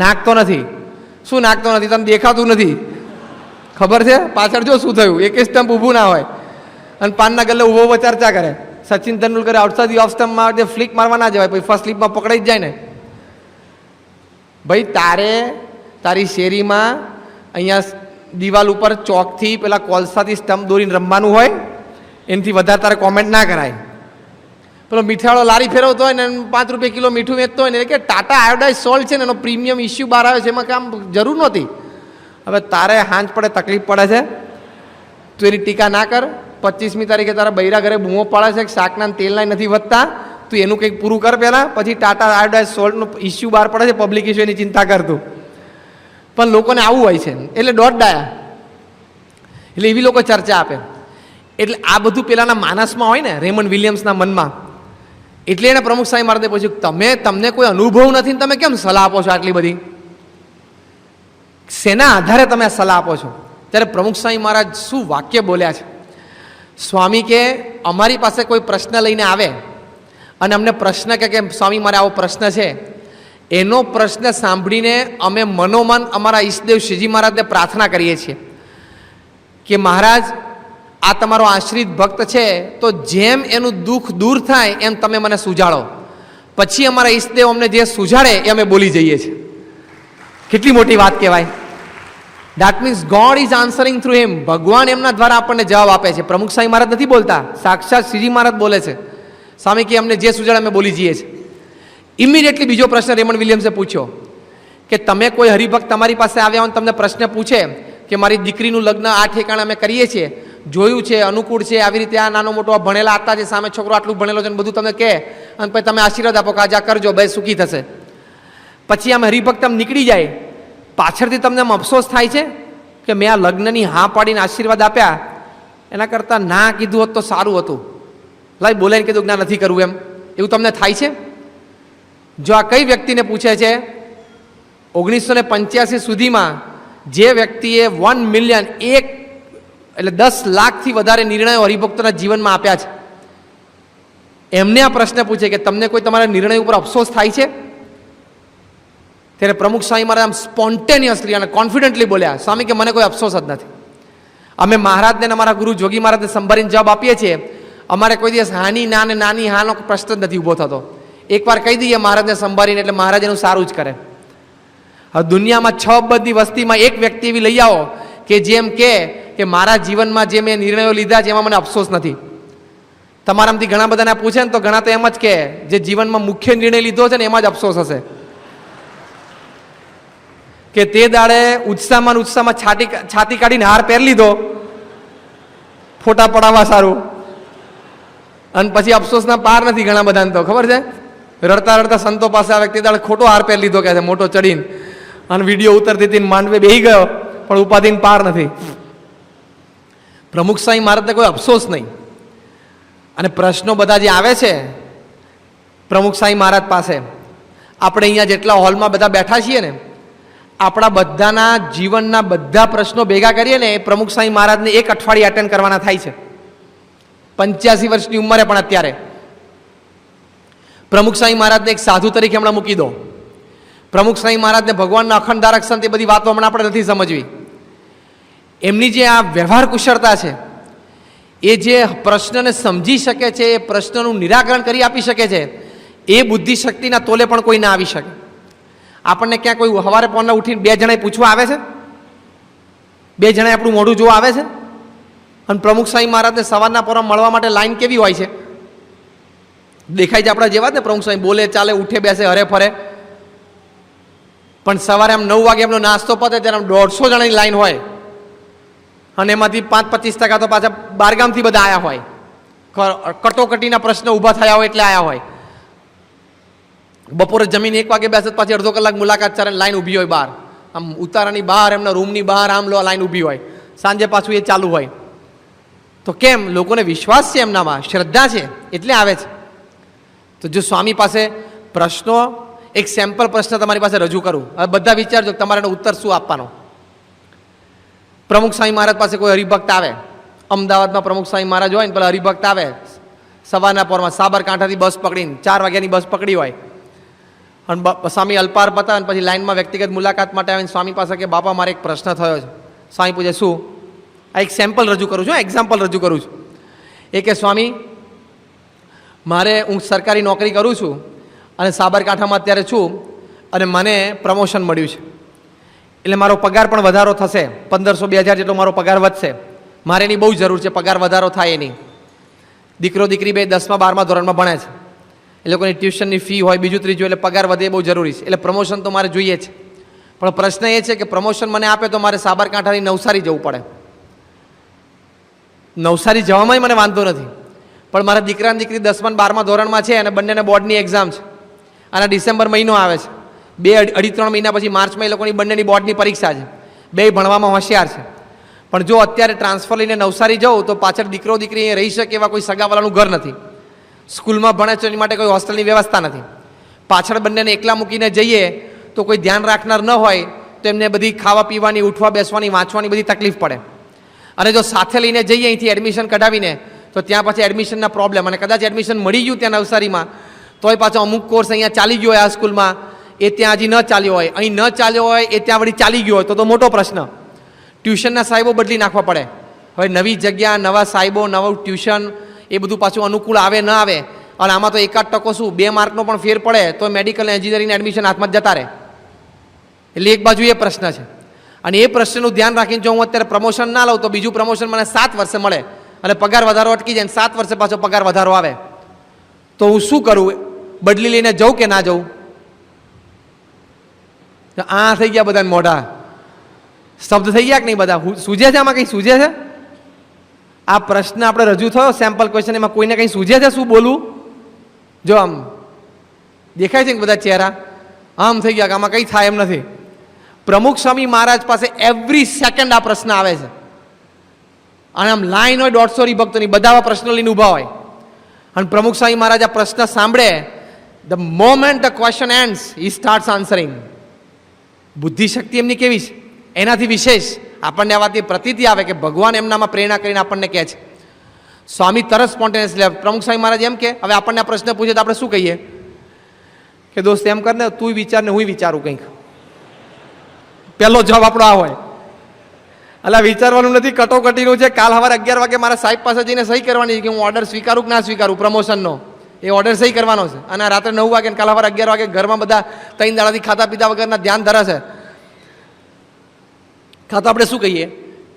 નાખતો નથી. શું નાખતો નથી? તને દેખાતું નથી? ખબર છે પાછળ જો શું થયું? એક સ્ટમ્પ ઊભું ના હોય અને પાનના ગલ્લે ઊભો ચર્ચા કરે. સચિન તેંડુલકર આઉટસાઇડ ઓફ સ્ટમ્પમાં જે ફ્લિક મારવા ના જવાય, પછી ફર્સ્ટ સ્લીપમાં પકડાઈ જ જાય ને. ભાઈ તારે તારી શેરીમાં અહીંયા દિવાલ ઉપર ચોકથી પેલા કોલસાથી સ્ટમ્પ દોરીને રમવાનું હોય, એનાથી વધારે તારે કોમેન્ટ ના કરાય. પેલો મીઠાવાળો લારી ફેરવતો હોય ને 5 રૂપિયા કિલો મીઠું વેચતો હોય ને, કે ટાટા આયોડાઇઝ સોલ્ટ છે ને એનો પ્રીમિયમ ઇસ્યુ બહાર આવે છે, એમાં કામ જરૂર નહોતી. હવે તારે હાંજ પડે તકલીફ પડે છે, તું એની ટીકા ના કર. 25મી તારીખે તારા બૈરા ઘરે બૂમો પાડે છે કે શાકના તેલના નથી વધતા, તું એનું કંઈક પૂરું કર પહેલાં, પછી ટાટા આયોડાઇઝ સોલ્ટનો ઇસ્યુ બહાર પડે છે, પબ્લિક ઇસ્યુ, એની ચિંતા કરતું. પણ લોકોને આવું હોય છે એટલે દોઢ ડાયા, એટલે એવી લોકો ચર્ચા આપે. એટલે આ બધું પેલાના માનસમાં હોય ને, રેમન્ડ વિલિયમ્સના મનમાં. એટલે એને પ્રમુખ સાહેબ મારે પૂછ્યું, તમને કોઈ અનુભવ નથી ને તમે કેમ સલાહ આપો છો આટલી બધી? શેના આધારે તમે આ સલાહ આપો છો? ત્યારે પ્રમુખ સ્વામી મહારાજ શું વાક્ય બોલ્યા છે. સ્વામી કે અમારી પાસે કોઈ પ્રશ્ન લઈને આવે અને અમને પ્રશ્ન કે સ્વામી મારે આવો પ્રશ્ન છે, એનો પ્રશ્ન સાંભળીને અમે મનોમન અમારા ઈષ્ટદેવ શ્રીજી મહારાજને પ્રાર્થના કરીએ છીએ કે મહારાજ આ તમારો આશ્રિત ભક્ત છે, તો જેમ એનું દુઃખ દૂર થાય એમ તમે મને સુજાડો. પછી અમારા ઈષ્ટદેવ અમને જે સુજાડે એ અમે બોલી જઈએ છીએ. કેટલી મોટી વાત કહેવાય. That means God is answering through him. ભગવાન એમના દ્વારા આપણને જવાબ આપે છે. પ્રમુખ સ્વામી મહારાજ નથી બોલતા, સાક્ષાત શ્રીજી મહારાજ બોલે છે. સ્વામી કે અમને જે સુજાડે અમે બોલી જઈએ છીએ. ઇમિડિયેટલી બીજો પ્રશ્ન રેમન્ડ વિલિયમ્સે પૂછ્યો કે તમે કોઈ હરિભક્ત તમારી પાસે આવ્યા હોય તમને પ્રશ્ન પૂછે કે મારી દીકરીનું લગ્ન આ ઠેકાણે અમે કરીએ છીએ, જોયું છે, અનુકૂળ છે, આવી રીતે આ નાનો મોટો ભણેલા હતા છે, સામે છોકરો આટલું ભણેલો છે, બધું તમે કહે અને પછી તમે આશીર્વાદ આપો કે આજે આ કરજો, ભાઈ સુખી થશે. પછી આમ હરિભક્ત આમ નીકળી જાય, પાછળથી તમને આમ અફસોસ થાય છે કે મેં આ લગ્નની હા પાડીને આશીર્વાદ આપ્યા, એના કરતાં ના કીધું હોત તો સારું હતું, લાઈ બોલાઈને કીધું ના નથી કરવું, એમ એવું તમને થાય છે? જો આ કઈ વ્યક્તિને પૂછે છે 1985 સુધીમાં જે વ્યક્તિએ 1 મિલિયન એટલે 10 લાખથી વધારે નિર્ણયો હરિભક્તોના જીવનમાં આપ્યા છે, એમને આ પ્રશ્ન પૂછે કે તમને કોઈ તમારા નિર્ણય ઉપર અફસોસ થાય છે? ત્યારે પ્રમુખ સ્વામી મહારાજ આમ સ્પોન્ટેનિયસલી અને કોન્ફિડન્ટલી બોલ્યા, સ્વામી કે મને કોઈ અફસોસ જ નથી. અમે મહારાજને અમારા ગુરુ જોગી મહારાજને સંભાળીને જવાબ આપીએ છીએ, અમારે કોઈ દિવસ હાની ના ને નાની હાનો પ્રશ્ન જ નથી ઊભો થતો. એકવાર કહી દઈએ મહારાજને સંભાળીને એટલે મહારાજ એનું સારું જ કરે. હવે દુનિયામાં 6 અબજની વસ્તીમાં એક વ્યક્તિ એવી લઈ આવો કે જેમ કે મારા જીવનમાં જે મેં નિર્ણયો લીધા છે એમાં મને અફસોસ નથી. તમારામાંથી ઘણા બધાને પૂછે ને તો ઘણા તો એમ જ કે જે જીવનમાં મુખ્ય નિર્ણય લીધો છે ને એમાં જ અફસોસ હશે, કે તે દાડે ઉત્સાહમાં છાતી કાઢીને હાર પહેરી લીધો ફોટા પડાવવા સારું, અને પછી અફસોસના પાર નથી ઘણા બધાને. તો ખબર છે, રડતા રડતા સંતો પાસે આવે તે દાડે ખોટો હાર પહેરી લીધો કે છે મોટો ચડીને, અને વિડીયો ઉતરતી હતી માંડવે બેહી ગયો પણ ઉપાધિને પાર નથી. પ્રમુખ સ્વામી મહારાજને કોઈ અફસોસ નહીં. અને પ્રશ્નો બધા જે આવે છે પ્રમુખ સ્વામી મહારાજ પાસે, આપણે અહીંયા જેટલા હોલમાં બધા બેઠા છીએ ને, આપણા બધાના જીવનના બધા પ્રશ્નો ભેગા કરીએ ને એ પ્રમુખ સ્વામી મહારાજને 1 અઠવાડિયે અટેન્ડ કરવાના થાય છે. 85 વર્ષની ઉંમરે પણ અત્યારે પ્રમુખ સ્વામી મહારાજને એક સાધુ તરીકે હમણાં મૂકી દો. પ્રમુખ સ્વામી મહારાજને ભગવાનના અખંડ ધારક સંત એ બધી વાતો હમણાં આપણે નથી સમજવી. એમની જે આ વ્યવહાર કુશળતા છે, એ જે પ્રશ્નને સમજી શકે છે, એ પ્રશ્નનું નિરાકરણ કરી આપી શકે છે, એ બુદ્ધિ શક્તિના તોલે પણ કોઈ ના આવી શકે. આપણને ક્યાં કોઈ સવારે પોરના ઉઠીને 2 જણાએ પૂછવા આવે છે? 2 જણાએ આપણું મોઢું જોવા આવે છે? અને પ્રમુખ સ્વામી મહારાજને સવારના પોરમાં મળવા માટે લાઈન કેવી હોય છે? દેખાય છે આપણા જેવા જ ને? પ્રમુખ સ્વામી બોલે, ચાલે, ઉઠે, બેસે, હરે ફરે. પણ સવારે આમ 9 વાગે એમનો નાસ્તો પતે ત્યારે આમ 150 જણાની લાઈન હોય, અને એમાંથી 5-25% તો પાછા બહારગામથી બધા આવ્યા હોય, કટોકટીના પ્રશ્ન ઊભા થયા હોય એટલે આવ્યા હોય. બપોરે જમીન 1 વાગે બેસે પાછી અડધો કલાક મુલાકાત ચાલે, લાઈન ઊભી હોય બહાર, આમ ઉતારાની બહાર, એમના રૂમની બહાર આમ લાઈન ઊભી હોય. સાંજે પાછું એ ચાલુ હોય. તો કેમ? લોકોને વિશ્વાસ છે એમનામાં, શ્રદ્ધા છે એટલે આવે છે. તો જો સ્વામી પાસે પ્રશ્નો, એક સેમ્પલ પ્રશ્ન તમારી પાસે રજૂ કરું, હવે બધા વિચારજો તમારે એનો ઉત્તર શું આપવાનો. પ્રમુખ સ્વામી મહારાજ પાસે કોઈ હરિભક્ત આવે, અમદાવાદમાં પ્રમુખ સ્વામી મહારાજ હોય ને પેલા હરિભક્ત આવે સવારના પોરમાં, સાબરકાંઠાથી બસ પકડીને 4 વાગ્યાની બસ પકડી હોય, અને સ્વામી અલ્પાર બતાવે ને પછી લાઈનમાં વ્યક્તિગત મુલાકાત માટે આવીને સ્વામી પાસે કે બાપા મારે એક પ્રશ્ન થયો છે. સ્વામી પૂછે શું? આ એક સેમ્પલ રજૂ કરું છું, એક્ઝામ્પલ રજૂ કરું છું. એ કે સ્વામી હું સરકારી નોકરી કરું છું અને સાબરકાંઠામાં અત્યારે છું, અને મને પ્રમોશન મળ્યું છે, એટલે મારો પગાર પણ વધારો થશે, 1500-2000 જેટલો મારો પગાર વધશે. મારે એની બહુ જરૂર છે, પગાર વધારો થાય એની. દીકરો દીકરી 10મા-12મા ધોરણમાં ભણે છે, એ લોકોની ટ્યુશનની ફી હોય, બીજું ત્રીજું, એટલે પગાર વધે એ બહુ જરૂરી છે, એટલે પ્રમોશન તો મારે જોઈએ છે. પણ પ્રશ્ન એ છે કે પ્રમોશન મને આપે તો મારે સાબરકાંઠાથી નવસારી જવું પડે. નવસારી જવામાં મને વાંધો નથી, પણ મારા દીકરા અને દીકરી 10મા-12મા ધોરણમાં છે અને બંનેને બોર્ડની એક્ઝામ છે, અને ડિસેમ્બર મહિનો આવે છે, 2-2.5-3 મહિના પછી માર્ચમાં એ લોકોની બંનેની બોર્ડની પરીક્ષા છે. 2 ભણવામાં હોશિયાર છે, પણ જો અત્યારે ટ્રાન્સફર લઈને નવસારી જાઉં તો પાછળ દીકરો દીકરી અહીંયા રહી શકે એવા કોઈ સગાવાલાનું ઘર નથી, સ્કૂલમાં ભણે છે એની માટે કોઈ હોસ્ટેલની વ્યવસ્થા નથી, પાછળ બંનેને એકલા મૂકીને જઈએ તો કોઈ ધ્યાન રાખનાર ન હોય તો એમને બધી ખાવા પીવાની, ઉઠવા બેસવાની, વાંચવાની બધી તકલીફ પડે. અને જો સાથે લઈને જઈએ અહીંથી એડમિશન કઢાવીને તો ત્યાં પછી એડમિશનના પ્રોબ્લેમ, અને કદાચ એડમિશન મળી ગયું ત્યાં નવસારીમાં તોય પાછો અમુક કોર્સ અહીંયા ચાલી ગયો હોય આ સ્કૂલમાં, એ ત્યાં હજી ન ચાલ્યો હોય, અહીં ન ચાલ્યો હોય એ ત્યાં વળી ચાલી ગયો હોય તો મોટો પ્રશ્ન. ટ્યુશનના સાહેબો બદલી નાખવા પડે. હવે નવી જગ્યા, નવા સાહેબો, નવું ટ્યુશન, એ બધું પાછું અનુકૂળ આવે ન આવે. અને આમાં તો 1-8% શું 2 માર્કનો પણ ફેર પડે તો મેડિકલ એન્જિનિયરિંગ એડમિશન હાથમાં જતા રહે. એટલે એક બાજુ એ પ્રશ્ન છે, અને એ પ્રશ્નનું ધ્યાન રાખીને જો હું અત્યારે પ્રમોશન ના લઉં તો બીજું પ્રમોશન મને 7 વર્ષે મળે અને પગાર વધારો અટકી જાય, 7 વર્ષે પાછો પગાર વધારો આવે તો હું શું કરું? બદલી લઈને જઉં કે ના જઉં? આ થઈ ગયા બધા મોઢા, શબ્દ થઈ ગયા કે નહીં? બધા સૂજે છે? આમાં કંઈ સૂજે છે? આ પ્રશ્ન આપણે રજૂ થયો સેમ્પલ ક્વેશ્ચન, એમાં કોઈને કંઈ સૂજે છે શું બોલવું? જો આમ દેખાય છે કે બધા ચહેરા આમ થઈ ગયા કે આમાં કંઈ થાય એમ નથી. પ્રમુખ સ્વામી મહારાજ પાસે એવરી સેકન્ડ આ પ્રશ્ન આવે છે, અને આમ લાઈન હોય 150 હરિભક્તોની, બધા આવા પ્રશ્નો લઈને ઊભા હોય, અને પ્રમુખ સ્વામી મહારાજ આ પ્રશ્ન સાંભળે, the moment the question ends he starts answering. બુદ્ધિ શક્તિ એમની કેવી છે એનાથી વિશેષ આપણને આ વાતની પ્રતીતિ આવે કે ભગવાન એમનામાં પ્રેરણા કરીને આપણને કહે છે. સ્વામી તરત સ્પોન્ટેનિયસ લે. પ્રમુખ સ્વામી મહારાજ એમ કે હવે આપણને આ પ્રશ્ન પૂછે તો આપણે શું કહીએ કે દોસ્ત એમ કર ને, તું વિચાર ને હું વિચારું કંઈક. પહેલો જવાબ આપણો આ હોય. એટલે વિચારવાનું નથી, કટોકટીનું છે. કાલ સવારે 11 વાગે મારા સાહેબ પાસે જઈને સહી કરવાની છે કે હું ઓર્ડર સ્વીકારું કે ના સ્વીકારું પ્રમોશનનો, એ ઓર્ડર સહી કરવાનો છે. અને રાત્રે 9 વાગે કાલ સવારે 11 વાગે ઘરમાં બધા 3 દાડાથી ખાતા પીતા વગરના ધ્યાન ધરે છે. કાં તો આપણે શું કહીએ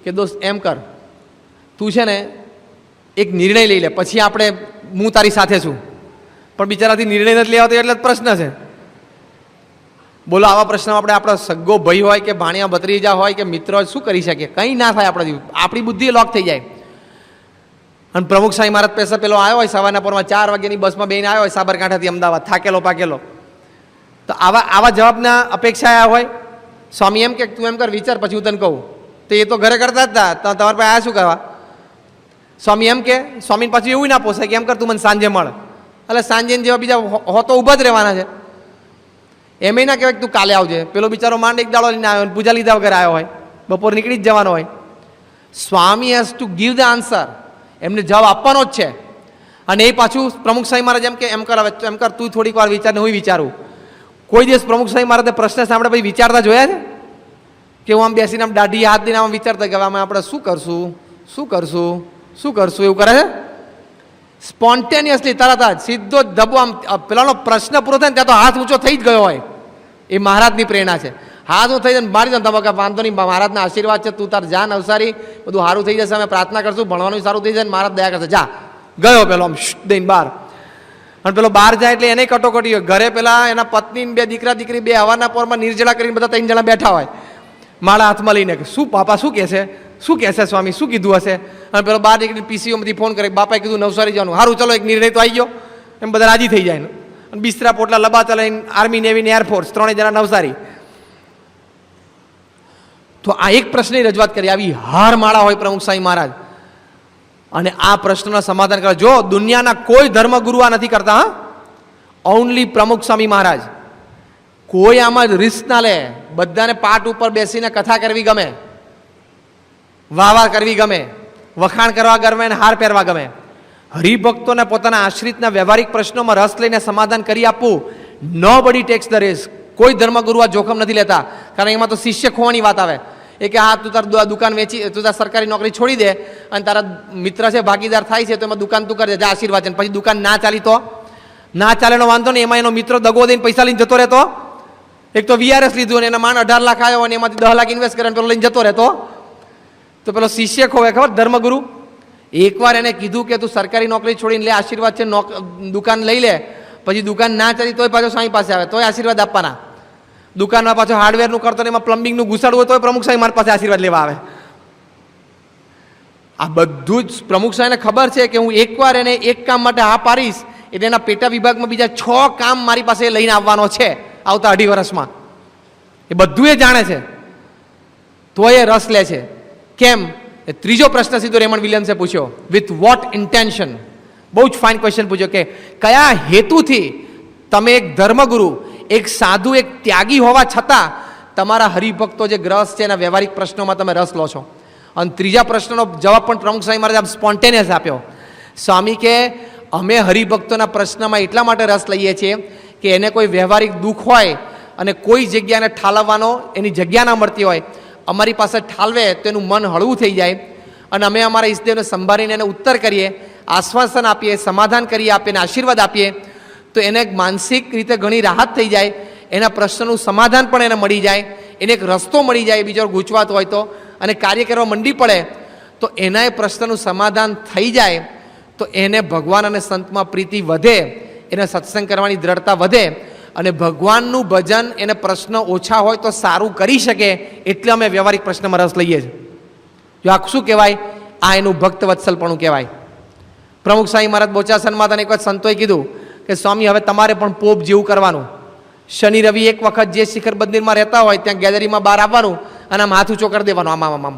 કે દોસ્ત એમ કર, તું છે ને એક નિર્ણય લઈ લે, પછી આપણે હું તારી સાથે છું. પણ બિચારાથી નિર્ણય નથી લેવાતો એટલે જ પ્રશ્ન છે. બોલો, આવા પ્રશ્નમાં આપણે આપણો સગ્ગો ભાઈ હોય કે ભાણિયા ભત્રીજા હોય કે મિત્ર હોય શું કરી શકીએ? કંઈ ના થાય આપણાથી, આપણી બુદ્ધિ લોક થઈ જાય. અને પ્રમુખ સ્વામી મહારાજ પૈસા પેલો આવ્યો હોય સવારના પોરમાં 4 વાગ્યાની બસમાં બેસીને આવ્યો હોય સાબરકાંઠાથી અમદાવાદ, થાકેલો પાકેલો, તો આવા જવાબના અપેક્ષા આવ્યા હોય. સ્વામી એમ કે તું એમ કર, વિચાર પછી હું તને કહું. તો એ તો ઘરે કરતા જ હતા, તો તમારા પાસે આયા શું કરવા? સ્વામી એમ કે, સ્વામીને પાછું એવું ના પોસાય કે એમ કર તું મને સાંજે મળ. એટલે સાંજે જેવા બીજા હો તો ઊભા જ રહેવાના છે. એમ ના કહેવાય કે તું કાલે આવજે. પેલો બિચારો માંડ 1 દાડો લઈને આવ્યો, પૂજા લીધા વગર આવ્યો હોય, બપોર નીકળી જ જવાનો હોય. Swami has to give the answer, એમને જવાબ આપવાનો જ છે. અને એ પાછું પ્રમુખ સ્વામી મહારાજ એમ કે એમ કર, હવે એમ કર તું થોડીક વાર વિચાર ને હું વિચારું. કોઈ દિવસ પ્રમુખ સ્વામી મહારાજે પ્રશ્ન સાંભળે પછી વિચારતા જોયા છે કે હું આમ બેસીને આમ દાઢી હાથ દઈને આમ વિચારતા કે આમાં આપણે શું કરશું, શું કરશું, શું કરશું, એવું કરે છે? સ્પોન્ટેનિયસલી તરત જ સીધો ધબ્બો, આમ પેલાનો પ્રશ્ન પૂરો થાય ને ત્યાં તો હાથ ઊંચો થઈ જ ગયો હોય. એ મહારાજની પ્રેરણા છે. હા તો થઈ જાય મારી તમે કે વાંધો નહીં, મહારાજના આશીર્વાદ છે, તું તાર જા નવસારી, બધું સારું થઈ જશે, અમે પ્રાર્થના કરશું, ભણવાનું સારું થઈ જાય, મહારાજ દયા કરશે, જા. ગયો પેલો આમ દઈને બહાર. અને પેલો બહાર જાય એટલે એને કટોકટી હોય. ઘરે પેલા એના પત્ની બે દીકરા દીકરી બે હવાના પોરમાં નિર્જળા કરીને બધા 3 જણા બેઠા હોય માળા હાથમાં લઈને. શું પાપા શું કહેશે, શું કહેશે સ્વામી, શું કીધું હશે? અને પેલો બહાર નીકળી પીસીઓમાંથી ફોન કરે, બાપાએ કીધું નવસારી જવાનું. સારું ચલો એક નિર્ણય તો આવી ગયો, એમ બધા રાજી થઈ જાય. અને બિસ્તરા પોટલા લબાતા લઈને આર્મી નેવી ને એરફોર્સ 3 જણા નવસારી. તો આ એક પ્રશ્નની રજૂઆત કરી. આવી હાર માળા હોય પ્રમુખ સ્વામી મહારાજ, અને આ પ્રશ્નના સમાધાન કરે. જો દુનિયાના કોઈ ધર્મગુરુ આ નથી કરતા, હા, ઓનલી પ્રમુખ સ્વામી મહારાજ. કોઈ આમાં રિસ્ક ના લે. બધાને પાટ ઉપર બેસીને કથા કરવી ગમે, વાહ કરવી ગમે, વખાણ કરવા ગમે અને હાર પહેરવા ગમે. હરિભક્તોને પોતાના આશ્રિતના વ્યવહારિક પ્રશ્નોમાં રસ લઈને સમાધાન કરી આપવું, નોબડી ટેક્સ ધ રિસ્ક. કોઈ ધર્મગુરુ આ જોખમ નથી લેતા, કારણ એમાં તો શિષ્ય ખોવાની વાત આવે. એ કે હા તું તાર દુકાન વેચી, તું તાર સરકારી નોકરી છોડી દે અને તારા મિત્ર છે ભાગીદાર થાય છે તો એમાં દુકાન તું કરી દે, જા આશીર્વાદ છે. પછી દુકાન ના ચાલી તો ના ચાલેનો વાંધો નહીં, એમાં એનો મિત્ર દગો દઈને પૈસા લઈને જતો રહેતો. એક તો VRS લીધું અને એના માંડ 18 લાખ આવ્યો અને એમાંથી 10 લાખ ઇન્વેસ્ટ કરે, પેલો લઈને જતો રહેતો. તો પેલો શિષ્ય ખોવે ખબર ધર્મગુરુ. એકવાર એને કીધું કે તું સરકારી નોકરી છોડીને લે, આશીર્વાદ છે, દુકાન લઈ લે. પછી દુકાન ના ચાલી તોય પાછો સ્વામી પાસે આવે, તોય આશીર્વાદ આપવાના. દુકાનમાં પાછો હાર્ડવેરનું કરતો ને એમાં પ્લમ્બિંગનું ઘુસાડવું હોય તો પ્રમુખ સ્વામી મારી પાસે આશીર્વાદ લેવા આવે. આ બધું જ પ્રમુખ સ્વામીને ખબર છે કે હું એકવાર એને એક કામ માટે હા પાડીશ એટલે એના પેટા વિભાગમાં બીજા 6 કામ મારી પાસે લઈને આવવાનો છે આવતા 2.5 વર્ષમાં. એ બધું એ જાણે છે, તો એ રસ લે છે. કેમ? એ ત્રીજો પ્રશ્ન સીધો રેમન્ડ વિલિયમ્સે પૂછ્યો, વિથ વોટ ઇન્ટેન્શન. બહુ જ ફાઇન ક્વેશ્ચન પૂછ્યો કે કયા હેતુથી તમે એક ધર્મગુરુ, એક સાધુ, એક ત્યાગી હોવા છતાં તમારા હરિભક્તો જે ગ્રસ છે એના વ્યવહારિક પ્રશ્નોમાં તમે રસ લો છો. અને ત્રીજા પ્રશ્નનો જવાબ પણ પ્રમુખ સ્વામી મહારાજ સ્પોન્ટેનિયસ આપ્યો. સ્વામી કે અમે હરિભક્તોના પ્રશ્નમાં એટલા માટે રસ લઈએ છીએ કે એને કોઈ વ્યવહારિક દુઃખ હોય અને કોઈ જગ્યાને ઠાલવવાનો એની જગ્યા ના મળતી હોય, અમારી પાસે ઠાલવે તો એનું મન હળવું થઈ જાય અને અમે અમારા ઈષ્ટદેવને સંભાળીને એને ઉત્તર કરીએ, આશ્વાસન આપીએ, સમાધાન કરીએ, આપીને આશીર્વાદ આપીએ તો એને માનસિક રીતે ઘણી રાહત થઈ જાય, એના પ્રશ્નનું સમાધાન પણ એને મળી જાય, એને એક રસ્તો મળી જાય બીજો ગૂંચવાતો હોય તો, અને કાર્ય કરવા મંડી પડે તો એના એ પ્રશ્નનું સમાધાન થઈ જાય તો એને ભગવાન અને સંતમાં પ્રીતિ વધે, એને સત્સંગ કરવાની દ્રઢતા વધે અને ભગવાનનું ભજન એને પ્રશ્ન ઓછા હોય તો સારું કરી શકે. એટલે અમે વ્યવહારિક પ્રશ્નમાં રસ લઈએ છીએ. જો આ શું કહેવાય? આ એનું ભક્ત વત્સલપણું કહેવાય. પ્રમુખ સ્વામી મહારાજ બોચાસનમાં તને એક વખત સંતોએ કીધું કે સ્વામી હવે તમારે પણ પોપ જેવું કરવાનું. શનિ રવિ એક વખત જે શિખર મંદિરમાં રહેતા હોય ત્યાં ગેલેરીમાં બહાર આવવાનું અને આમ હાથ ઊંચો કરી દેવાનો, આમ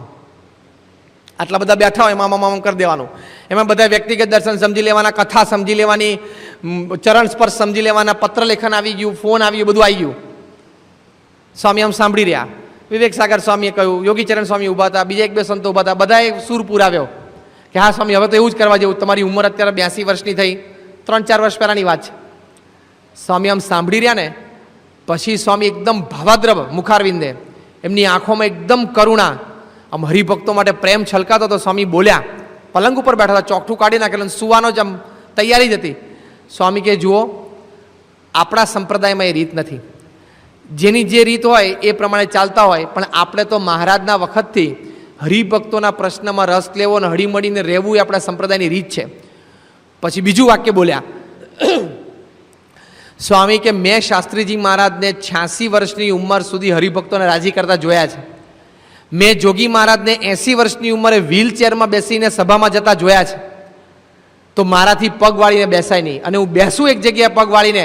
આટલા બધા બેઠા હોય આમ કરી દેવાનું. એમાં બધા વ્યક્તિગત દર્શન સમજી લેવાના, કથા સમજી લેવાની, ચરણ સ્પર્શ સમજી લેવાના, પત્ર લેખન આવી ગયું, ફોન આવી ગયું, બધું આવી ગયું. સ્વામી આમ સાંભળી રહ્યા. વિવેક સાગર સ્વામીએ કહ્યું, યોગીચરણ સ્વામી ઊભા હતા, બીજા 1-2 સંતો ઊભા હતા, બધાએ સૂર પુરાવ્યો કે હા સ્વામી હવે તો એવું જ કરવા જેવું, તમારી ઉંમર અત્યારે 82 વર્ષની થઈ, 3-4 વર્ષ પહેલાની વાત છે. સ્વામી આમ સાંભળી રહ્યા ને પછી સ્વામી એકદમ ભાવાદ્રવ મુખારવિંદે, એમની આંખોમાં એકદમ કરુણા, આમ હરિભક્તો માટે પ્રેમ છલકાતો તો સ્વામી બોલ્યા. પલંગ ઉપર બેઠા હતા, ચોકઠું કાઢી નાખેલું, સુવાનો જ આમ તૈયારી જ હતી. સ્વામી કે જુઓ, આપણા સંપ્રદાયમાં એ રીત નથી, જેની જે રીત હોય એ પ્રમાણે ચાલતા હોય, પણ આપણે તો મહારાજના વખતથી હરિભક્તોના પ્રશ્નમાં રસ લેવો અને હળીમળીને રહેવું એ આપણા સંપ્રદાયની રીત છે. પછી બીજું વાક્ય બોલ્યા સ્વામી કે મેં શાસ્ત્રીજી મહારાજને 86 વર્ષની ઉંમર સુધી હરિભક્તોને રાજી કરતા જોયા છે. મેં જોગી મહારાજને 80 વર્ષની ઉંમરે વ્હીલચેરમાં બેસીને સભામાં જતા જોયા છે. તો મારાથી પગ વાળીને બેસાય નહીં, અને હું બેસું એક જગ્યાએ પગ વાળીને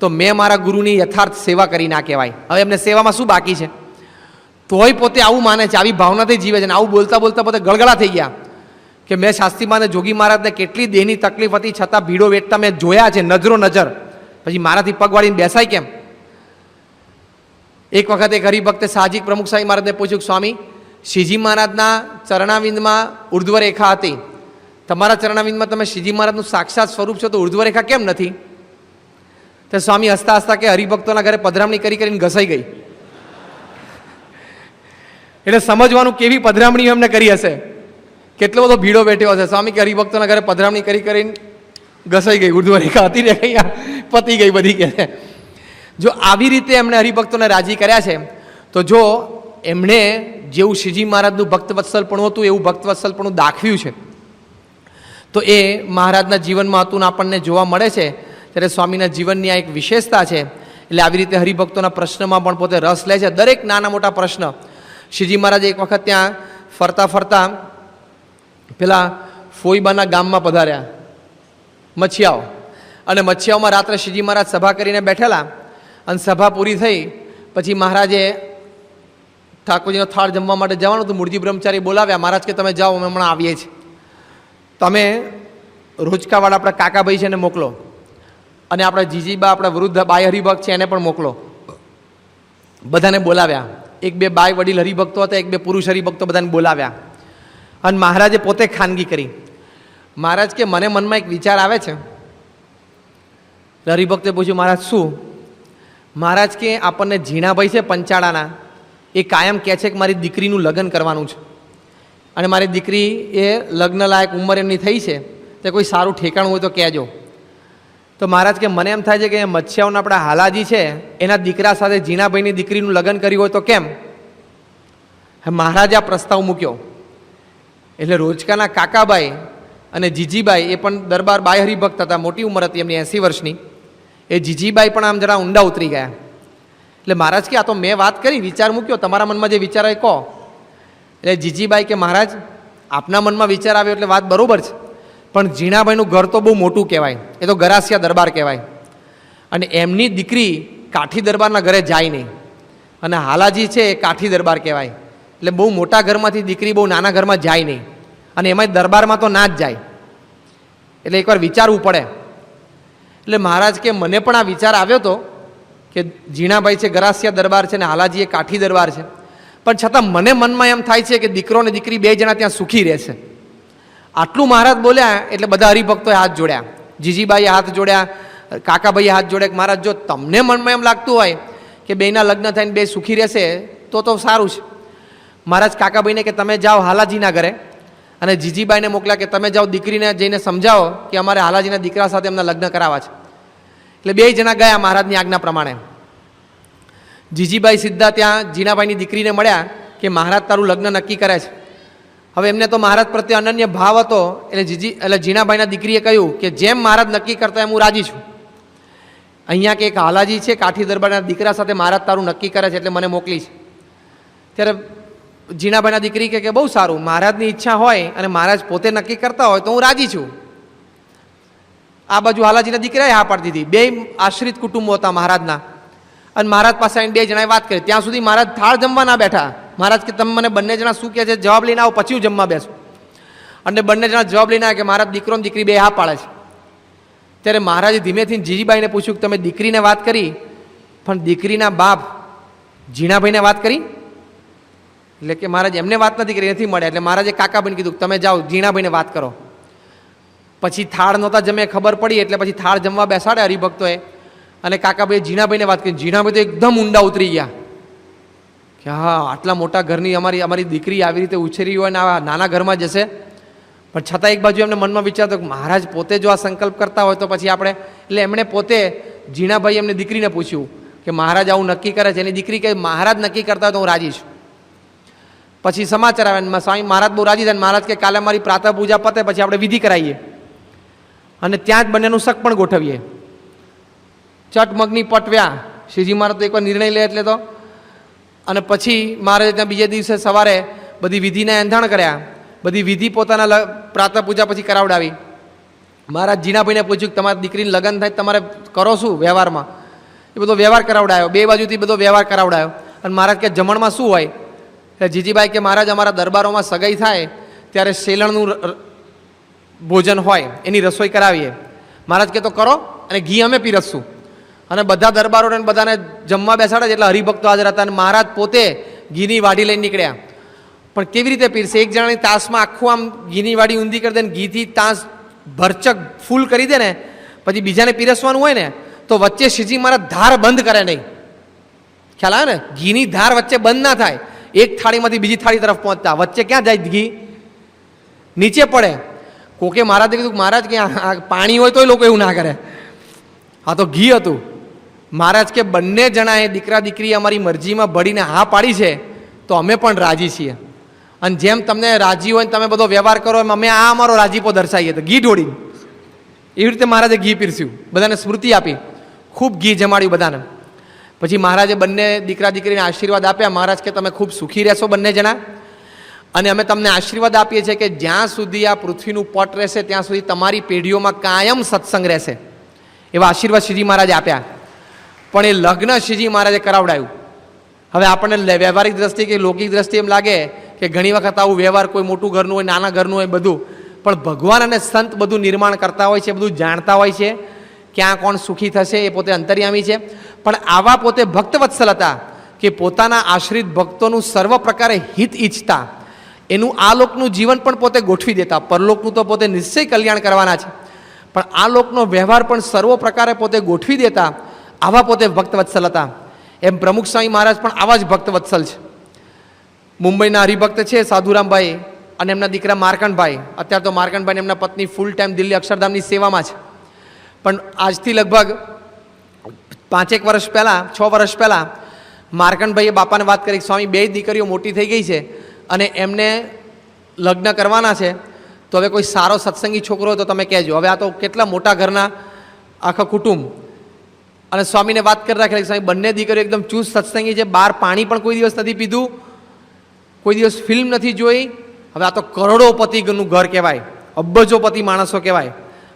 તો મેં મારા ગુરુની યથાર્થ સેવા કરી ના કહેવાય. હવે એમને સેવામાં શું બાકી છે? તોય પોતે આવું માને છે, આવી ભાવનાથી જીવે છે. અને આવું બોલતા બોલતા પોતે ગળગળા થઈ ગયા કે મેં શાસ્ત્રીમાને જોગી મહારાજને કેટલી દેહની તકલીફ હતી છતાં ભીડો વેઠતા મેં જોયા છે, નજરો નજર. પછી મારાથી પગ વાળીને બેસાય કેમ? એક વખત એક હરિભક્તે સાહજિક પ્રમુખ સ્વામી મહારાજને પૂછ્યું, સ્વામી શ્રીજી મહારાજના ચરણાવિંદમાં ઉર્ધ્વરેખા હતી, તમારા ચરણાવિંદમાં તમે શ્રીજી મહારાજનું સાક્ષાત સ્વરૂપ છો તો ઉર્ધ્વરેખા કેમ નથી? તો સ્વામી હસતા હસતા કે હરિભક્તોના ઘરે પધરામણી કરી કરીને ઘસાઈ ગઈ. એટલે સમજવાનું કેવી પધરામણી એમને કરી હશે, કેટલો બધો ભીડો બેઠ્યો હશે. સ્વામી કે હરિભક્તોના ઘરે પધરામણી કરી કરીને ઘસાઈ ગઈ, ઉર્ધ્વરેખા હતી ને અહીંયા પતી ગઈ બધી કે. જો આવી રીતે એમણે હરિભક્તોને રાજી કર્યા છે, તો જો એમણે જેવું શ્રીજી મહારાજનું ભક્તવત્સલપણું હતું એવું ભક્તવત્સલપણું દાખવ્યું છે, તો એ મહારાજના જીવનમાં હતું ને આપણને જોવા મળે છે. ત્યારે સ્વામીના જીવનની આ એક વિશેષતા છે. એટલે આવી રીતે હરિભક્તોના પ્રશ્નમાં પણ પોતે રસ લે છે. દરેક નાના મોટા પ્રશ્ન શ્રીજી મહારાજે એક વખત ત્યાં ફરતા ફરતા પેલા ફોઈબાના ગામમાં પધાર્યા, મચ્છિયાઓ, અને મચ્છિયાઓમાં રાત્રે શ્રીજી મહારાજ સભા કરીને બેઠેલા. અને સભા પૂરી થઈ પછી મહારાજે ઠાકોરજીનો થાળ જમવા માટે જવાનું હતું. મૂળજી બ્રહ્મચારી બોલાવ્યા. મહારાજ કે તમે જાઓ, અમે હમણાં આવીએ છીએ. તમે રોજકાવાળા આપણા કાકાભાઈ છે એને મોકલો, અને આપણા જીજીબા આપણા વૃદ્ધ બાય હરિભક્ત છે એને પણ મોકલો. બધાને બોલાવ્યા. એક બે બાય વડીલ હરિભક્તો હતા, એક બે પુરુષ હરિભક્તો, બધાને બોલાવ્યા. અને મહારાજે પોતે ખાનગી કરી. મહારાજ કે મને મનમાં એક વિચાર આવે છે. હરિભક્તે પૂછ્યું, મહારાજ શું? મહારાજ કે આપણને ઝીણાભાઈ છે પંચાળાના, એ કાયમ કહે છે કે મારી દીકરીનું લગ્ન કરવાનું છે, અને મારી દીકરી એ લગ્ન લાયક ઉંમર એમની થઈ છે, તે કોઈ સારું ઠેકાણું હોય તો કહેજો. તો મહારાજ કે મને એમ થાય છે કે મચ્છિયાઓના આપણા હાલાજી છે એના દીકરા સાથે ઝીણાભાઈની દીકરીનું લગ્ન કર્યું હોય તો કેમ? મહારાજે આ પ્રસ્તાવ મૂક્યો. એટલે રોજકાના કાકાભાઈ અને જીજીબાઈ એ પણ દરબાર બાય હરિભક્ત હતા, મોટી ઉંમર હતી એમની 80 વર્ષની. એ જીજીબાઈ પણ આમ જરા ઊંડા ઉતરી ગયા. એટલે મહારાજ કે આ તો મેં વાત કરી, વિચાર મૂક્યો, તમારા મનમાં જે વિચાર હોય કહો. એટલે જીજીબાઈ કે મહારાજ આપના મનમાં વિચાર આવ્યો એટલે વાત બરાબર છે, પણ ઝીણાભાઈનું ઘર તો બહુ મોટું કહેવાય, એ તો ગરાસિયા દરબાર કહેવાય, અને એમની દીકરી કાઠી દરબારના ઘરે જાય નહીં, અને હાલાજી છે એ કાઠી દરબાર કહેવાય. એટલે બહુ મોટા ઘરમાંથી દીકરી બહુ નાના ઘરમાં જાય નહીં, અને એમાંય દરબારમાં તો ના જ જાય. એટલે એકવાર વિચારવું પડે. એટલે મહારાજ કે મને પણ આ વિચાર આવ્યો હતો કે ઝીણાભાઈ છે ગરાસિયા દરબાર છે ને હાલાજી એ કાઠી દરબાર છે, પણ છતાં મને મનમાં એમ થાય છે કે દીકરો ને દીકરી બે જણા ત્યાં સુખી રહેશે. આટલું મહારાજ બોલ્યા એટલે બધા હરિભક્તોએ હાથ જોડ્યા, જીજીબાઈએ હાથ જોડ્યા, કાકાભાઈએ હાથ જોડ્યા કે મહારાજ જો તમને મનમાં એમ લાગતું હોય કે બેના લગ્ન થઈને બે સુખી રહેશે તો સારું છે. મહારાજ કાકાભાઈને કે તમે જાઓ હાલાજીના ઘરે, અને જીજીબાઈને મોકલ્યા કે તમે જાઓ દીકરીને જઈને સમજાવો કે અમારે હાલાજીના દીકરા સાથે એમના લગ્ન કરાવવા છે. એટલે બે જણા ગયા મહારાજની આજ્ઞા પ્રમાણે. જીજીબાઈ સીધા ત્યાં ઝીણાભાઈની દીકરીને મળ્યા કે મહારાજ તારું લગ્ન નક્કી કરે છે. હવે એમને તો મહારાજ પ્રત્યે અનન્ય ભાવ હતો, એટલે ઝીણાભાઈના દીકરીએ કહ્યું કે જેમ મહારાજ નક્કી કરતા એમ હું રાજી છું. અહીંયા કે એક હાલાજી છે કાઠી દરબારના દીકરા સાથે મહારાજ તારું નક્કી કરે છે એટલે મને મોકલી છે. ત્યારે ઝીણાભાઈના દીકરી કે બહુ સારું, મહારાજની ઈચ્છા હોય અને મહારાજ પોતે નક્કી કરતા હોય તો હું રાજી છું. આ બાજુ હાલાજીના દીકરાએ હા પાડી દીધી. બે આશ્રિત કુટુંબો હતા મહારાજના, અને મહારાજ પાસે આવીને બે જણાએ વાત કરી. ત્યાં સુધી મહારાજ થાળ જમવા ના બેઠા. મહારાજ કે તમે મને બંને જણા શું કહે છે જવાબ લઈને આવો, પછી હું જમવા બેસું. અને બંને જણા જવાબ લઈને આવ્યા કે મહારાજ દીકરો ને દીકરી બે હા પાડે છે. ત્યારે મહારાજે ધીમેથી જીજીબાઈને પૂછ્યું કે તમે દીકરીને વાત કરી, પણ દીકરીના બાપ ઝીણાભાઈને વાત કરી? એટલે કે મહારાજ એમને વાત નથી કરી, નથી મળ્યા. એટલે મહારાજે કાકાભાઈને કીધું તમે જાઓ ઝીણાભાઈને વાત કરો. પછી થાળ નહોતા જમે ખબર પડી, એટલે પછી થાળ જમવા બેસાડે હરિભક્તોએ, અને કાકાભાઈએ ઝીણાભાઈને વાત કરી. ઝીણાભાઈ તો એકદમ ઊંડા ઉતરી ગયા કે હા આટલા મોટા ઘરની અમારી દીકરી આવી રીતે ઉછેરી હોય ને આવા નાના ઘરમાં જશે. પણ છતાં એક બાજુ એમને મનમાં વિચારતો કે મહારાજ પોતે જો આ સંકલ્પ કરતા હોય તો પછી આપણે, એટલે એમણે પોતે ઝીણાભાઈ એમને દીકરીને પૂછ્યું કે મહારાજ આવું નક્કી કરે છે. એની દીકરી કે મહારાજ નક્કી કરતા હોય તો હું રાજી છું. પછી સમાચાર આવ્યા સ્વામી મહારાજ બહુ રાજી થાય. મહારાજ કે કાલે મારી પ્રાતઃ પૂજા પતે પછી આપણે વિધિ કરાવીએ, અને ત્યાં જ બંનેનું શક પણ ગોઠવીએ. ચટમગની પટવ્યા શ્રીજી મહારાજ તો એકવાર નિર્ણય લે એટલે તો. અને પછી મહારાજે ત્યાં બીજે દિવસે સવારે બધી વિધિને એંધાણ કર્યા, બધી વિધિ પોતાના પ્રાતઃ પૂજા પછી કરાવડાવી. મહારાજ ઝીણાભાઈને પૂછ્યું કે તમારી દીકરીને લગ્ન થાય તમારે કરો શું વ્યવહારમાં? એ બધો વ્યવહાર કરાવડાયો, બે બાજુથી બધો વ્યવહાર કરાવડાયો. અને મહારાજ કે જમણમાં શું હોય? એટલે જીજીબાઈ કે મહારાજ અમારા દરબારોમાં સગાઈ થાય ત્યારે શેલણનું ભોજન હોય એની રસોઈ કરાવીએ. મહારાજ કે તો કરો, અને ઘી અમે પીરસશું. અને બધા દરબારોને બધાને જમવા બેસાડે એટલે હરિભક્તો હાજર હતા, અને મહારાજ પોતે ઘીની વાડી લઈને નીકળ્યા. પણ કેવી રીતે પીરસે? એક જણાની તાસમાં આખું આમ ઘીની વાડી ઊંધી કરી દે ને ઘીથી તાસ ભરચક ફૂલ કરી દે ને, પછી બીજાને પીરસવાનું હોય ને તો વચ્ચે શ્રીજી મહારાજ ધાર બંધ કરે નહીં. ખ્યાલ આવે ને? ઘીની ધાર વચ્ચે બંધ ના થાય. એક થાળીમાંથી બીજી થાળી તરફ પહોંચતા વચ્ચે ક્યાં જાય ઘી? નીચે પડે. કોકે મહારાજે કીધું મહારાજ કે પાણી હોય તોય લોકો એવું ના કરે, આ તો ઘી હતું. મહારાજ કે બંને જણાએ દીકરા દીકરી અમારી મરજીમાં ભળીને હા પાડી છે તો અમે પણ રાજી છીએ, અને જેમ તમને રાજી હોય ને તમે બધો વ્યવહાર કરો એમ અમે આ અમારો રાજીપો દર્શાવીએ. તો ઘી ઢોળી એવી રીતે મહારાજે ઘી પીરસ્યું, બધાને સ્મૃતિ આપી, ખૂબ ઘી જમાડ્યું બધાને. પછી મહારાજે બંને દીકરા દીકરીને આશીર્વાદ આપ્યા. મહારાજ કે તમે ખૂબ સુખી રહેશો બંને જણા, અને અમે તમને આશીર્વાદ આપીએ છીએ કે જ્યાં સુધી આ પૃથ્વીનું પટ રહેશે ત્યાં સુધી તમારી પેઢીઓમાં કાયમ સત્સંગ રહેશે. એવા આશીર્વાદ શ્રીજી મહારાજે આપ્યા. પણ એ લગ્ન શ્રીજી મહારાજે કરાવડાયું. હવે આપણને વ્યવહારિક દ્રષ્ટિએ કે લૌકિક દ્રષ્ટિએ એમ લાગે કે ઘણી વખત આવું વ્યવહાર કોઈ મોટું ઘરનું હોય, નાના ઘરનું હોય બધું, પણ ભગવાન અને સંત બધું નિર્માણ કરતા હોય છે, બધું જાણતા હોય છે, ક્યાં કોણ સુખી થશે એ પોતે અંતર્યામી છે. પણ આવા પોતે ભક્તવત્સલ હતા કે પોતાના આશ્રિત ભક્તોનું સર્વ પ્રકારે હિત ઈચ્છતા, એનું આ લોકનું જીવન પણ પોતે ગોઠવી દેતા. પરલોકનું તો પોતે નિશ્ચય કલ્યાણ કરવાના છે, પણ આ લોકનો વ્યવહાર પણ સર્વ પ્રકારે પોતે ગોઠવી દેતા. આવા પોતે ભક્તવત્સલ હતા. એમ પ્રમુખ સ્વામી મહારાજ પણ આવા જ ભક્તવત્સલ છે. મુંબઈના હરિભક્ત છે સાધુરામભાઈ અને એમના દીકરા માર્કંડભાઈ. અત્યારે તો માર્કંડભાઈ એમના પત્ની ફૂલ ટાઈમ દિલ્હી અક્ષરધામની સેવામાં છે. પણ આજથી લગભગ 5 વર્ષ પહેલાં, 6 વર્ષ પહેલાં માર્કંડભાઈએ બાપાને વાત કરી, સ્વામી બે દીકરીઓ મોટી થઈ ગઈ છે અને એમને લગ્ન કરવાના છે, તો હવે કોઈ સારો સત્સંગી છોકરો હોય તો તમે કહેજો. હવે આ તો કેટલા મોટા ઘરના આખા કુટુંબ. અને સ્વામીને વાત કરી રાખેલી, સ્વામી બંને દીકરીઓ એકદમ ચુસ્ત સત્સંગી છે, બહાર પાણી પણ કોઈ દિવસ નથી પીધું, કોઈ દિવસ ફિલ્મ નથી જોઈ. હવે આ તો કરોડોપતિનું ઘર કહેવાય, અબજોપતિ માણસો કહેવાય.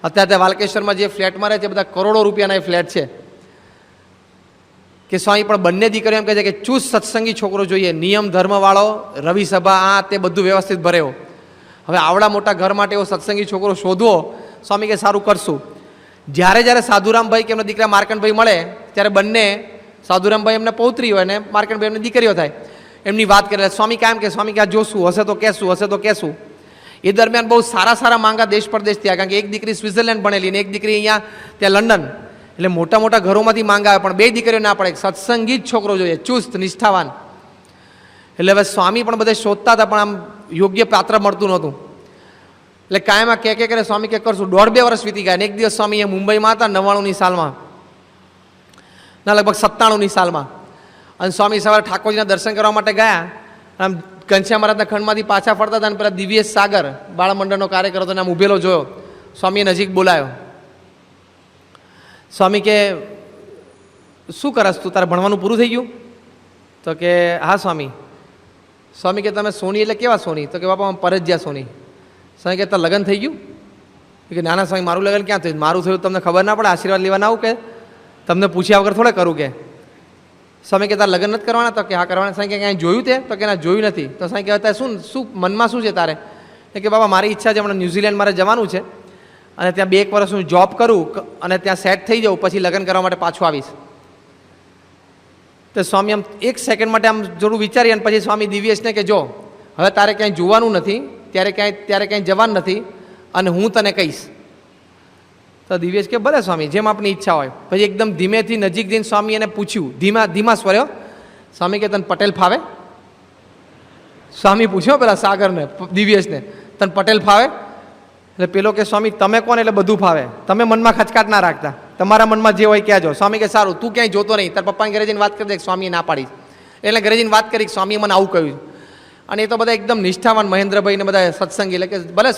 અત્યારે વાલકેશ્વરમાં જે ફ્લેટમાં રહે છે બધા કરોડો રૂપિયાના ફ્લેટ છે. કે સ્વામી પણ બંને દીકરીઓ એમ કહે છે કે ચુસ્ત સત્સંગી છોકરો જોઈએ, નિયમ ધર્મવાળો, રવિ સભા આ તે બધું વ્યવસ્થિત ભરેવો. હવે આવડા મોટા ઘર માટે એવો સત્સંગી છોકરો શોધવો, સ્વામી કે સારું કરશું. જ્યારે જ્યારે સાધુરામભાઈ કે એમના દીકરા માર્કંડભાઈ મળે ત્યારે બંને, સાધુરામભાઈ એમને પૌત્રી હોય ને માર્કંડભાઈ એમને દીકરીઓ થાય, એમની વાત કરે. સ્વામી કાયમ કે સ્વામી કે આ જોશું, હશે તો કહેશું, હશે તો કહેશું. એ દરમિયાન બહુ સારા સારા માંગા દેશ પરદેશ થયા, કારણ કે એક દીકરી સ્વિટ્ઝરલેન્ડ ભણેલી ને એક દીકરી અહીંયા ત્યાં લંડન, એટલે મોટા મોટા ઘરોમાંથી માંગા આવે. પણ બે દીકરીઓ ના પડે, સત્સંગી જ છોકરો જોઈએ, ચુસ્ત નિષ્ઠાવાન. એટલે હવે સ્વામી પણ બધે શોધતા હતા, પણ આમ યોગ્ય પાત્ર મળતું નહોતું. એટલે કાયમાં કે કરે સ્વામી કે કરશું. 1.5-2 વર્ષ વીતી ગયા. એક દિવસ સ્વામી અહીંયા મુંબઈમાં હતા 99ની સાલમાં, ના લગભગ 97ની સાલમાં, અને સ્વામી સવારે ઠાકોરજીના દર્શન કરવા માટે ગયા. આમ ઘનશ્યામ મહારાજના ખંડમાંથી પાછા ફરતા હતા અને પેલા દિવ્યેશ સાગર બાળમંડળનો કાર્યકર હતો, આમ ઊભેલો જોયો. સ્વામીએ નજીક બોલાયો. સ્વામી કે શું કરસ તું, તારે ભણવાનું પૂરું થઈ ગયું? તો કે હા સ્વામી. સ્વામી કે તમે સોની એટલે કેવા સોની? તો કે બાપા પરજ્યા સોની. સ્વામી કે તાર લગ્ન થઈ ગયું? કે નાના સ્વામી મારું લગ્ન ક્યાં થયું? મારું થયું તમને ખબર ના પડે? આશીર્વાદ લેવા ના આવું કે તમને પૂછ્યા વગર થોડે કરું કે? સ્વામી કે તાર લગ્ન નથી કરવાના? તો કે હા કરવાના. સ્વામી કે ક્યાંય જોયું તે? તો કે ના જોયું નથી. તો સ્વામી કહેતા શું શું મનમાં શું છે તારે? કે બાબા મારી ઈચ્છા છે, હમણાં ન્યૂઝીલેન્ડ મારે જવાનું છે અને ત્યાં 2 વર્ષ હું જોબ કરું અને ત્યાં સેટ થઈ જાઉં, પછી લગ્ન કરવા માટે પાછું આવીશ. તો સ્વામી આમ 1 સેકન્ડ માટે આમ થોડું વિચારી અને પછી સ્વામી દિવ્યેશને કે જો હવે તારે ક્યાંય જોવાનું નથી, ત્યારે ક્યાંય જવાનું નથી, અને હું તને કહીશ. તો દિવ્યેશ કે ભલે સ્વામી, જેમ આપની ઈચ્છા હોય. પછી એકદમ ધીમેથી નજીક જઈને સ્વામી એને પૂછ્યું, ધીમા સ્વર્યો, સ્વામી કે તને પટેલ ફાવે? સ્વામી પૂછ્યો પેલા સાગરને, દિવ્યેશને, તને પટેલ ફાવે? એટલે પેલો કે સ્વામી તમે કોણ એટલે બધું ફાવે, તમે મનમાં ખચકાટ ના રાખતા, તમારા મનમાં જે હોય કહેજો. સ્વામી કે સારું, તું ક્યાંય જોતો નહીં, તાર પપ્પાને ઘરે જઈને વાત કરી દે. સ્વામીએ ના પાડી. એટલે ઘરે જઈને વાત કરી, સ્વામીએ મને આવું કહ્યું. અને એ તો બધા એકદમ નિષ્ઠાવાન મહેન્દ્રભાઈ ને બધા સત્સંગી, એટલે કે ભલે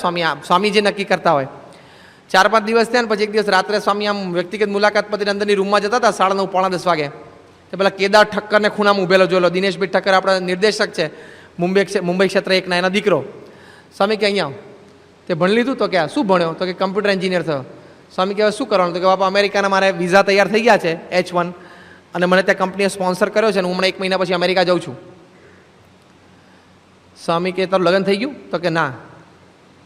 સ્વામી જે નક્કી કરતા હોય. 4-5 દિવસ થયા ને પછી એક દિવસ રાત્રે સ્વામી આમ વ્યક્તિગત મુલાકાત પછી અંદરની રૂમમાં જતા હતા 9:30-10 વાગે. તો પેલા કેદાર ઠક્કરને ખૂણામાં ઊભેલો જોયેલો. દિનેશભાઈ ઠક્કર આપણા નિર્દેશક છે મુંબઈ ક્ષેત્ર 1ના, એના દીકરો. સ્વામી કે અહીંયા તે ભણી લીધું? તો કે શું ભણ્યો? તો કે કમ્પ્યુટર એન્જિનિયર થયો. સ્વામી કે શું કરવાનું? તો કે બાપા અમેરિકાના મારે વિઝા તૈયાર થઈ ગયા છે H1, અને મને ત્યાં કંપનીએ સ્પોન્સર કર્યો છે અને હું હમણાં 1 મહિના પછી અમેરિકા જાઉં છું. સ્વામી કે તારું લગ્ન થઈ ગયું? તો કે ના.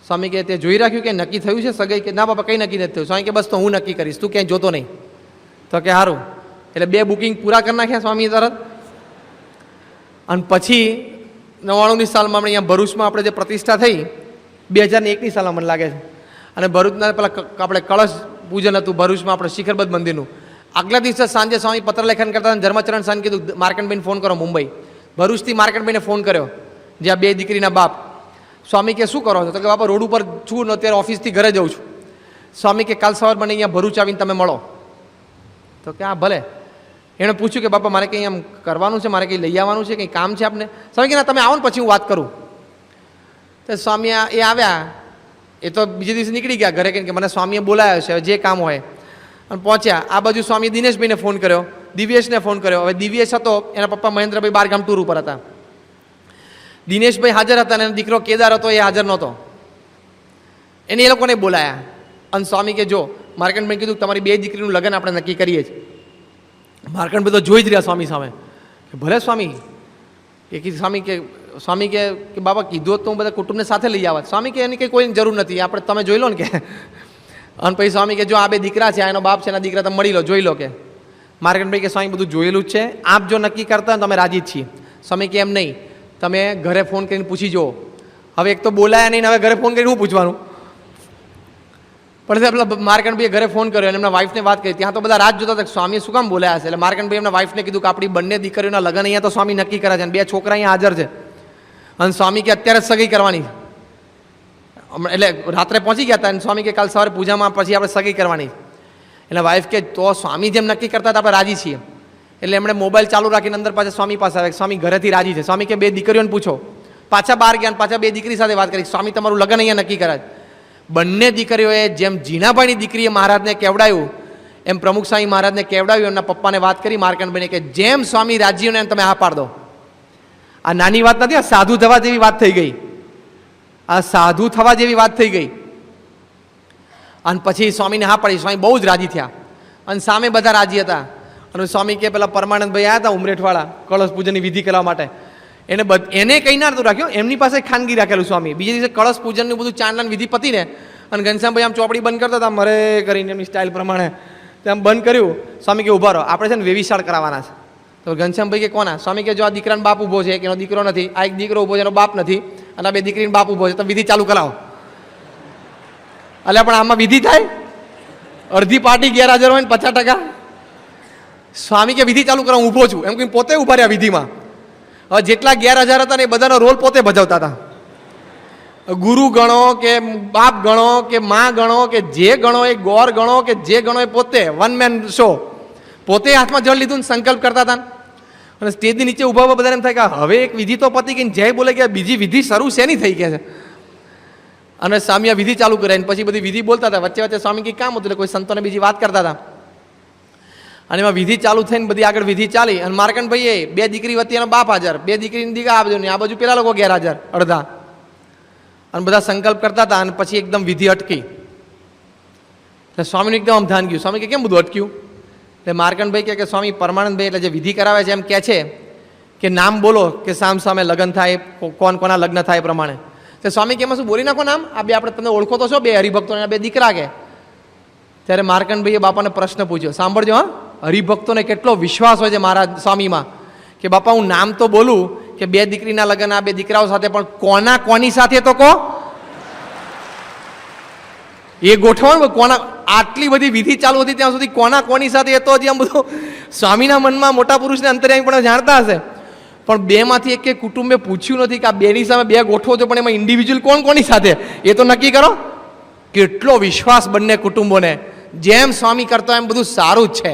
સ્વામી કે તે જોઈ રાખ્યું કે નક્કી થયું છે સગાઈ? કે ના બાપા કંઈ નક્કી નથી થયું. સ્વામી કે બસ તો હું નક્કી કરીશ, તું ક્યાંય જોતો નહીં. તો કે સારું. એટલે 2 બુકિંગ પૂરા કરી નાખ્યા સ્વામી તરત. અને પછી 99ની સાલમાં આપણે અહીંયા ભરૂચમાં આપણે જે પ્રતિષ્ઠા થઈ 2001ની સાલમાં મને લાગે છે, અને ભરૂચના પેલા આપણે કળશ પૂજન હતું ભરૂચમાં આપણે શિખરબદ્ધ મંદિરનું. આગલા દિવસે સાંજે સ્વામી પત્રલેખન કરતા ધર્મચરણ સાંજ કીધું માર્કંડભાઈને ફોન કરો મુંબઈ. ભરૂચથી માર્કંડભાઈને ફોન કર્યો, જ્યાં 2 દીકરીના બાપ. સ્વામી કે શું કરો છો? તો કે બાપા રોડ ઉપર છું ને અત્યારે ઓફિસથી ઘરે જાઉં છું. સ્વામી કે કાલ સવાર મને અહીંયા ભરૂચ આવીને તમે મળો. તો કે હા ભલે. એણે પૂછ્યું કે બાપા મારે કંઈ આમ કરવાનું છે, મારે કંઈ લઈ આવવાનું છે, કંઈ કામ છે આપને? સ્વામી કે ના, તમે આવો ને પછી હું વાત કરું. તો સ્વામી એ આવ્યા, એ તો બીજે દિવસે નીકળી ગયા ઘરે, કે મને સ્વામીએ બોલાવ્યો છે, જે કામ હોય. અને પહોંચ્યા. આ બાજુ સ્વામી દિનેશભાઈને ફોન કર્યો, દિવ્યેશને ફોન કર્યો. હવે દિવ્યેશ હતો, એના પપ્પા મહેન્દ્રભાઈ બારગામ ટૂર ઉપર હતા. દિનેશભાઈ હાજર હતા અને એનો દીકરો કેદાર હતો, એ હાજર નહોતો. એને એ લોકોને બોલાયા. અને સ્વામી કે જો, માર્કંડભાઈ કીધું તમારી બે દીકરીનું લગ્ન આપણે નક્કી કરીએ છીએ. માર્કંડભાઈ તો જોઈ જ રહ્યા સ્વામી સામે કે ભલે સ્વામી. એ કીધું સ્વામી કે બાબા કીધું હોત તો હું બધા કુટુંબને સાથે લઈ આવત. સ્વામી કે એની કંઈ કોઈ જરૂર નથી, આપણે તમે જોઈ લો ને કે. અને પછી સ્વામી કે જો આ બે દીકરા છે, આ એનો બાપ છે, એના દીકરા તમે મળી લો, જોઈ લો કે. માર્કંડભાઈ કે સ્વામી બધું જોયેલું જ છે, આપ જો નક્કી કરતા તમે રાજી જ છીએ. સ્વામી કે એમ નહીં, તમે ઘરે ફોન કરીને પૂછી જુઓ. હવે એક તો બોલાયા નહીં, હવે ઘરે ફોન કરીને હું પૂછવાનું? પણ પેલા માર્કંડભાઈએ ઘરે ફોન કર્યો અને એમના વાઈફને વાત કરી. ત્યાં તો બધા રાત જોતા હતા સ્વામી શું કામ બોલાયા છે. એટલે માર્કંડભાઈ એમના વાઈફને કીધું કે આપણી બંને દીકરીઓના લગ્ન અહીંયા તો સ્વામી નક્કી કરે છે અને બે છોકરા અહીંયા હાજર છે. અને સ્વામી કે અત્યારે જ સગાઈ કરવાની. એટલે રાત્રે પહોંચી ગયા હતા અને સ્વામી કે કાલ સવારે પૂજામાં પછી આપણે સગાઈ કરવાની. એટલે વાઈફ કે તો સ્વામી જેમ નક્કી કરતા હતા આપણે રાજી છીએ. એટલે એમણે મોબાઈલ ચાલુ રાખીને અંદર પાછા સ્વામી પાસે આવે. સ્વામી ઘરેથી રાજી છે. સ્વામી કે બે દીકરીઓને પૂછો. પાછા બહાર ગયા, પાછા બે દીકરી સાથે વાત કરી. સ્વામી તમારું લગ્ન અહીંયા નક્કી કરાય. બંને દીકરીઓએ જેમ જીણાભાઈની દીકરીએ મહારાજને કેવડાવ્યું એમ પ્રમુખ સ્વામી મહારાજને કેવડાવ્યું. એમના પપ્પાને વાત કરી માર્કંડભાઈને કે જેમ સ્વામી રાજીઓને તમે હા પાડ દો. આ નાની વાત નથી, આ સાધુ થવા જેવી વાત થઈ ગઈ. આ સાધુ થવા જેવી વાત થઈ ગઈ. અને પછી સ્વામીને હા પાડી. સ્વામી બહુ જ રાજી થયા અને સામે બધા રાજી હતા. અને સ્વામી કે પેલા પરમાનંદભાઈ આવ્યા હતા ઉમરેઠવાળા કળશ પૂજનની વિધિ કરવા માટે. એને કંઈ ના નતું રાખ્યું, એમની પાસે ખાનગી રાખેલું સ્વામી. બીજે દિવસે કળશ પૂજનનું બધું ચાંદલાની વિધિ પતીને અને ઘનશ્યામભાઈ આમ ચોપડી બંધ કરતા હતા મરે કરીને એમની સ્ટાઇલ પ્રમાણે. તેમ બંધ કર્યું. સ્વામી કે ઉભા રહો, આપણે છે ને વેવિશાળ કરાવવાના છે. તો ઘનશ્યામભાઈ કે કોના? સ્વામી કે જો આ દીકરાનો બાપ ઊભો છે, કે એનો દીકરો નથી, આ એક દીકરો ઊભો છે એનો બાપ નથી, અને આ બે દીકરીનો બાપ ઊભો છે, તો વિધિ ચાલુ કરાવો. એટલે પણ આમાં વિધિ થાય? અડધી પાર્ટી ગેરહાજર હોય ને 50%. સ્વામી કે વિધિ ચાલુ કરવા ઊભો છું એમ કે પોતે ઊભા રહ્યા વિધિમાં. હવે જેટલા ગેરહાજર હતા ને એ બધાનો રોલ પોતે ભજવતા હતા. ગુરુ ગણો કે બાપ ગણો કે માં ગણો કે જે ગણો એ ગોર ગણો કે જે ગણો એ પોતે વન મેન શો. પોતે હાથમાં જળ લીધું ને સંકલ્પ કરતા હતા. અને સ્ટેજની નીચે ઊભા ઊભા બધા એમ થાય કે હવે એક વિધિ તો પતી ગઈ, જય બોલે કે બીજી વિધિ શરૂ શેની થઈ ગયા છે. અને સ્વામી આ વિધિ ચાલુ કરે પછી બધી વિધિ બોલતા હતા. વચ્ચે વચ્ચે સ્વામી કંઈ કામ હતું એટલે કોઈ સંતોને બીજી વાત કરતા હતા. અને એમાં વિધિ ચાલુ થઈને બધી આગળ વિધિ ચાલી. અને માર્કંડભાઈએ બે દીકરી વતી એનો બાપ હાજર, બે દીકરીની દીકરા આ બાજુ પેલા લોકો ગેરહાજર અડધા. અને બધા સંકલ્પ કરતા હતા. અને પછી એકદમ વિધિ અટકી. એટલે સ્વામીનું એકદમ આમ ધ્યાન ગયું. સ્વામી કે કેમ બધું અટક્યું? એટલે માર્કંડભાઈ કે સ્વામી પરમાનંદભાઈ એટલે જે વિધિ કરાવે છે એમ કહે છે કે નામ બોલો કે સામ સામે લગ્ન થાય, કોણ કોના લગ્ન થાય એ પ્રમાણે. તો સ્વામી કે એમાં શું બોલી નાખો નામ? આ બે આપણે તમને ઓળખો તો છો, બે હરિભક્તો બે દીકરા કે. ત્યારે માર્કંડભાઈએ બાપાને પ્રશ્ન પૂછ્યો. સાંભળજો હા, હરિભક્તોને કેટલો વિશ્વાસ હોય છે મહારાજ સ્વામીમાં કે બાપા હું નામ તો બોલું કે બે દીકરીના લગ્ન આ બે દીકરાઓ સાથે, પણ કોના કોની સાથે તો કહો. એ ગોઠવણ કોના, આટલી બધી વિધિ ચાલુ હતી ત્યાં સુધી કોના કોની સાથે એ તો હજી આમ બધું સ્વામીના મનમાં મોટા પુરુષને અંતર્યામી પણ જાણતા હશે. પણ બેમાંથી એક કુટુંબે પૂછ્યું નથી કે આ બેની સામે બે ગોઠવો છો, પણ એમાં ઇન્ડિવિજ્યુઅલ કોણ કોની સાથે એ તો નક્કી કરો. કેટલો વિશ્વાસ બંને કુટુંબોને. જેમ સ્વામી કરતા એમ બધું સારું જ છે.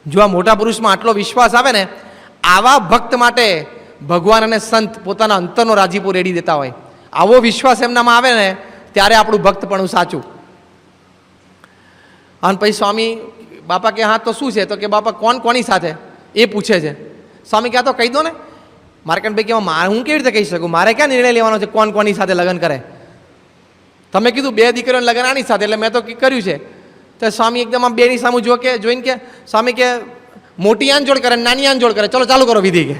જો આ મોટા પુરુષમાં આટલો વિશ્વાસ આવે ને, આવા ભક્ત માટે ભગવાન અને સંત પોતાના અંતરનો રાજીપો રેડી દેતા હોય. આવો વિશ્વાસ એમનામાં આવે ને ત્યારે આપણું ભક્તપણું સાચું. અને પછી સ્વામી બાપા કે હા તો શું છે? તો કે બાપા કોણ કોની સાથે એ પૂછે છે. સ્વામી કે આ તો કહી દો ને. માર્કંડભાઈ કે મારે હું કેવી રીતે કહી શકું? મારે ક્યાં નિર્ણય લેવાનો છે કોણ કોની સાથે લગ્ન કરે? તમે કીધું બે દીકરીઓને લગ્ન આની સાથે એટલે મેં તો કર્યું છે. તો સ્વામી એકદમ આમ બેની સામું જોઈને કે સ્વામી કે મોટી આંજોડ કરે નાની આંજોડ કરે, ચલો ચાલુ કરો વિધિ. કે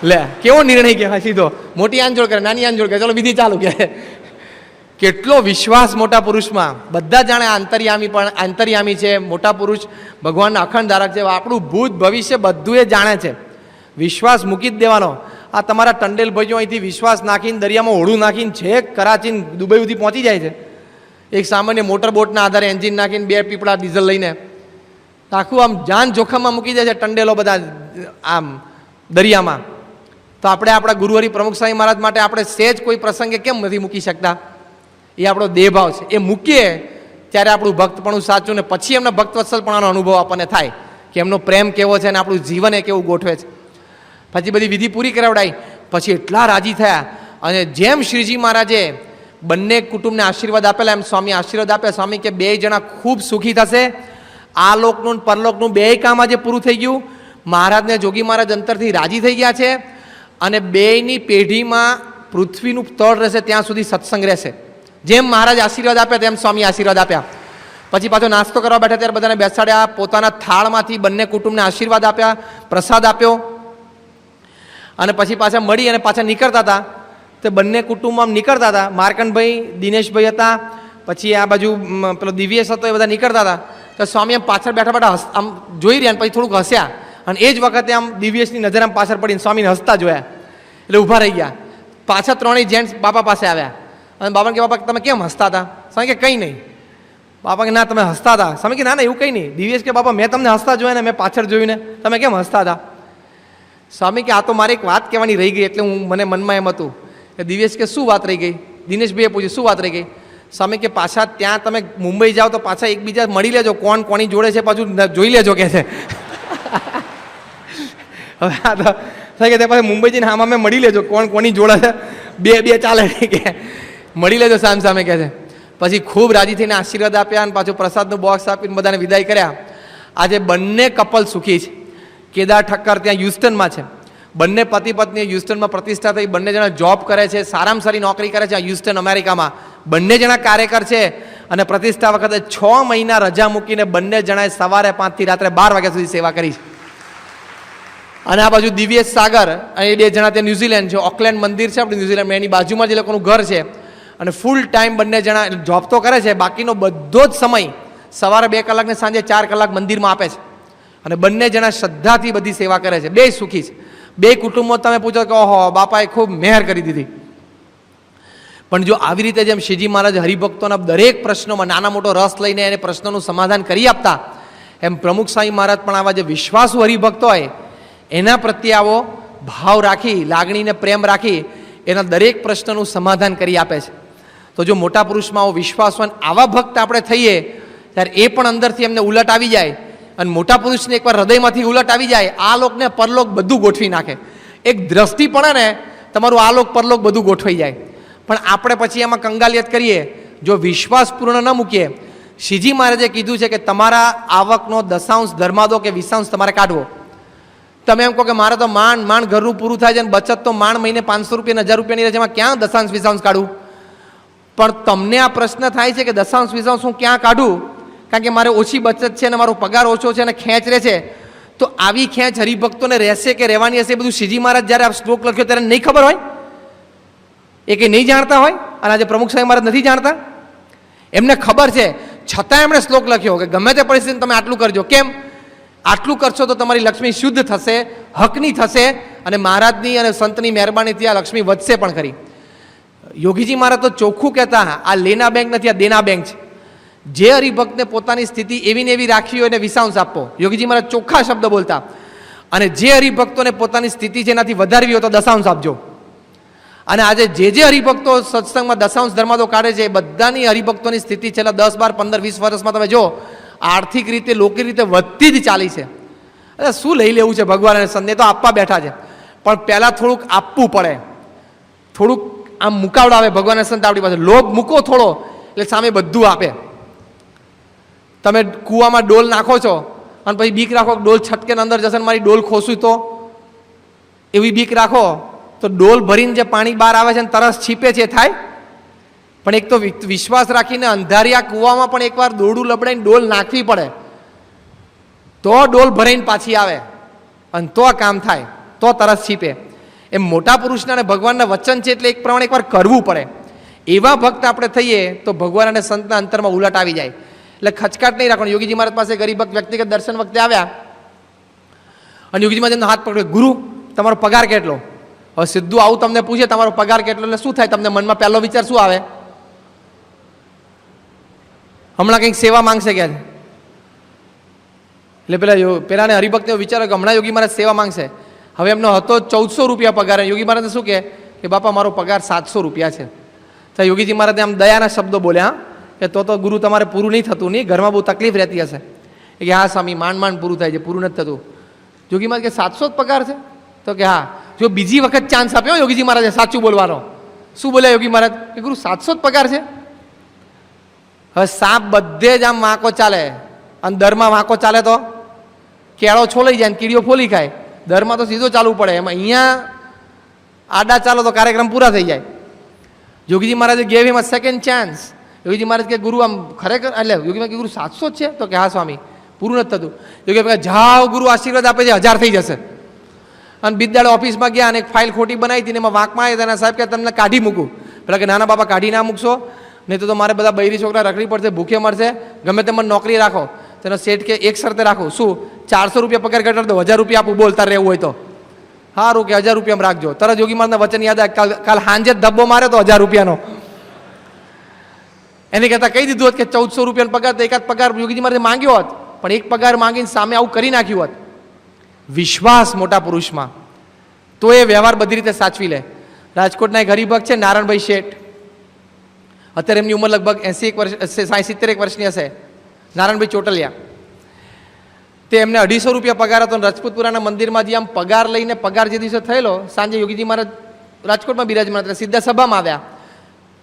લે કેવો નિર્ણય કે સીધો મોટી આંજોડ કરે નાની આંજોડ કરે, ચલો વિધિ ચાલુ. કે કેટલો વિશ્વાસ મોટા પુરુષમાં. બધા જાણે આંતર્યામી છે મોટા પુરુષ, ભગવાનના અખંડ ધારક છે. આપણું ભૂત ભવિષ્ય બધું એ જાણે છે. વિશ્વાસ મૂકી જ દેવાનો. આ તમારા ટંડેલ ભાઈઓ અહીંથી વિશ્વાસ નાખીને દરિયામાં હોડું નાખીને છેક કરાચીને દુબઈ સુધી પહોંચી જાય છે. એક સામાન્ય મોટર બોટના આધારે એન્જિન નાખીને બે પીપળા ડીઝલ લઈને આખું આમ જાન જોખમમાં મૂકી જાય છે ટંડેલો બધા આમ દરિયામાં. તો આપણે આપણા ગુરુહરિ પ્રમુખ સ્વામી મહારાજ માટે આપણે સહેજ કોઈ પ્રસંગે કેમ નથી મૂકી શકતા? એ આપણો દેહભાવ છે. એ મૂકીએ ત્યારે આપણું ભક્તપણું સાચું ને પછી એમના ભક્તવત્સલપણાનો અનુભવ આપણને થાય કે એમનો પ્રેમ કેવો છે અને આપણું જીવન એ કેવું ગોઠવે છે. પછી બધી વિધિ પૂરી કરાવડાવી, પછી એટલા રાજી થયા. અને જેમ શ્રીજી મહારાજે બંને કુટુંબને આશીર્વાદ આપેલા એમ સ્વામી આશીર્વાદ આપ્યા. સ્વામી કે બે જણા ખૂબ સુખી થશે, આ લોકનું પરલોકનું બે કામ આજે પૂરું થઈ ગયું. મહારાજને જોગી મહારાજ અંતરથી રાજી થઈ ગયા છે અને બેયની પેઢીમાં પૃથ્વીનું તળ રહેશે ત્યાં સુધી સત્સંગ રહેશે. જેમ મહારાજ આશીર્વાદ આપ્યા તેમ સ્વામી આશીર્વાદ આપ્યા. પછી પાછો નાસ્તો કરવા બેઠા ત્યારે બધાને બેસાડ્યા, પોતાના થાળમાંથી બંને કુટુંબને આશીર્વાદ આપ્યા, પ્રસાદ આપ્યો. અને પછી પાછા મળી અને પાછા નીકળતા હતા. તે બંને કુટુંબમાં નીકળતા હતા. માર્કંડભાઈ, દિનેશભાઈ હતા, પછી આ બાજુ પેલો દિવ્યેશ હતો, એ બધા નીકળતા હતા. તો સ્વામી આમ પાછળ બેઠા બેઠા આમ જોઈ રહ્યા, પછી થોડુંક હસ્યા. અને એ જ વખતે આમ દિવ્યેશની નજર આમ પાછળ પડીને સ્વામીને હસતા જોયા, એટલે ઊભા રહી ગયા. પાછા ત્રણેય જેન્ટ્સ બાપા પાસે આવ્યા અને બાપાને કે, બાપા તમે કેમ હસતા હતા? સ્વામી કે કંઈ નહીં. બાપા કે ના તમે હસતા હતા. સ્વામી કે ના ના એવું કંઈ નહીં. દિવ્યેશ કે બાપા મેં તમને હસતા જોયા ને, મેં પાછળ જોયું ને, તમે કેમ હસતા હતા? સ્વામી કે આ તો મારી એક વાત કહેવાની રહી ગઈ, એટલે મને મનમાં એમ હતું. દિવ્યેશ કે શું વાત રહી ગઈ? દિનેશભાઈએ પૂછ્યું શું વાત રહી ગઈ? સ્વામી કે પાછા ત્યાં તમે મુંબઈ જાઓ તો પાછા એકબીજા મળી લેજો, કોણ કોની જોડે છે પાછું જોઈ લેજો કે છે. હવે આ તો કે તે પાછું મુંબઈ જઈને આમાં મેં મળી લેજો, કોણ કોની જોડે છે, બે બે ચાલે કે મળી લેજો સામ સામે કહે છે. પછી ખૂબ રાજી થઈને આશીર્વાદ આપ્યા અને પાછું પ્રસાદનું બોક્સ આપીને બધાને વિદાય કર્યા. આજે બંને કપલ સુખી છે. કેદાર ઠક્કર ત્યાં હ્યુસ્ટનમાં છે. બંને પતિ પત્ની હ્યુસ્ટનમાં પ્રતિષ્ઠા થઈ, બંને જણા જોબ કરે છે, સારામાં સારી નોકરી કરે છે હ્યુસ્ટન અમેરિકામાં. બંને જણા કાર્યકર છે અને પ્રતિષ્ઠા વખતે 6 મહિના રજા મૂકીને બંને જણાએ સવારે 5 થી રાત્રે 12 વાગ્યા સુધી સેવા કરી છે. અને આ બાજુ દિવ્યેશ સાગર અને એ બે જણા ત્યાં ન્યુઝીલેન્ડ છે, ઓકલેન્ડ મંદિર છે આપણે ન્યુઝીલેન્ડમાં, એની બાજુમાં જે લોકોનું ઘર છે. અને ફૂલ ટાઈમ બંને જણા જોબ તો કરે છે, બાકીનો બધો જ સમય સવારે 2 કલાક ને સાંજે 4 કલાક મંદિરમાં આપે છે. અને બંને જણા શ્રદ્ધાથી બધી સેવા કરે છે. બે સુખી છે. બે કુટુંબો તમે પૂછો કે ઓહો બાપાએ ખૂબ મહેર કરી દીધી. પણ જો આવી રીતે જેમ શ્રીજી મહારાજ હરિભક્તોના દરેક પ્રશ્નોમાં નાના મોટો રસ લઈને એને પ્રશ્નોનું સમાધાન કરી આપતા, એમ પ્રમુખ સ્વામી મહારાજ પણ આવા જે વિશ્વાસુ હરિભક્તો હોય એના પ્રત્યે આવો ભાવ રાખી, લાગણીને પ્રેમ રાખી એના દરેક પ્રશ્નનું સમાધાન કરી આપે છે. તો જો મોટા પુરુષમાં આવો વિશ્વાસ હોય, આવા ભક્ત આપણે થઈએ ત્યારે એ પણ અંદરથી એમને ઉલટ આવી જાય અને મોટા પુરુષને એકવાર હૃદયમાંથી ઉલટ આવી જાય, આ લોકને પરલોક બધું ગોઠવી નાખે. એક દ્રષ્ટિ પડે ને તમારું આ લોક પરલોક બધું ગોઠવાઈ જાય. પણ આપણે પછી એમાં કંગાલિયત કરીએ, જો વિશ્વાસ પૂર્ણ ન મૂકીએ. શ્રીજી મહારાજે કીધું છે કે તમારા આવકનો 10 ધર્માદો કે 20 તમારે કાઢવો. તમે એમ કહો કે મારે તો માંડ ઘરનું પૂરું થાય છે અને બચત તો મહિને 500 રૂપિયા 1000 રૂપિયાની રહે છે, એમાં ક્યાં 10 કાઢું? પણ તમને આ પ્રશ્ન થાય છે કે 10 હું ક્યાં કાઢું, કારણ કે મારે ઓછી બચત છે અને મારો પગાર ઓછો છે અને ખેંચ રહે છે. તો આવી ખેંચ હરિભક્તોને રહેશે કે રહેવાની હશે, બધું શ્રીજી મહારાજ જ્યારે આ શ્લોક લખ્યો ત્યારે નહીં ખબર હોય, એ કંઈ નહીં જાણતા હોય. અને આજે પ્રમુખ સ્વામી મહારાજ નથી જાણતા, એમને ખબર છે, છતાં એમણે શ્લોક લખ્યો કે ગમે તે પરિસ્થિતિ તમે આટલું કરજો. કેમ? આટલું કરશો તો તમારી લક્ષ્મી શુદ્ધ થશે, હકની થશે અને મહારાજની અને સંતની મહેરબાનીથી આ લક્ષ્મી વધશે પણ ખરી. યોગીજી મહારાજ તો ચોખ્ખું કહેતા, આ લેના બેંક નથી, આ દેના બેંક છે. જે હરિભક્તને પોતાની સ્થિતિ એવી ને એવી રાખી હોય એને વિસાંશ આપો, યોગીજી મહારાજ ચોખ્ખા શબ્દ બોલતા. અને જે હરિભક્તોને પોતાની સ્થિતિ છે એનાથી વધારવી હોય તો 10 આપજો. અને આજે જે હરિભક્તો સત્સંગમાં 10 ધર્માદો કાઢે છે એ બધાની હરિભક્તોની સ્થિતિ છેલ્લા 10, 12, 15, 20 વર્ષમાં તમે જો આર્થિક રીતે લોકિક રીતે વધતી જ ચાલી છે. અરે શું લઈ લેવું છે ભગવાન અને સંતે તો આપવા બેઠા છે, પણ પહેલાં થોડુંક આપવું પડે, થોડુંક આમ મુકાવડાવે ભગવાન અને સંત આપણી પાસે. લોભ મૂકો થોડો એટલે સામે બધું આપે. તમે કૂવામાં ડોલ નાખો છો અને પછી બીક રાખો ડોલ છટકે અંદર જશે ને મારી ડોલ ખોસું તો, એવી બીક રાખો તો ડોલ ભરીને જે પાણી બહાર આવે છે ને તરસ છીપે છે થાય. પણ એક તો વિશ્વાસ રાખીને અંધારિયા કૂવામાં પણ એકવાર દોરડું લબડાઈને ડોલ નાખવી પડે તો ડોલ ભરાઈને પાછી આવે અને તો કામ થાય, તો તરસ છીપે. એમ મોટા પુરુષના અને ભગવાનના વચન છે એટલે એક પ્રમાણે એકવાર કરવું પડે. એવા ભક્ત આપણે થઈએ તો ભગવાન અને સંતના અંતરમાં ઉલટ આવી જાય. એટલે ખચકાટ નહીં રાખવાનો. યોગીજી મહારાજ પાસે ગરીબ ભક્ત વ્યક્તિગત દર્શન વખતે આવ્યા અને યોગીજી મહારાજ હાથ પકડ્યો, ગુરુ તમારો પગાર કેટલો? હવે સીધું આવું તમને પૂછે તમારો પગાર કેટલો એટલે શું થાય? તમને મનમાં પહેલો વિચાર શું આવે? હમણાં કંઈક સેવા માંગશે કે એટલે પેલાને હરિભક્તને વિચારો કે હમણાં યોગી મહારાજ સેવા માંગશે. હવે એમનો હતો 1400 રૂપિયા પગાર. યોગી મહારાજ શું કે બાપા મારો પગાર 700 રૂપિયા છે. તો યોગીજી મહારાજે આમ દયાના શબ્દો બોલ્યા કે તો ગુરુ તમારે પૂરું નહીં થતું, નહીં ઘરમાં બહુ તકલીફ રહેતી હશે. કે હા સ્વામી, માંડ પૂરું થાય છે, પૂરું નથી થતું. યોગી મહારાજ કે 700 જ પગાર છે? તો કે હા. જો બીજી વખત ચાન્સ આપ્યો યોગીજી મહારાજે સાચું બોલવાનો. શું બોલ્યા યોગી મહારાજ? કે ગુરુ 700 જ પગાર છે? હવે સાપ બધે જ આમ વાંકો ચાલે, અને દરમાં વાંકો ચાલે તો કેળો છોલાઈ જાય, કીડીઓ ફોલી ખાય. દરમાં તો સીધો ચાલવું પડે, એમાં અહીંયા આડા ચાલો તો કાર્યક્રમ પૂરા થઈ જાય. યોગીજી મહારાજે ગેવ હિમ અ સેકન્ડ ચાન્સ. યોગીજી મહારાજ કે ગુરુ આમ ખરેખર, એટલે યોગી મહારાજ કે ગુરુ 700 જ છે? તો કે હા સ્વામી, પૂરું નથી થતું. યોગી મહારાજ જાઓ, ગુરુ આશીર્વાદ આપે છે, 1000 થઈ જશે. અને બિદ્યાળે ઓફિસમાં ગયા અને એક ફાઇલ ખોટી બનાવી હતી ને એમાં વાંકમાં આવ્યા હતા. સાહેબ કે તમને કાઢી મૂકું. પેલા કે નાના બાપા કાઢી ના મૂકશો, નહીં તો મારે બધા બૈરી છોકરા રખડી પડશે, ભૂખે મરશે, ગમે તે મને નોકરી રાખો. તેનો સેટ કે એક શરતે રાખો. શું? 400 રૂપિયા પગાર ઘટાડ દો, 1000 રૂપિયા આપું, બોલતા રહેવું હોય તો. સારું કે 1000 રૂપિયામાં રાખજો. તરત યોગી મહારાજના વચન યાદ આવે, કાલ હાંજે ધબ્બો મારે તો 1000 રૂપિયાનો. એને કહેતા કહી દીધું હોત કે 1400 રૂપિયાનો પગાર, તો એકાદ પગાર યોગીજી મહારાજે માંગ્યો હોત, પણ એક પગાર માંગીને સામે આવું કરી નાખ્યું હોત. વિશ્વાસ મોટા પુરુષમાં, તો એ વ્યવહાર બધી રીતે સાચવી લે. રાજકોટના એક હરિભક્ત છે નારાયણભાઈ શેઠ. અત્યારે એમની ઉંમર લગભગ 70 વર્ષની હશે. નારાયણભાઈ ચોટલિયા. તે એમને 250 રૂપિયા પગાર હતો. રાજપૂતપુરાના મંદિરમાં જે આમ પગાર લઈને, પગાર જે દિવસે થયેલો, સાંજે યોગીજી મહારાજ રાજકોટમાં બિરાજમાન હતા, સીધા સભામાં આવ્યા.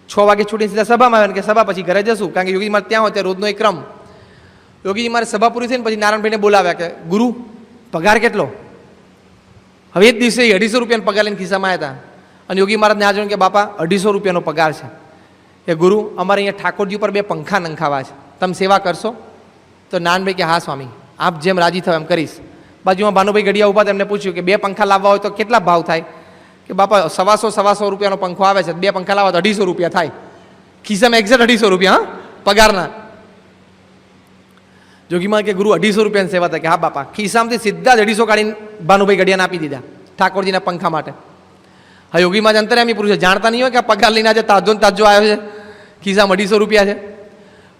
6 વાગે છૂટીને સીધા સભામાં આવ્યા કે સભા પછી ઘરે જશું, કારણ કે યોગીજી મહારાજ ત્યાં હોય ત્યાં રોજનો એક ક્રમ. યોગીજી મહારાજ સભા પૂરી થઈને પછી નારાયણભાઈને બોલાવ્યા કે ગુરુ પગાર કેટલો? હવે એ જ દિવસે 250 રૂપિયાનો પગાર લઈને ખિસ્સામાં આવ્યા હતા. અને યોગી મહારાજને આ જોઈને કે બાપા 250 રૂપિયાનો પગાર છે. કે ગુરુ અમારે અહીંયા ઠાકોરજી ઉપર 2 પંખા નંખાવા છે, તમે સેવા કરશો? તો નાનભાઈ કે હા સ્વામી, આપ જેમ રાજી થાવ એમ કરીશ. બાજુમાં ભાનુભાઈ ગઢિયા ઉભા, એમને પૂછ્યું કે 2 પંખા લાવવા હોય તો કેટલા ભાવ થાય? કે બાપા 125 રૂપિયાનો પંખો આવે છે, 2 પંખા લાવવા તો 250 રૂપિયા થાય. ખિસ્સામાં એક્ઝેક્ટ 250 રૂપિયા, હા, પગારના. જોગીમાં કે ગુરુ 250 રૂપિયાની સેવા થાય? કે હા બાપા. ખિસ્સામાંથી સીધા જ 250 કાઢીને ભાનુભાઈ ગઢિયાને આપી દીધા ઠાકોરજીના પંખા માટે. હા, યોગીમાં જ અંતર્યામી પુરુષ છે, જાણતા નહીં હોય કે આ પગાર લઈને આજે તાજો ને તાજો આવ્યો છે, ખિસ્સામાં 250 રૂપિયા છે.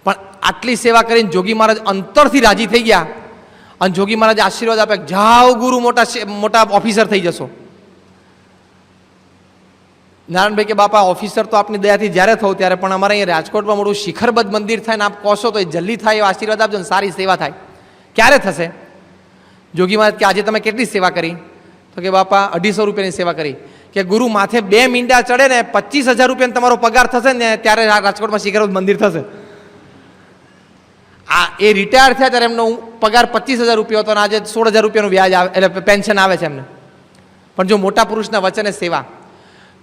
પણ આટલી સેવા કરીને જોગી મહારાજ અંતરથી રાજી થઈ ગયા. અને જોગી મહારાજ આશીર્વાદ આપે, જાઓ ગુરુ, મોટા ઓફિસર થઈ જશો. નારાયણભાઈ કે બાપા ઓફિસર તો આપની દયાથી જ્યારે થવું ત્યારે, પણ અમારે અહીંયા રાજકોટમાં મોટું શિખરબદ્ધ મંદિર થાય ને આપ કહો છો તો એ જલ્દી થાય એવો આશીર્વાદ આપજો ને સારી સેવા થાય. ક્યારે થશે? જોગી મહારાજ કે આજે તમે કેટલી સેવા કરી? તો કે બાપા 250 રૂપિયાની સેવા કરી. કે ગુરુ માથે 2 મીંડા ચડે ને 25,000 રૂપિયાનો તમારો પગાર થશે ને ત્યારે રાજકોટમાં શિખરબદ્ધ મંદિર થશે. આ એ રિટાયર થયા ત્યારે એમનો પગાર 25,000 રૂપિયા હતો અને આજે 16,000 રૂપિયાનું વ્યાજ આવે, એટલે પેન્શન આવે છે એમને. પણ જો મોટા પુરુષના વચને સેવા.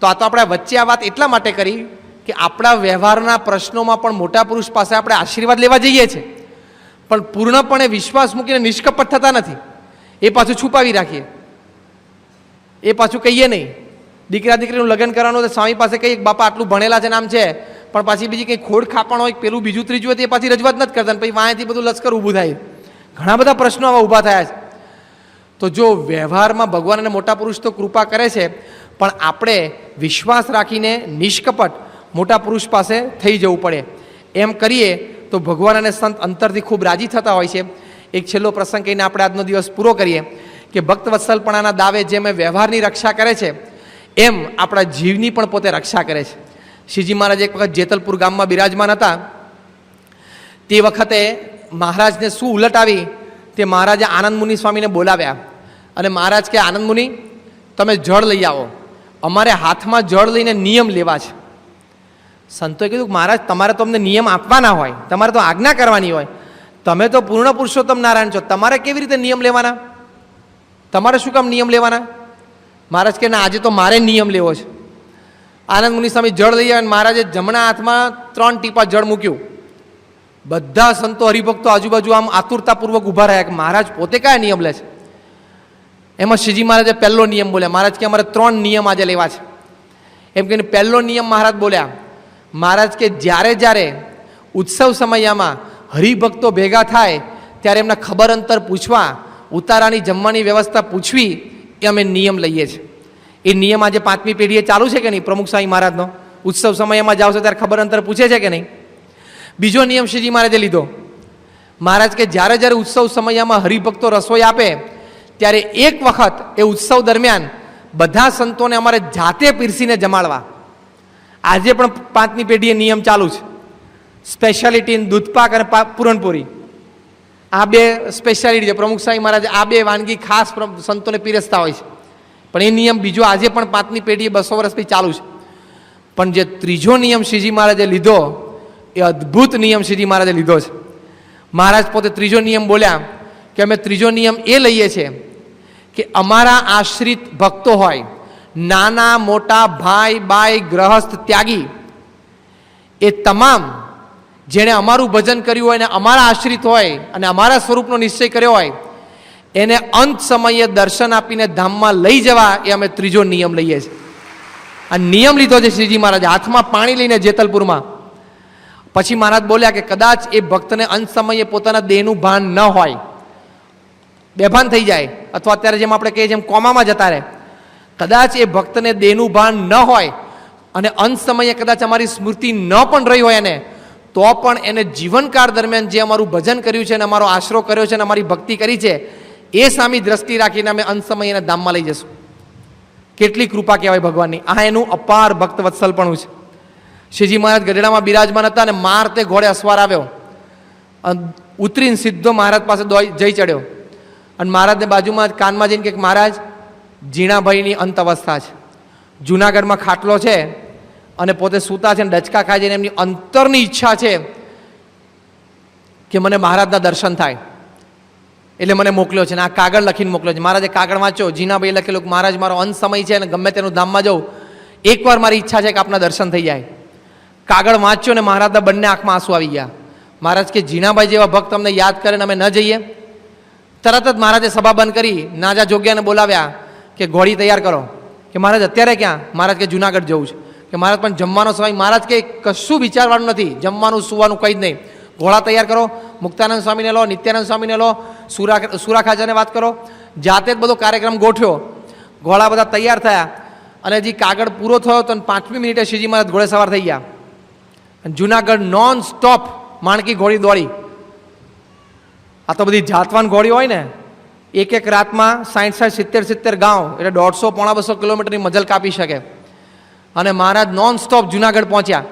તો આ તો આપણે વચ્ચે આ વાત એટલા માટે કરી કે આપણા વ્યવહારના પ્રશ્નોમાં પણ મોટા પુરુષ પાસે આપણે આશીર્વાદ લેવા જઈએ છીએ, પણ પૂર્ણપણે વિશ્વાસ મૂકીને નિષ્કપટ થતા નથી. એ પાછું છુપાવી રાખીએ, એ પાછું કહીએ નહીં. દીકરા દીકરીનું લગ્ન કરવાનું તો સ્વામી પાસે કહીએ બાપા આટલું ભણેલા છે, નામ છે, પણ પાછી બીજી કંઈ ખોડ ખાપણ હોય, પેલું બીજું ત્રીજું હોય, એ પાછી રજૂઆત નથી કરતા. પછી વાંયથી બધું લશ્કર ઊભું થાય. ઘણા બધા પ્રશ્નો આવા ઊભા થયા છે. તો જો વ્યવહારમાં ભગવાન અને મોટા પુરુષ તો કૃપા કરે છે, પણ આપણે વિશ્વાસ રાખીને નિષ્કપટ મોટા પુરુષ પાસે થઈ જવું પડે. એમ કરીએ તો ભગવાન અને સંત અંતરથી ખૂબ રાજી થતા હોય છે. એક છેલ્લો પ્રસંગ કહીને આપણે આજનો દિવસ પૂરો કરીએ કે ભક્ત વત્સલપણાના દાવે જેમ વ્યવહારની રક્ષા કરે છે, એમ આપણા જીવની પણ પોતે રક્ષા કરે છે. શ્રીજી મહારાજ એક વખત જેતલપુર ગામમાં બિરાજમાન હતા. તે વખતે મહારાજને શું ઉલટ આવી તે મહારાજે આનંદ મુનિ સ્વામીને બોલાવ્યા. અને મહારાજ કે આનંદ મુનિ તમે જળ લઈ આવો, અમારે હાથમાં જળ લઈને નિયમ લેવા છે. સંતોએ કીધું મહારાજ તમારે તો અમને નિયમ આપવાના હોય, તમારે તો આજ્ઞા કરવાની હોય, તમે તો પૂર્ણ પુરુષોત્તમ નારાયણ છો, તમારે કેવી રીતે નિયમ લેવાના? તમારે શું કામ નિયમ લેવાના? મહારાજ કે ના, આજે તો મારે નિયમ લેવો છે. આનંદ મુનિ સ્વામી જળ લઈ આવ્યા. મહારાજે જમણા હાથમાં 3 ટીપા જળ મૂક્યું. બધા સંતો હરિભક્તો આજુબાજુ આમ આતુરતાપૂર્વક ઊભા રહ્યા કે મહારાજ પોતે કયા નિયમ લે છે. એમાં શ્રીજી મહારાજે પહેલો નિયમ બોલ્યા. મહારાજ કે અમારે 3 નિયમ આજે લેવા છે. એમ કહીને પહેલો નિયમ મહારાજ બોલ્યા. મહારાજ કે જ્યારે જ્યારે ઉત્સવ સમયમાં હરિભક્તો ભેગા થાય ત્યારે એમના ખબર અંતર પૂછવા, ઉતારાની જમવાની વ્યવસ્થા પૂછવી, એ અમે નિયમ લઈએ છીએ. એ નિયમ આજે 5મી પેઢીએ ચાલુ છે કે નહીં? પ્રમુખ સ્વામી મહારાજનો ઉત્સવ સમયમાં જાઓ છો ત્યારે ખબર અંતર પૂછે છે કે નહીં? બીજો નિયમ શ્રીજી મહારાજે લીધો. મહારાજ કે જ્યારે જ્યારે ઉત્સવ સમયમાં હરિભક્તો રસોઈ આપે ત્યારે એક વખત એ ઉત્સવ દરમિયાન બધા સંતોને અમારે જાતે પીરસીને જમાડવા. આજે પણ 5મી પેઢીએ નિયમ ચાલુ છે. સ્પેશિયાલિટી દૂધપાક અને પૂરણપોરી. આ બે સ્પેશિયાલિટી છે. પ્રમુખ સ્વામી મહારાજ આ બે વાનગી ખાસ સંતોને પીરસતા હોય છે. પણ એ નિયમ બીજો આજે પણ 5મી પેઢી 200 વર્ષથી ચાલુ છે. પણ જે ત્રીજો નિયમ શ્રીજી મહારાજે લીધો એ અદ્ભુત નિયમ શ્રીજી મહારાજે લીધો છે. મહારાજ પોતે ત્રીજો નિયમ બોલ્યા કે અમે ત્રીજો નિયમ એ લઈએ છીએ કે અમારા આશ્રિત ભક્તો હોય, નાના મોટા ભાઈ બાઈ ગ્રહસ્થ ત્યાગી, એ તમામ જેણે અમારું ભજન કર્યું હોય ને અમારા આશ્રિત હોય અને અમારા સ્વરૂપનો નિશ્ચય કર્યો હોય એને અંત સમયે દર્શન આપીને ધામમાં લઈ જવા એ અમે ત્રીજો નિયમ લઈએ છીએ. આ નિયમ લીધો છે શ્રીજી મહારાજ હાથમાં પાણી લઈને જેતલપુરમાં. પછી મહારાજ બોલ્યા કે કદાચ એ ભક્તને અંત સમયે પોતાના દેહનું ભાન ન હોય, બેભાન થઈ જાય, અથવા અત્યારે જેમ આપણે કહીએ જેમ કોમામાં જતા રહે, કદાચ એ ભક્તને દેહનું ભાન ન હોય અને અંત સમયે કદાચ અમારી સ્મૃતિ ન પણ રહી હોય એને, તો પણ એને જીવનકાળ દરમિયાન જે અમારું ભજન કર્યું છે અને અમારો આશરો કર્યો છે અને અમારી ભક્તિ કરી છે એ સામી દ્રષ્ટિ રાખીને અમે અંત સમયે એને ધામમાં લઈ જશું. કેટલી કૃપા કહેવાય ભગવાનની. આ એનું અપાર ભક્ત વત્સલપણું છે. શ્રીજી મહારાજ ગઢડામાં બિરાજમાન હતા અને મારતે ઘોડે અસવાર આવ્યો, ઉતરીને સીધો મહારાજ પાસે જઈ ચડ્યો અને મહારાજને બાજુમાં કાનમાં જઈને કે મહારાજ ઝીણાભાઈની અંત અવસ્થા છે, જુનાગઢમાં ખાટલો છે અને પોતે સૂતા છે અને ડચકા ખાય છે, એમની અંતરની ઈચ્છા છે કે મને મહારાજના દર્શન થાય, એટલે મને મોકલ્યો છે. અને આ કાગળ લખીને મોકલ્યો છે. મહારાજે કાગળ વાંચ્યો, ઝીણાભાઈ લખેલું કે મહારાજ મારો અંત સમય છે અને ગમે તેનું ધામમાં જાઉં, એકવાર મારી ઈચ્છા છે કે આપના દર્શન થઈ જાય. કાગળ વાંચ્યો ને મહારાજના બંને આંખમાં આંસુ આવી ગયા. મહારાજ કે ઝીણાભાઈ જેવા ભક્ત અમને યાદ કરે ને અમે ન જઈએ? તરત જ મહારાજે સભા બંધ કરી નાજા જોગ્યાને બોલાવ્યા કે ઘોડી તૈયાર કરો. કે મહારાજ અત્યારે ક્યાં? મહારાજ કે જુનાગઢ જવું છે. કે મહારાજ પણ જમવાનો સમય? મહારાજ કે કશું વિચારવાનું નથી, જમવાનું સુવાનું કંઈ જ નહીં, ઘોડા તૈયાર કરો, મુક્તાનંદ સ્વામીને લો, નિત્યાનંદ સ્વામીને લો, સુરા ખાજાને વાત કરો. જાતે જ બધો કાર્યક્રમ ગોઠવ્યો, ઘોડા બધા તૈયાર થયા અને હજી કાગળ પૂરો થયો તો 5મી મિનિટે શ્રીજી મહારાજ ઘોડે સવાર થઈ ગયા. જુનાગઢ નોન સ્ટોપ માણકી ઘોડી દોડી. આ તો બધી જાતવાન ઘોડી હોય ને, એક રાતમાં 60-60, 70 ગાંવ એટલે 150-200 કિલોમીટરની મજલ કાપી શકે. અને મહારાજ નોન સ્ટોપ જુનાગઢ પહોંચ્યા.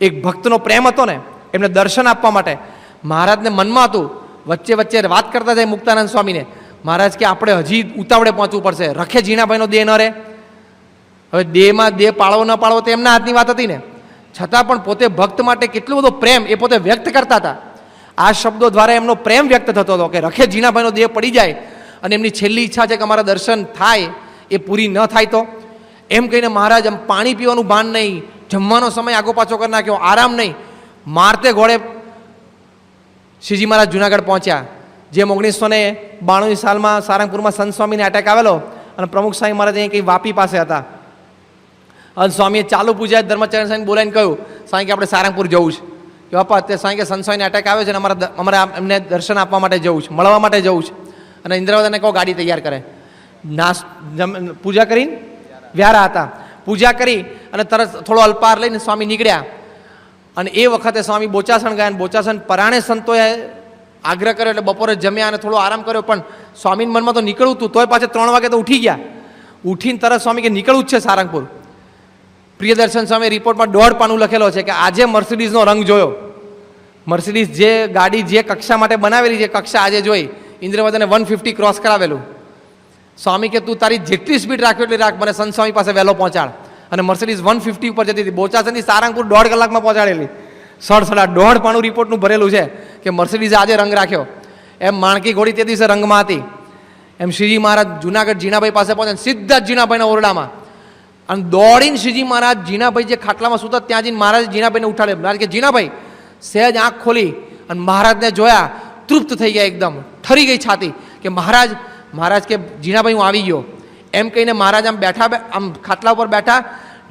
એક ભક્તનો પ્રેમ હતો ને, એમને દર્શન આપવા માટે મહારાજને મનમાં હતું. વચ્ચે વચ્ચે વાત કરતા જાય મુક્તાનંદ સ્વામીને, મહારાજ કે આપણે હજી ઉતાવળે પહોંચવું પડશે, રખે ઝીણાભાઈનો દેહ ન રહે. હવે દેહમાં દેહ પાળવો ન પાળવો તો એમના હાથની વાત હતી ને, છતાં પણ પોતે ભક્ત માટે કેટલો બધો પ્રેમ એ પોતે વ્યક્ત કરતા હતા. આ શબ્દો દ્વારા એમનો પ્રેમ વ્યક્ત થતો હતો કે રખે ઝીણાભાઈનો દેહ પડી જાય અને એમની છેલ્લી ઈચ્છા છે કે અમારા દર્શન થાય, એ પૂરી ન થાય તો એમ કહીને મહારાજ આમ પાણી પીવાનું ભાન નહીં, જમવાનો સમય આગો પાછો કરી નાખ્યો, આરામ નહીં, મારતે ઘોડે શ્રીજી મહારાજ જુનાગઢ પહોંચ્યા. જેમ 1992 સાલમાં સારંગપુરમાં સંત સ્વામીને એટેક આવેલો અને પ્રમુખ સ્વામી મહારાજ અહીં કંઈ વાપી પાસે હતા અને સ્વામીએ ચાલુ પૂજા ધર્મચરણ સ્વામી બોલાવીને કહ્યું સ્વામી કે આપણે સારંગપુર જવું છે. કે બાપા અત્યારે સ્વામી કે સંત સ્વામીને એટેક આવ્યો છે અને અમારે એમને દર્શન આપવા માટે જવું છે, મળવા માટે જવું છે. અને ઇન્દ્રવદનને કહો ગાડી તૈયાર કરે. પૂજા કરીને વ્યારા હતા, પૂજા કરી અને તરત થોડો અલ્પાહાર લઈને સ્વામી નીકળ્યા. અને એ વખતે સ્વામી બોચાસણ ગયા. બોચાસણ પરાણે સંતોએ આગ્રહ કર્યો એટલે બપોરે જમ્યા અને થોડો આરામ કર્યો. પણ સ્વામીના મનમાં તો નીકળવું હતું, તોય પાછા 3 વાગે તો ઉઠી ગયા. ઉઠીને તરત સ્વામી કે નીકળવું જ છે સારંગપુર. પ્રિયદર્શન સ્વામી રિપોર્ટમાં 1.5 પાનું લખેલો છે કે આજે મર્સિડીઝનો રંગ જોયો. મર્સિડીઝ જે ગાડી જે કક્ષા માટે બનાવેલી છે, કક્ષા આજે જોઈ. ઇન્દ્રવદને 150 ક્રોસ કરાવેલું. સ્વામી કે તું તારી જેટલી સ્પીડ રાખ્યો એટલી રાખ, મને સંત સ્વામી પાસે વહેલો પહોંચાડ. અને મર્સિડીઝ 150 ઉપર જતી હતી. બોચાસણથી સારંગપુર 1.5 કલાકમાં પહોંચાડેલી. 1.5 પાનું રિપોર્ટનું ભરેલું છે કે મર્સિડીઝે આજે રંગ રાખ્યો. એમ માણકી ઘોડી તે દિવસે રંગમાં હતી. એમ શ્રીજી મહારાજ જુનાગઢ ઝીણાભાઈ પાસે પહોંચ્યા, સીધા જ ઝીણાભાઈના ઓરડામાં અને દોડીને શ્રીજી મહારાજ ઝીણાભાઈ જે ખાટલામાં સૂતા ત્યાં જઈને મહારાજ ઝીણાભાઈને ઉઠાડે. મહારાજ કે ઝીણાભાઈ સહેજ આંખ ખોલી અને મહારાજને જોયા, તૃપ્ત થઈ ગયા, એકદમ ઠરી ગઈ છાતી કે મહારાજ કે ઝીણાભાઈ હું આવી ગયો. એમ કહીને મહારાજ આમ બેઠા, આમ ખાટલા ઉપર બેઠા,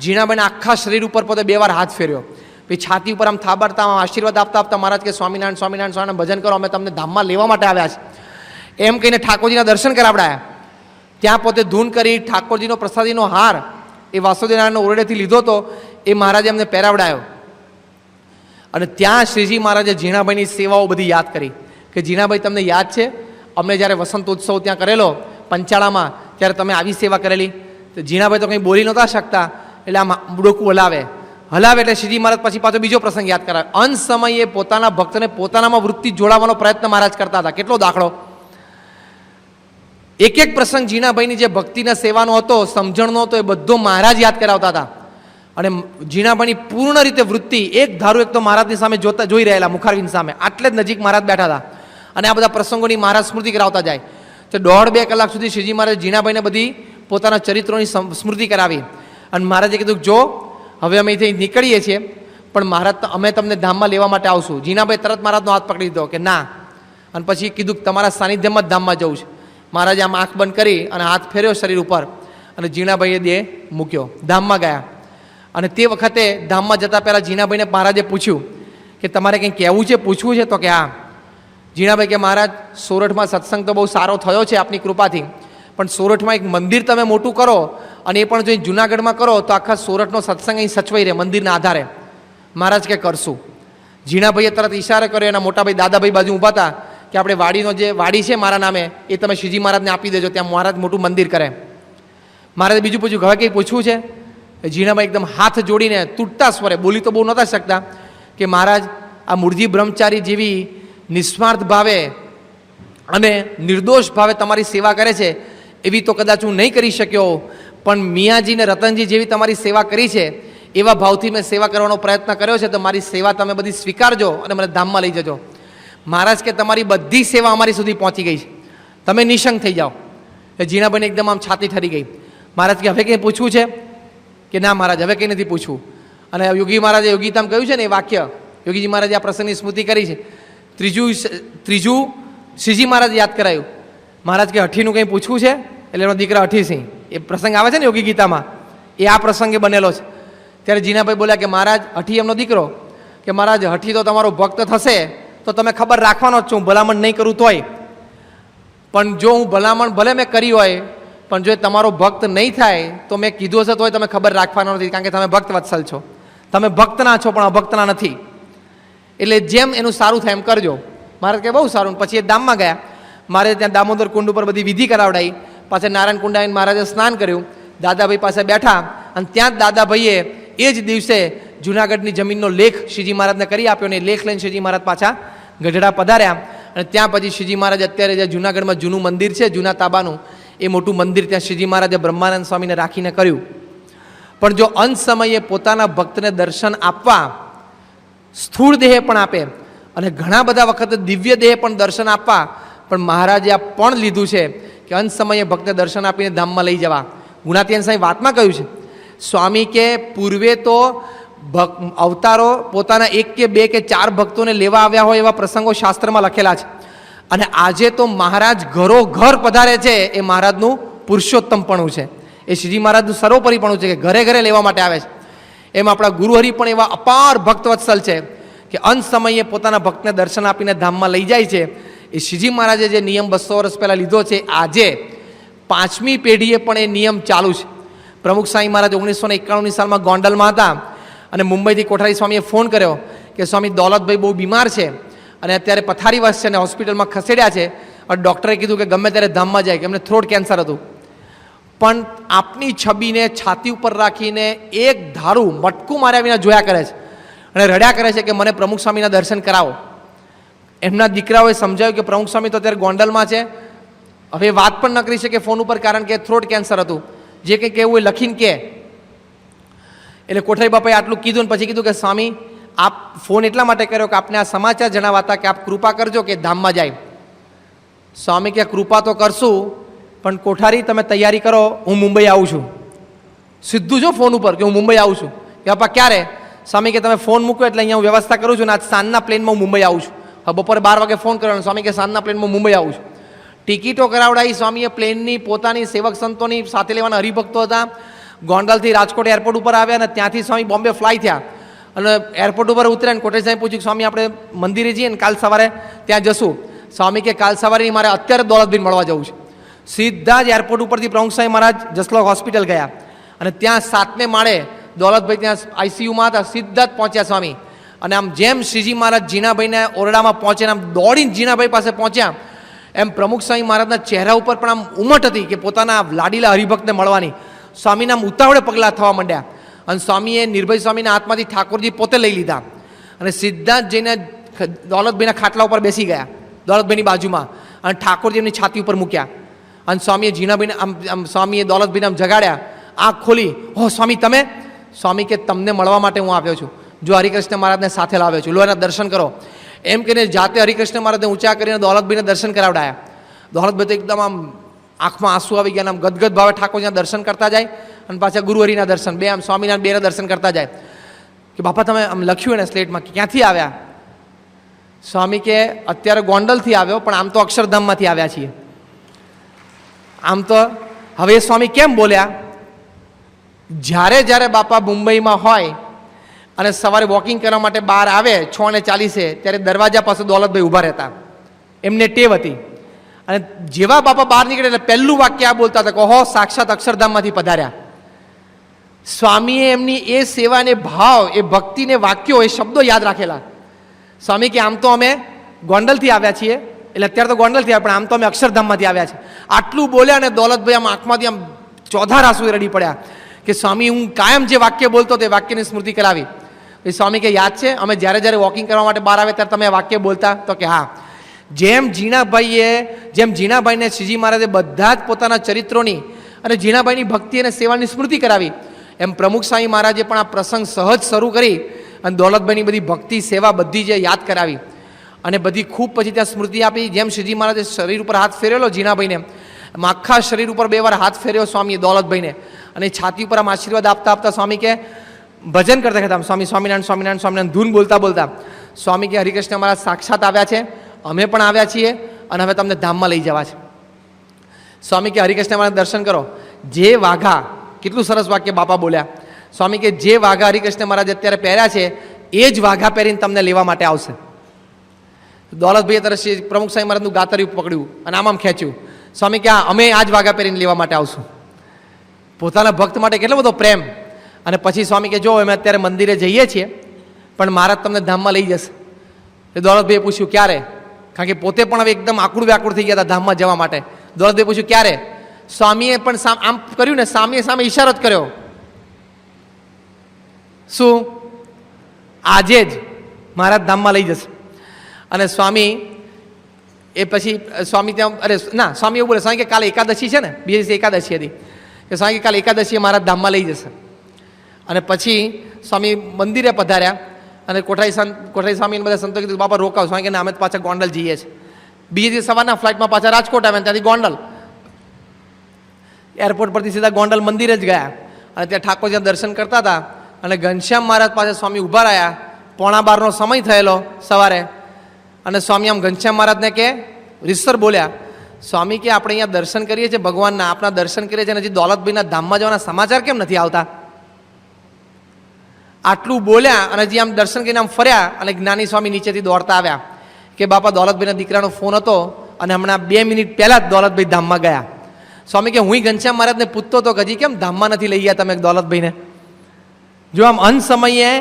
ઝીણાભાઈના આખા શરીર ઉપર પોતે 2 વાર હાથ ફેર્યો. પછી છાતી ઉપર આમ થાબડતા આશીર્વાદ આપતા મહારાજ કે સ્વામિનારાયણ સ્વામિનારાયણ સ્વામિનારાયણ ભજન કરો, અમે તમને ધામમાં લેવા માટે આવ્યા છે. એમ કહીને ઠાકોરજીના દર્શન કરાવડાયા. ત્યાં પોતે ધૂન કરી ઠાકોરજીનો પ્રસાદીનો હાર એ વાસુદેવનારાયણનો ઓરડેથી લીધો હતો, એ મહારાજે અમને પહેરાવડાયો. અને ત્યાં શ્રીજી મહારાજે ઝીણાભાઈની સેવાઓ બધી યાદ કરી કે ઝીણાભાઈ તમને યાદ છે અમને જ્યારે વસંત ઉત્સવ ત્યાં કરેલો પંચાળામાં, ત્યારે તમે આવી સેવા કરેલી. તો ઝીણાભાઈ તો કંઈ બોલી નહોતા શકતા એટલે આમ ડોકું હલાવે, હલાવે એટલે શ્રીજી મહારાજ પછી પાછો બીજો પ્રસંગ યાદ કરાવે. અંત સમયે પોતાના ભક્તને પોતાનામાં વૃત્તિ જોડાવાનો પ્રયત્ન મહારાજ કરતા હતા. કેટલો દાખલો! એક એક પ્રસંગ જીણાભાઈની જે ભક્તિના સેવાનો હતો, સમજણનો હતો, એ બધો મહારાજ યાદ કરાવતા હતા. અને જીણાભાઈની પૂર્ણ રીતે વૃત્તિ એક ધારું એક તો મહારાજની સામે જોઈ રહેલા, મુખારવિંદ સામે, આટલે જ નજીક મહારાજ બેઠા હતા. અને આ બધા પ્રસંગોની મહારાજ સ્મૃતિ કરાવતા જાય. તો 1.5-2 કલાક સુધી શ્રીજી મહારાજ જીણાભાઈને બધી પોતાના ચરિત્રોની સ્મૃતિ કરાવી. અને મહારાજે કીધું, જો હવે અમે અહીંથી નીકળીએ છીએ, પણ મહારાજ અમે તમને ધામમાં લેવા માટે આવશું. જીણાભાઈ તરત મહારાજનો હાથ પકડી દીધો કે ના. અને પછી કીધું કે તમારા સાનિધ્યમાં જ ધામમાં જવું છે. મહારાજે આમ આંખ બંધ કરી અને હાથ ફેર્યો શરીર ઉપર, અને જીણાભાઈએ દેહ મૂક્યો, ધામમાં ગયા. અને તે વખતે ધામમાં જતા પહેલાં જીણાભાઈને મહારાજે પૂછ્યું કે તમારે કંઈ કહેવું છે, પૂછવું છે? તો કે હા. જીણાભાઈ કે મહારાજ, સોરઠમાં સત્સંગ તો બહુ સારો થયો છે આપની કૃપાથી, પણ સોરઠમાં એક મંદિર તમે મોટું કરો, અને એ પણ જો જુનાગઢમાં કરો તો આખા સોરઠનો સત્સંગ અહીં સચવાઈ રહે મંદિરના આધારે. મહારાજ કે કરશું. જીણાભાઈએ તરત ઈશારો કર્યો. એના મોટાભાઈ દાદાભાઈ બાજુ ઊભા હતા કે આપણે વાડીનો જે વાડી છે મારા નામે, એ તમે શ્રીજી મહારાજને આપી દેજો, ત્યાં મહારાજ મોટું મંદિર કરે. મહારાજે બીજું પૂછ્યું, હવે કંઈ પૂછવું છે? જીણાભાઈ એકદમ હાથ જોડીને તૂટતા સ્વરે, બોલી તો બહુ નહોતા શકતા, કે મહારાજ, આ મૂળજી બ્રહ્મચારી જેવી નિસ્વાર્થ ભાવે અને નિર્દોષ ભાવે તમારી સેવા કરે છે, એવી તો કદાચ હું નહીં કરી શક્યો, પણ મિયાજી ને રતનજી જેવી તમારી સેવા કરી છે, એવા ભાવથી મેં સેવા કરવાનો પ્રયત્ન કર્યો છે, તો મારી સેવા તમે બધી સ્વીકારજો અને મને ધામમાં લઈ જજો. મહારાજ કે તમારી બધી સેવા અમારી સુધી પહોંચી ગઈ છે, તમે નિશંક થઈ જાઓ. એ જીણાભાઈને એકદમ આમ છાતી ઠરી ગઈ. મહારાજ કે હવે કંઈ પૂછવું છે? કે ના મહારાજ, હવે કંઈ નથી પૂછવું. અને યોગી મહારાજે યોગીતામાં કહ્યું છે ને એ વાક્ય, યોગીજી મહારાજે આ પ્રસંગની સ્મૃતિ કરી છે. ત્રીજું શ્રીજી મહારાજ યાદ કરાયું. મહારાજ કે હઠીનું કંઈ પૂછવું છે? એટલે એનો દીકરા હઠીસિંહ, એ પ્રસંગ આવે છે ને યોગી ગીતામાં, એ આ પ્રસંગે બનેલો છે. ત્યારે જીણાભાઈ બોલ્યા કે મહારાજ, હઠી એમનો દીકરો, કે મહારાજ, હઠી તો તમારો ભક્ત થશે તો તમે ખબર રાખવાનો જ છો, હું ભલામણ નહીં કરું તોય. પણ જો હું ભલામણ ભલે મેં કરી હોય, પણ જો તમારો ભક્ત નહીં થાય તો મેં કીધું હશે તોય તમે ખબર રાખવાનો નથી, કારણ કે તમે ભક્ત વત્સલ છો, તમે ભક્તના છો પણ અભક્તના નથી. એટલે જેમ એનું સારું થાય એમ કરજો. મહારાજ કે બહુ સારું. પછી એ ધામમાં ગયા. મારે ત્યાં દામોદર કુંડ ઉપર બધી વિધિ કરાવડાવી. પાછા નારાયણ કુંડ આવીને મહારાજે સ્નાન કર્યું. દાદાભાઈ પાસે બેઠા, અને ત્યાં જ દાદાભાઈએ એ જ દિવસે જુનાગઢની જમીનનો લેખ શ્રીજી મહારાજને કરી આપ્યો. અને લેખ લઈને શ્રીજી મહારાજ પાછા ગઢડા પધાર્યા. અને ત્યાં પછી શ્રીજી મહારાજ અત્યારે જે જુનાગઢમાં જૂનું મંદિર છે, જૂના તાબાનું, એ મોટું મંદિર ત્યાં શ્રીજી મહારાજે બ્રહ્માનંદ સ્વામીને રાખીને કર્યું. પણ જો અંત સમયે પોતાના ભક્તને દર્શન આપવા સ્થૂળ દેહે પણ આપે, અને ઘણા બધા વખતે દિવ્ય દેહે પણ દર્શન આપવા, પણ મહારાજે આ પણ લીધું છે કે અંત સમયે ભક્તને દર્શન આપીને ધામમાં લઈ જવા. ગુણાતીયન સાંઈ વાતમાં કહ્યું છે, સ્વામી કે પૂર્વે તો અવતારો પોતાના 1 કે 2 કે 4 ભક્તોને લેવા આવ્યા હોય એવા પ્રસંગો શાસ્ત્રમાં લખેલા છે. અને આજે તો મહારાજ ઘરો ઘર પધારે છે. એ મહારાજનું પુરુષોત્તમપણું છે, એ શ્રીજી મહારાજનું સર્વોપરીપણું છે કે ઘરે ઘરે લેવા માટે આવે છે. એમ આપણા ગુરુહરિ પણ એવા અપાર ભક્તવત્સલ છે કે અંત સમયે પોતાના ભક્તને દર્શન આપીને ધામમાં લઈ જાય છે. એ શ્રીજી મહારાજે જે નિયમ 200 વર્ષ પહેલાં લીધો છે, આજે 5મી પેઢીએ પણ એ નિયમ ચાલુ છે. પ્રમુખ સાંઈ મહારાજ 1991ની સાલમાં ગોંડલમાં હતા, અને મુંબઈથી કોઠારી સ્વામીએ ફોન કર્યો કે સ્વામી દોલતભાઈ બહુ બીમાર છે અને અત્યારે પથારીવશ છે અને હોસ્પિટલમાં ખસેડ્યા છે. અને ડૉક્ટરે કીધું કે ગમે ત્યારે ધામમાં જાય, કે એમને થ્રોટ કેન્સર હતું. પણ આપની છબીને છાતી ઉપર રાખીને એક ધારું મટકું માર્યા વિના જોયા કરે છે અને રડ્યા કરે છે કે મને પ્રમુખ સ્વામીના દર્શન કરાવો. એમના દીકરાઓએ સમજાવ્યું કે પ્રમુખ સ્વામી તો અત્યારે ગોંડલમાં છે, હવે વાત પણ ન કરી શકે ફોન ઉપર, કારણ કે થ્રોટ કેન્સર હતું. જે કંઈ કહેવું એ લખીને કહે. એટલે કોઠારી બાપાએ આટલું કીધું, ને પછી કીધું કે સ્વામી, આપ ફોન એટલા માટે કર્યો કે આપને આ સમાચાર જણાવાતા કે આપ કૃપા કરજો કે ધામમાં જાય. સ્વામી કે કૃપા તો કરશું, પણ કોઠારી તમે તૈયારી કરો, હું મુંબઈ આવું છું. સીધું જો ફોન ઉપર કે હું મુંબઈ આવું છું. કે બાપા ક્યારે? સ્વામી કે તમે ફોન મૂકો એટલે અહીંયા હું વ્યવસ્થા કરું છું, ને આજ સાંજના પ્લેનમાં હું મુંબઈ આવું છું. હવે બપોરે 12 વાગે ફોન કરવાનો. સ્વામી કે સાંજના પ્લેનમાં હું મુંબઈ આવું છું. ટિકિટો કરાવડાવી સ્વામીએ પ્લેનની, પોતાની, સેવક સંતોની, સાથે લેવાના હરિભક્તો હતા. ગોંડલથી રાજકોટ એરપોર્ટ ઉપર આવ્યા, અને ત્યાંથી સ્વામી બોમ્બે ફ્લાય થયા. અને એરપોર્ટ ઉપર ઉતર્યા, અને કોટેજ સાહેબ પૂછ્યું સ્વામી આપણે મંદિરે જઈએ ને કાલ સવારે ત્યાં જશું. સ્વામી કે કાલ સવારે મારે અત્યારે દોલતભાઈને મળવા જવું છે. સીધા જ એરપોર્ટ ઉપરથી પ્રમુખ સાંઈ મહારાજ જસલોક હોસ્પિટલ ગયા, અને ત્યાં 7મે માળે દોલતભાઈ ત્યાં આઈસીયુમાં હતા. સીધા જ પહોંચ્યા સ્વામી. અને આમ જેમ શ્રીજી મહારાજ જીણાભાઈને ઓરડામાં પહોંચે, આમ દોડીને જીણાભાઈ પાસે પહોંચ્યા, એમ પ્રમુખ સ્વામી મહારાજના ચહેરા ઉપર પણ આમ ઉમટ હતી કે પોતાના લાડીલા હરિભક્તને મળવાની. સ્વામીના ઉતાવળે પગલાં થવા માંડ્યા. અને સ્વામીએ નિર્ભય સ્વામીના હાથમાંથી ઠાકોરજી પોતે લઈ લીધા અને સીધા જ જઈને દોલતભાઈના ખાટલા ઉપર બેસી ગયા, દોલતભાઈની બાજુમાં, અને ઠાકોરજી એમની છાતી ઉપર મૂક્યા. અને સ્વામીએ ઝીણાભાઈને આમ સ્વામીએ દોલતભાઈને આમ જગાડ્યા, આંખ ખોલી, હો સ્વામી તમે? સ્વામી કે તમને મળવા માટે હું આવ્યો છું, જો હરિકૃષ્ણ મહારાજને સાથે લાવ્યો છું, લો એના દર્શન કરો. એમ કહીને જાતે હરિકૃષ્ણ મહારાજને ઊંચા કરીને દોલતભાઈને દર્શન કરાવડાયા. દોલતભાઈ તો એકદમ આમ આંખમાં આંસુ આવી ગયા, આમ ગદગદ ભાવે ઠાકોરજીના દર્શન કરતા જાય અને પાછા ગુરુહરિના દર્શન, બે આમ સ્વામિનારાયણ બેના દર્શન કરતા જાય. કે બાપા તમે આમ લખ્યું એને સ્લેટમાં, ક્યાંથી આવ્યા? સ્વામી કે અત્યારે ગોંડલથી આવ્યો, પણ આમ તો અક્ષરધામમાંથી આવ્યા છીએ. આમ તો હવે સ્વામી કેમ બોલ્યા? જ્યારે જ્યારે બાપા મુંબઈમાં હોય અને સવારે વોકિંગ કરવા માટે બહાર આવે 6:40 ત્યારે દરવાજા પાસે દોલતભાઈ ઊભા રહેતા, એમને ટેવ હતી. અને જેવા બાપા બહાર નીકળે એટલે પહેલું વાક્ય આ બોલતા હતા કે ઓહો સાક્ષાત અક્ષરધામમાંથી પધાર્યા. સ્વામીએ એમની એ સેવાને ભાવ, એ ભક્તિને વાક્યો, એ શબ્દો યાદ રાખેલા. સ્વામી કે આમ તો અમે ગોંડલથી આવ્યા છીએ, એટલે અત્યારે તો ગોંડલથી આવ્યા, પણ આમ તો અમે અક્ષરધામમાંથી આવ્યા છે. આટલું બોલ્યા અને દોલતભાઈ આમ આંખમાંથી આમ ચોધાર આંસુ રડી પડ્યા કે સ્વામી હું કાયમ જે વાક્ય બોલતો તે વાક્યની સ્મૃતિ કરાવી. સ્વામી કે યાદ છે અમે જ્યારે જ્યારે વોકિંગ કરવા માટે બહાર આવે ત્યારે તમે આ વાક્ય બોલતા? તો કે હા. જેમ ઝીણાભાઈને શ્રીજી મહારાજે બધા જ પોતાના ચરિત્રોની અને ઝીણાભાઈની ભક્તિ અને સેવાની સ્મૃતિ કરાવી, એમ પ્રમુખ સ્વામી મહારાજે પણ આ પ્રસંગ સહજ શરૂ કરી અને દોલતભાઈની બધી ભક્તિ સેવા બધી જે યાદ કરાવી અને બધી ખૂબ પછી ત્યાં સ્મૃતિ આપી. જેમ શ્રીજી મહારાજે શરીર ઉપર હાથ ફેરેલો ઝીણાભાઈને, એમ આખા શરીર ઉપર 2 વાર હાથ ફેર્યો સ્વામીએ દોલતભાઈને, અને છાતી ઉપર આમ આશીર્વાદ આપતા આપતા સ્વામી કે ભજન કરતા કરતા સ્વામી સ્વામિનારાયણ સ્વામિનારાયણ સ્વામિનારાયણ ધૂન બોલતા બોલતા સ્વામી કે હરિકૃષ્ણ મહારાજ સાક્ષાત આવ્યા છે, અમે પણ આવ્યા છીએ અને હવે તમને ધામમાં લઈ જવા છે. સ્વામી કે હરિકૃષ્ણ મહારાજ દર્શન કરો. જે વાઘા, કેટલું સરસ વાક્ય બાપા બોલ્યા. સ્વામી કે જે વાઘા હરિકૃષ્ણ મહારાજ અત્યારે પહેર્યા છે એ જ વાઘા પહેરીને તમને લેવા માટે આવશે. દોલતભાઈએ તરફ પ્રમુખ સ્વામી મહારાજનું ગાતર્યું પકડ્યું અને આમ ખેંચ્યું. સ્વામી કે અમે આ જ વાઘા પહેરીને લેવા માટે આવશું. પોતાના ભક્ત માટે કેટલો બધો પ્રેમ. અને પછી સ્વામી કે જો અમે અત્યારે મંદિરે જઈએ છીએ પણ મહારાજ તમને ધામમાં લઈ જશે. એ દોલતભાઈએ પૂછ્યું ક્યારે? કારણ કે પોતે પણ હવે એકદમ આકુડ વ્યાકુળ થઈ ગયા હતા ધામમાં જવા માટે. દોલતભાઈએ પૂછ્યું ક્યારે? સ્વામીએ પણ આમ કર્યું ને, સામે ઈશારો જ કર્યો. શું? આજે જ મહારાજ ધામમાં લઈ જશે. અને સ્વામી એ પછી સ્વામી ત્યાં, અરે ના, સ્વામી એવું બોલે, સ્વામી કે કાલે એકાદશી છે ને, બીજે દિવસે એકાદશી હતી, કે સ્વામી કે કાલે એકાદશીએ મહારાજ ધામમાં લઈ જશે. અને પછી સ્વામી મંદિરે પધાર્યા અને કોઠારી સ્વામી બધા સંતો કીધું બાપા રોકાવ. સ્વામી કે ના, અમે તો પાછા ગોંડલ જઈએ છીએ. બીજે દિવસ સવારના ફ્લાઇટમાં પાછા રાજકોટ આવ્યા, ત્યાંથી ગોંડલ, એરપોર્ટ પરથી સીધા ગોંડલ મંદિરે જ ગયા અને ત્યાં ઠાકોરજીના દર્શન કરતા હતા. અને ઘનશ્યામ મહારાજ પાસે સ્વામી ઊભા રહ્યા. 11:15 સમય થયેલો સવારે. અને સ્વામી આમ ઘનશ્યામ મહારાજને કે રીતસર બોલ્યા, સ્વામી કે આપણે અહીંયા દર્શન કરીએ છીએ ભગવાનના, આપણા દર્શન કરીએ છીએ, હજી દોલતભાઈના ધામમાં જવાના સમાચાર કેમ નથી આવતા? આટલું બોલ્યા અને હજી આમ દર્શન કરીને આમ ફર્યા અને જ્ઞાની સ્વામી નીચેથી દોડતા આવ્યા કે બાપા દોલતભાઈના દીકરાનો ફોન હતો અને હમણાં 2 મિનિટ પહેલાં જ દોલતભાઈ ધામમાં ગયા. સ્વામી કે હું ઘનશ્યામ મહારાજને પૂછતો હતો કે હજી કેમ ધામમાં નથી લઈ ગયા તમે દોલતભાઈને? જો આમ અંત સમયે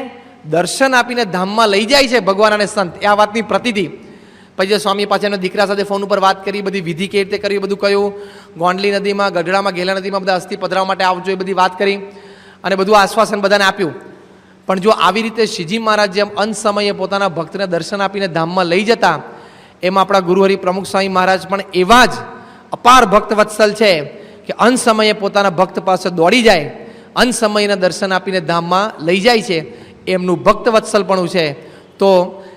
દર્શન આપીને ધામમાં લઈ જાય છે ભગવાન અને સંત, એ આ વાતની પ્રતિથી. પછી સ્વામી પાછા એના દીકરા સાથે ફોન ઉપર વાત કરી, બધી વિધિ કેવી રીતે કરવી બધું કહ્યું. ગોંડલી નદીમાં, ગઢડામાં, ગેલા નદીમાં બધા અસ્થિ પધરાવવા માટે આવજો એ બધી વાત કરી અને બધું આશ્વાસન બધાને આપ્યું. પણ જો આવી રીતે શ્રીજી મહારાજ જેમ અંત સમયે પોતાના ભક્તને દર્શન આપીને ધામમાં લઈ જતા, એમ આપણા ગુરુહરિ પ્રમુખ સ્વામી મહારાજ પણ એવા જ અપાર ભક્ત વત્સલ છે કે અંત સમયે પોતાના ભક્ત પાસે દોડી જાય, અંત સમયના દર્શન આપીને ધામમાં લઈ જાય છે. એમનું ભક્ત વત્સલપણું છે. તો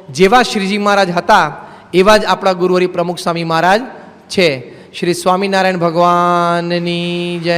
જેવા શ્રીજી મહારાજ હતા એવા જ આપણા ગુરુહરિ પ્રમુખ સ્વામી મહારાજ છે. શ્રી સ્વામિનારાયણ ભગવાનની જય.